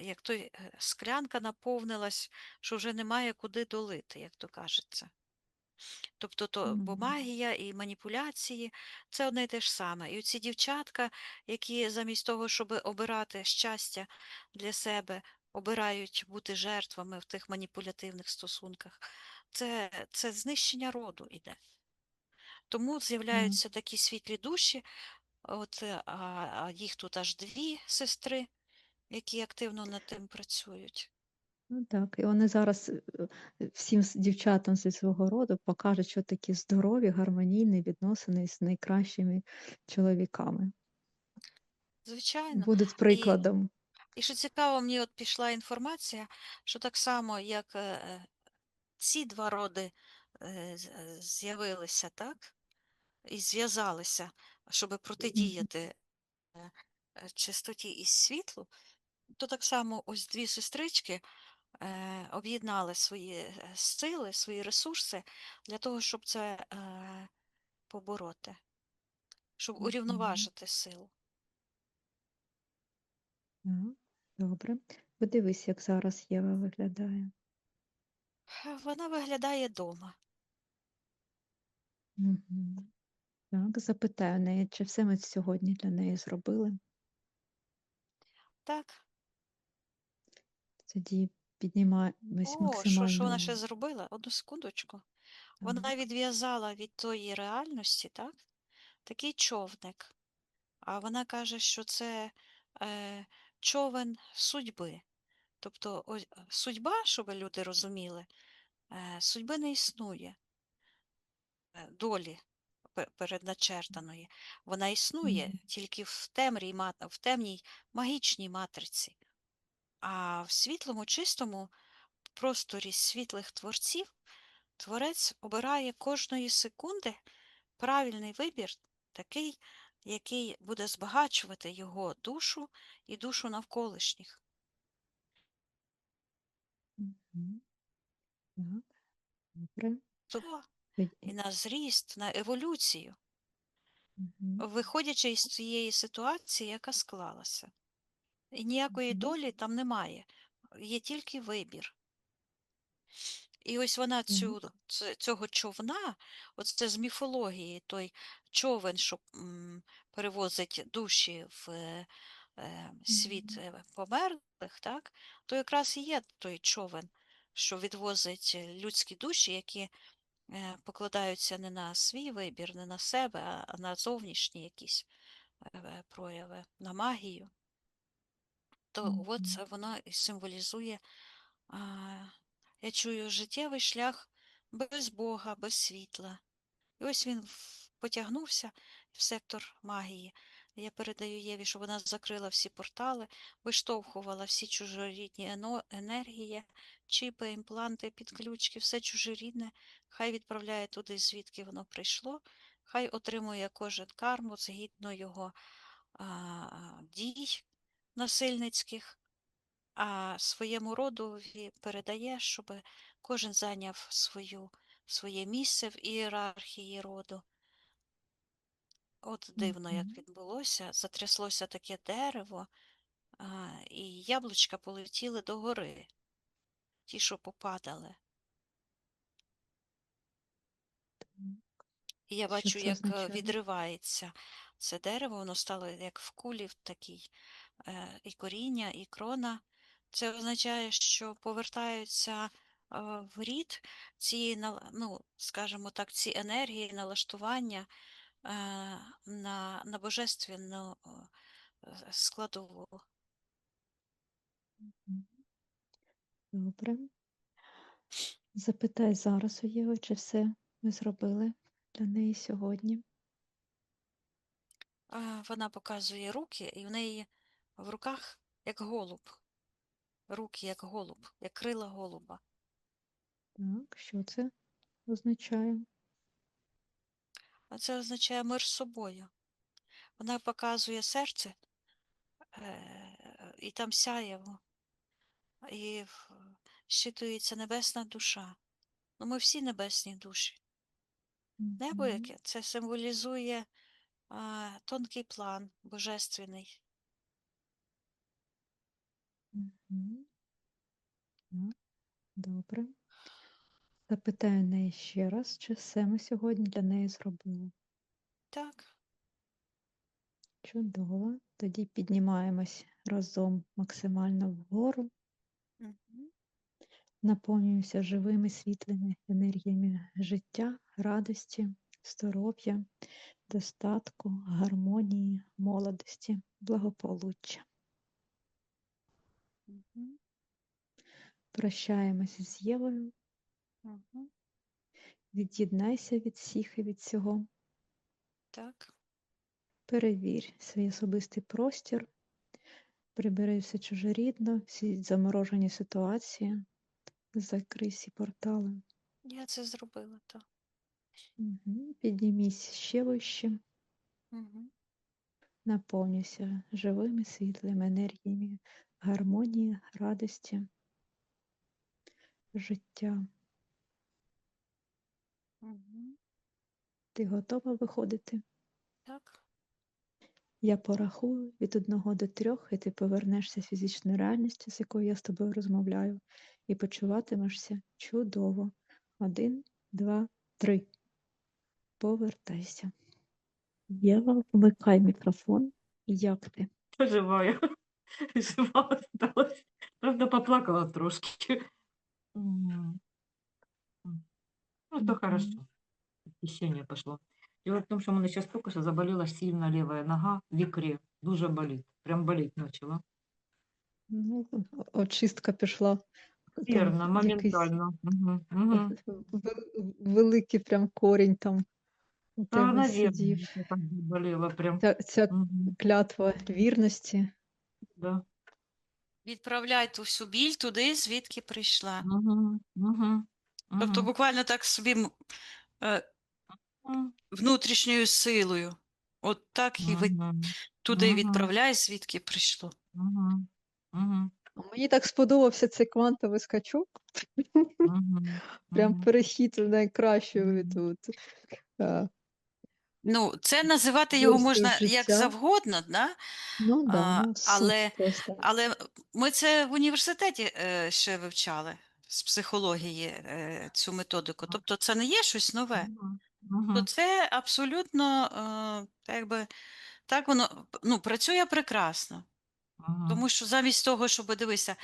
як той склянка наповнилась, що вже немає куди долити, як то кажеться. Тобто, бо Мгм. магія і маніпуляції це одне й те ж саме. І оці дівчатка, які замість того, щоб обирати щастя для себе, обирають бути жертвами в тих маніпулятивних стосунках, це знищення роду іде. Тому Так. з'являються такі світлі душі, а їх тут аж дві сестри, які активно над тим працюють. Ну так, і вони зараз всім дівчатам зі свого роду покажуть, що такі здорові, гармонійні відносини з найкращими чоловіками. Звичайно. Будуть І, прикладом. і що цікаво, мені от пішла інформація, що так само, як ці два роди з'явилися, так, і зв'язалися, щоб Мгм. протидіяти чистоті і світлу, то так само ось дві сестрички об'єднали свої сили, свої ресурси для того, щоб це побороти, щоб Мгм. урівноважити силу. Так, добре. Подивись, як зараз Єва виглядає. Вона виглядає дома. Мгм. Так, запитаю неї, чи все ми сьогодні для неї зробили. Так. Тоді піднімаємось О, що вона максимально. ще зробила? Одну секундочку. Вона Так. відв'язала від тої реальності, так? Такий човник. А вона каже, що це човен судьби. Тобто судьба, щоб люди розуміли, судьби не існує, долі передначертаної. Вона існує Мгм. тільки в темній магічній матриці. А в світлому, чистому просторі світлих творців творець обирає кожної секунди правильний вибір, такий, який буде збагачувати його душу і душу навколишніх. Мгм. Так, добре. Тобто і Тоді- на зріст, на еволюцію, Мгм. виходячи із цієї ситуації, яка склалася. І ніякої Мгм. долі там немає, є тільки вибір. І ось вона Так. цього човна, оце з міфології, той човен, що перевозить душі в світ Мгм. померлих, так, то якраз і є той човен, що відвозить людські душі, які покладаються не на свій вибір, не на себе, а на зовнішні якісь прояви, на магію. То от Мгм. це воно і символізує, а, я чую, життєвий шлях без Бога, без світла. І ось він потягнувся в сектор магії. Я передаю Єві, щоб вона закрила всі портали, виштовхувала всі чужорідні енергії, чіпи, імпланти, підключки, все чужорідне. Хай відправляє туди, звідки воно прийшло, хай отримує кожен карму згідно його дій насильницьких, а своєму родові передає, щоб кожен зайняв своє місце в ієрархії роду. От дивно, як Мгм. відбулося, затряслося таке дерево, і яблучка полетіли догори, ті, що попадали. І я Що бачу, це як означає? відривається це дерево, воно стало як в кулі в такій, і коріння, і крона. Це означає, що повертаються в рід ці, ну, скажімо так, ці енергії, налаштування на божественну складову. Мгм. Добре. Запитай зараз у Єви, чи все ми зробили для неї сьогодні. Вона показує руки, і в неї в руках як голуб. Руки як голуб, як крила голуба. Так, що це означає? А це означає мир з собою. Вона показує серце, і там сяєво, і щитується небесна душа. Ну, ми всі небесні душі. Небо, Мгм. яке це символізує тонкий план божественний. Мгм. Так, добре. Запитаю неї ще раз, чи все ми сьогодні для неї зробили. Так. Чудово. Тоді піднімаємось разом максимально вгору, Мгм. наповнюємося живими світлими енергіями життя, радості, здоров'я, достатку, гармонії, молодості, благополуччя. Мгм. Прощаємося з Євою, Мгм. від'єднайся від всіх і від всього. Так. Перевір свій особистий простір, прибери все чужорідно, всі заморожені ситуації, закрий всі портали. Я це зробила, так. Піднімись ще вище, Мгм. наповнюйся живими світлими енергіями гармонії, радості, життя. Мгм. Ти готова виходити? Так. Я порахую від 1 до 3, і ти повернешся з фізичної реальності, з якою я з тобою розмовляю, і почуватимешся чудово. 1, 2, 3. Повертайся. Єва, вмикай мікрофон. Як ти? Жива жива осталась. Правда, поплакала трошки. М. Ну, то хорошо. Мгм. Течение пошло. Дело в том, что у меня сейчас только что заболела сильно левая нога в икре. Дуже болит. Прям болеть начала. Ну, очистка пішла. Там Верно, якийсь моментально. Мгм, мгм. великий прям корінь там у Да, тебе наверное, сидів. это так болело прям. Ця Мгм. клятва вірності. Да. Відправляй ту всю біль туди, звідки прийшла. Мгм, мгм, Тобто мгм, буквально так собі е, м, внутрішньою силою. От так і мгм, туди мгм, відправляй, звідки прийшло. мгм, мгм, Мені так сподобався цей квантовий скачок. мгм, Прям мгм, перехід в найкращу мгм, тут е, Ну, це називати його версію можна як життя. завгодно, да? Ну да, ну суть Але, просто. але ми це в університеті ще вивчали з психології цю методику. Тобто це не є щось нове. мгм, То мгм, це абсолютно якби, так воно працює прекрасно. мгм, Тому що замість того, щоб дивися,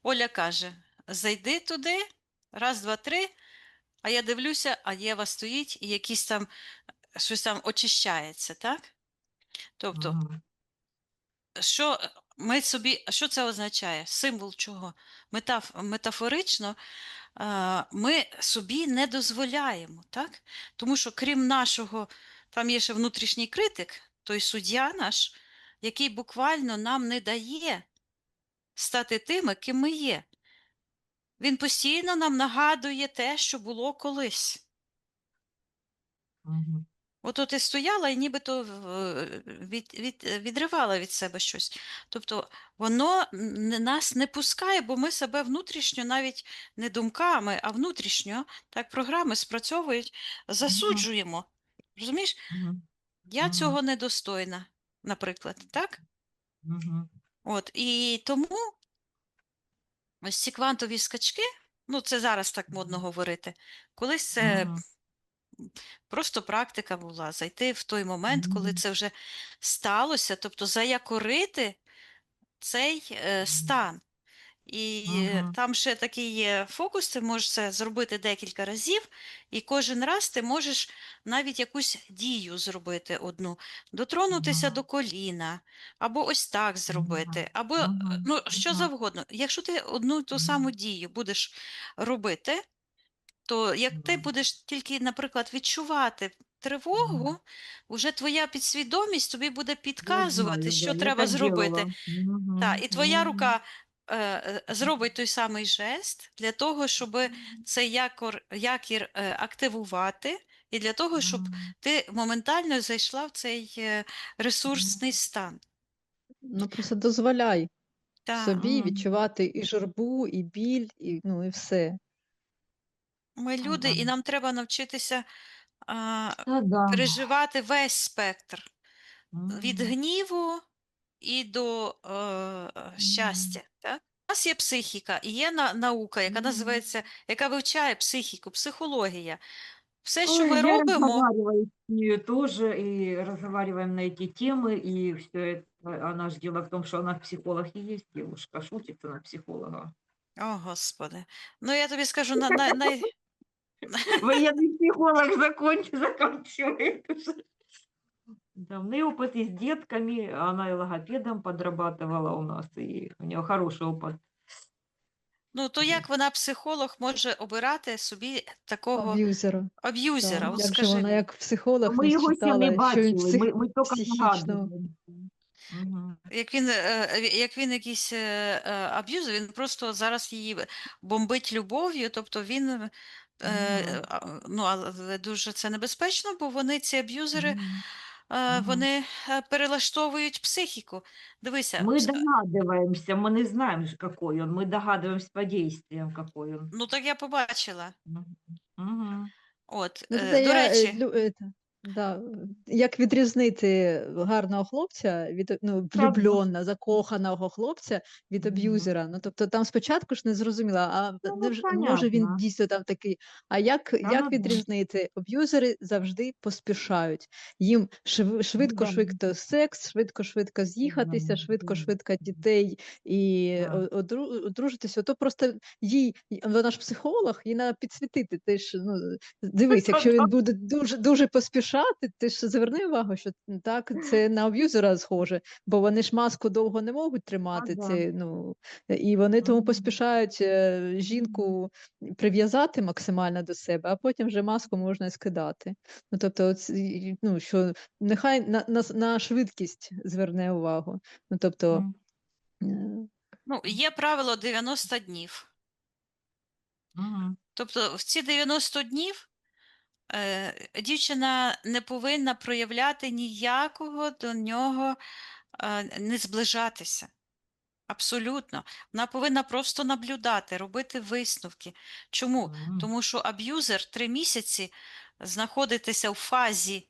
Оля каже: зайди туди, раз, два, три. А я дивлюся, а Єва стоїть і якісь там щось там очищається, так? Тобто, мгм, що ми собі, що це означає? Символ чого? Метафорично ми собі не дозволяємо, так? Тому що крім нашого, там є ще внутрішній критик, той суддя наш, який буквально нам не дає стати тими, ким ми є. Він постійно нам нагадує те, що було колись. мгм, Ото ти стояла і нібито відривала від себе щось. Тобто воно нас не пускає, бо ми себе внутрішньо, навіть не думками, а внутрішньо, так програми спрацьовують, мгм, засуджуємо. Розумієш? мгм, Я мгм, цього недостойна, наприклад, так? мгм, От, і тому ось ці квантові скачки, ну це зараз так модно говорити, колись це мгм, просто практика була зайти в той момент, коли мгм, це вже сталося, тобто заякорити цей стан. І Мгм. там ще такий є фокус, ти можеш це зробити декілька разів, і кожен раз ти можеш навіть якусь дію зробити одну, дотронутися до коліна, або ось так зробити, або Мгм. ну, що Мгм. завгодно. Якщо ти одну й ту саму дію будеш робити, то як ти Мгм. будеш тільки, наприклад, відчувати Мгм. тривогу, вже твоя підсвідомість тобі буде Я підказувати, знаю, да, що я треба так зробити. делала. Так, Мгм. і твоя Мгм. рука зробить той самий жест для того, щоб цей якір активувати, і для того, щоб Мгм. ти моментально зайшла в цей ресурсний стан. Ну, просто дозволяй Так, собі Мгм. відчувати і журбу, і біль, і, ну, і все. ми Ну люди, да. і нам треба навчитися Та да. переживати весь спектр від Мгм. гніву і до Мгм. щастя. Так? У нас є психіка і є наука, яка Мгм. називається, яка вивчає психіку, психологія. Все, що Ой, ми я робимо, разговариваю с нею тоже, и разговариваем на эти темы, и все это, она ж дело в том, что она психолог и есть девушка, шутится на психолога. о Господи, ну я тобі скажу, Военный психолог заканчивает уже. Да, у неё опыт и с детками, она и логопедом подрабатывала у нас, и у неё хороший опыт ну то як есть. вона, психолог, може обирати собі такого Аб'юзера. Да. аб'юзера? От Як же скажи вона, мені. як психолог, Но мы не его еще не считала, що він бачили, мы только психічно. догадываемся. Мгм. Як він якийсь аб'юзер, він просто зараз її бомбить любов'ю, тобто він Мгм. ну, але дуже це небезпечно, бо вони, ці аб'юзери, Мгм. Мгм. вони перелаштовують психіку. Дивися, Мы догадываемся, мы не знаем ж, какой он, мы догадываемся по действиям, какой он. ну так я побачила. Мгм. Мгм. Ну, це До я речі, да, як відрізнити гарного хлопця від ну, Да-да. влюблённого, закоханого хлопця від Мгм. аб'юзера. Ну, тобто там спочатку ж не зрозуміло, а Ну, може він понятно. дійсно там такий. А як Да-да. відрізнити? Аб'юзери завжди поспішають. Їм Да. швидко-швидко секс, швидко-швидко Да, з'їхатися, да, швидко-швидко дітей і да. одружитися. То просто вона ж психолог, їй треба підсвітити. Ти ж, ну, дивись, якщо Да-да. він буде дуже поспішати, ти ж зверни увагу, що так, це на аб'юзера схоже, бо вони ж маску довго не можуть тримати, Да-да. це, ну, і вони тому Мгм. поспішають Мгм. жінку прив'язати максимально до себе, а потім вже маску можна скидати. Ну, тобто, ну, що нехай на швидкість зверне увагу. Ну, тобто, Мгм. е, ну, є правило 90 днів. Мгм. Тобто в ці 90 днів дівчина не повинна проявляти ніякого до нього, не зближатися. Абсолютно. Вона повинна просто наблюдати, робити висновки. Чому? Мгм. Тому що аб'юзер 3 місяці знаходитися в фазі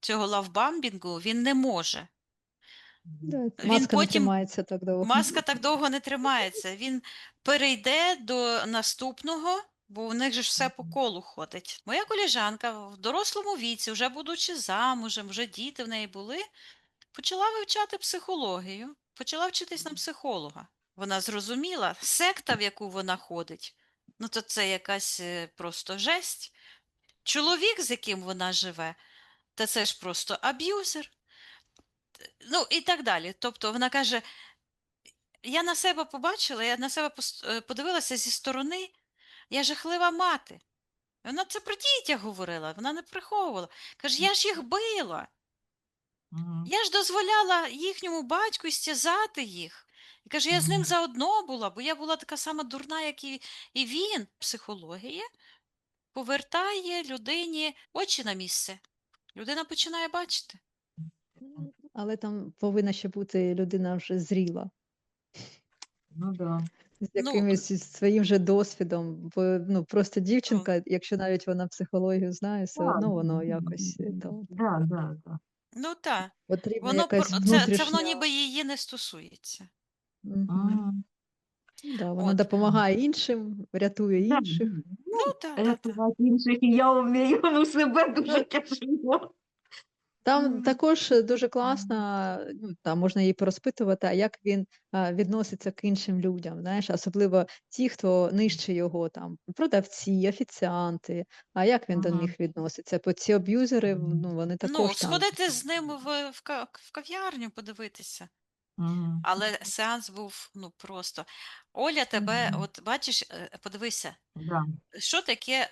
цього лавбамбінгу він не може. да, Він маска не потім, тримається так довго. маска так довго не тримається. Він перейде до наступного, бо у них же ж все по колу ходить. Моя коліжанка в дорослому віці, вже будучи замужем, вже діти в неї були, почала вивчати психологію, почала вчитись на психолога. Вона зрозуміла, секта, в яку вона ходить, ну то це якась просто жесть. Чоловік, з яким вона живе, та це ж просто аб'юзер. Ну і так далі. Тобто вона каже: я на себе побачила, я на себе подивилася зі сторони, я жахлива мати. І вона це про дітях говорила, вона не приховувала. Каже, я ж їх била. Мгм. Я ж дозволяла їхньому батьку стязати їх. І каже, я з ним заодно була, бо я була така сама дурна, як і він. Психологія повертає людині очі на місце. Людина починає бачити. Але там повинна ще бути людина вже зріла, Ну да. з Ну, якимось своїм же досвідом. Бо ну, просто ну, дівчинка, якщо навіть вона психологію знає, все Да, одно да, воно да, якось то, да, да, да. ну так. потрібна Воно якась це воно внутрішня. ніби її не стосується. Мгм. Мгм. Да, вона От. допомагає іншим, рятує Да, інших. Ну, ну, так, так, так. рятувати інших і я вмію, ну себе дуже тяжело. Там Мгм. також дуже класно, ну, там можна її порозпитувати, а як він, відноситься к іншим людям, знаєш, особливо ті, хто нижче його, там, продавці, офіціанти, а як він до Мгм. них відноситься? Бо ці аб'юзери, ну, вони Ну, також там. сходити з ним в кав'ярню, подивитися. Мгм. Але сеанс був, ну, просто. Оля тебе, Мгм. от бачиш, подивися, Да. що таке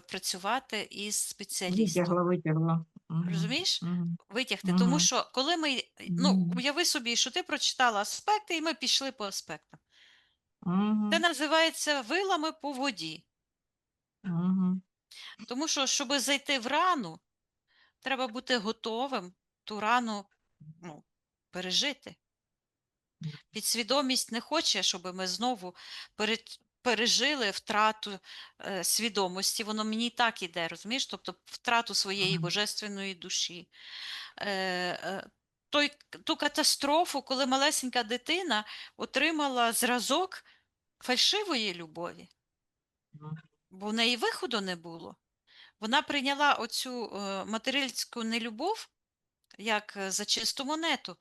працювати із спеціалістом. Витягла. Мгм. Розумієш? Мгм. Витягти. Тому Мгм. що коли ми, ну, Мгм. уяви собі, що ти прочитала аспекти, і ми пішли по аспектам. Це Мгм. називається вилами по воді. Мгм. Тому що, щоб зайти в рану, треба бути готовим ту рану, ну, пережити. Підсвідомість не хоче, щоб ми знову пережили втрату свідомості. Воно мені і так іде, розумієш? Тобто втрату своєї Мгм. божественної душі. Е, е, Ту катастрофу, коли малесенька дитина отримала зразок фальшивої любові, бо в неї виходу не було. Вона прийняла оцю материнську нелюбов як за чисту монету.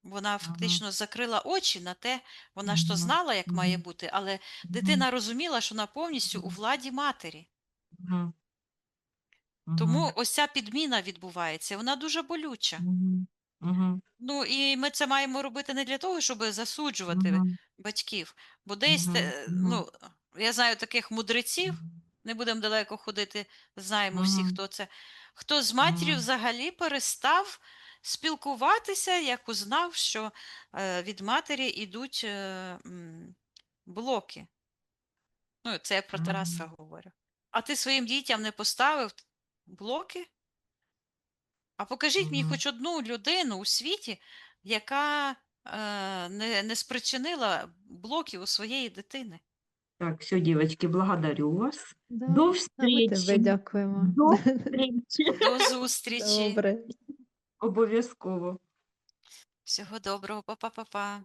Вона Мгм. фактично закрила очі на те, вона ж то Мгм. знала, як має Мгм. бути, але Мгм. дитина розуміла, що вона повністю у владі матері. Мгм. Мгм. Тому ось ця підміна відбувається, і вона дуже болюча. Мгм. Мгм. Ну і ми це маємо робити не для того, щоб засуджувати Мгм. батьків, бо десь, Мгм. Мгм. ну, я знаю таких мудреців, не будемо далеко ходити, знаємо всі, Мгм. хто це, хто з матір'ю Мгм. взагалі перестав спілкуватися, як узнав, що від матері йдуть блоки. Ну, це я про Тараса Мгм. говорю. А ти своїм дітям не поставив блоки? А покажіть мені Мгм. хоч одну людину у світі, яка не спричинила блоків у своєї дитини. Так, все, девочки, благодарю вас. Да, До а ми тебе встречи. дякуємо. До встречи. До зустрічі. Добре. Обов'язково. Всього доброго, па-па-па-па.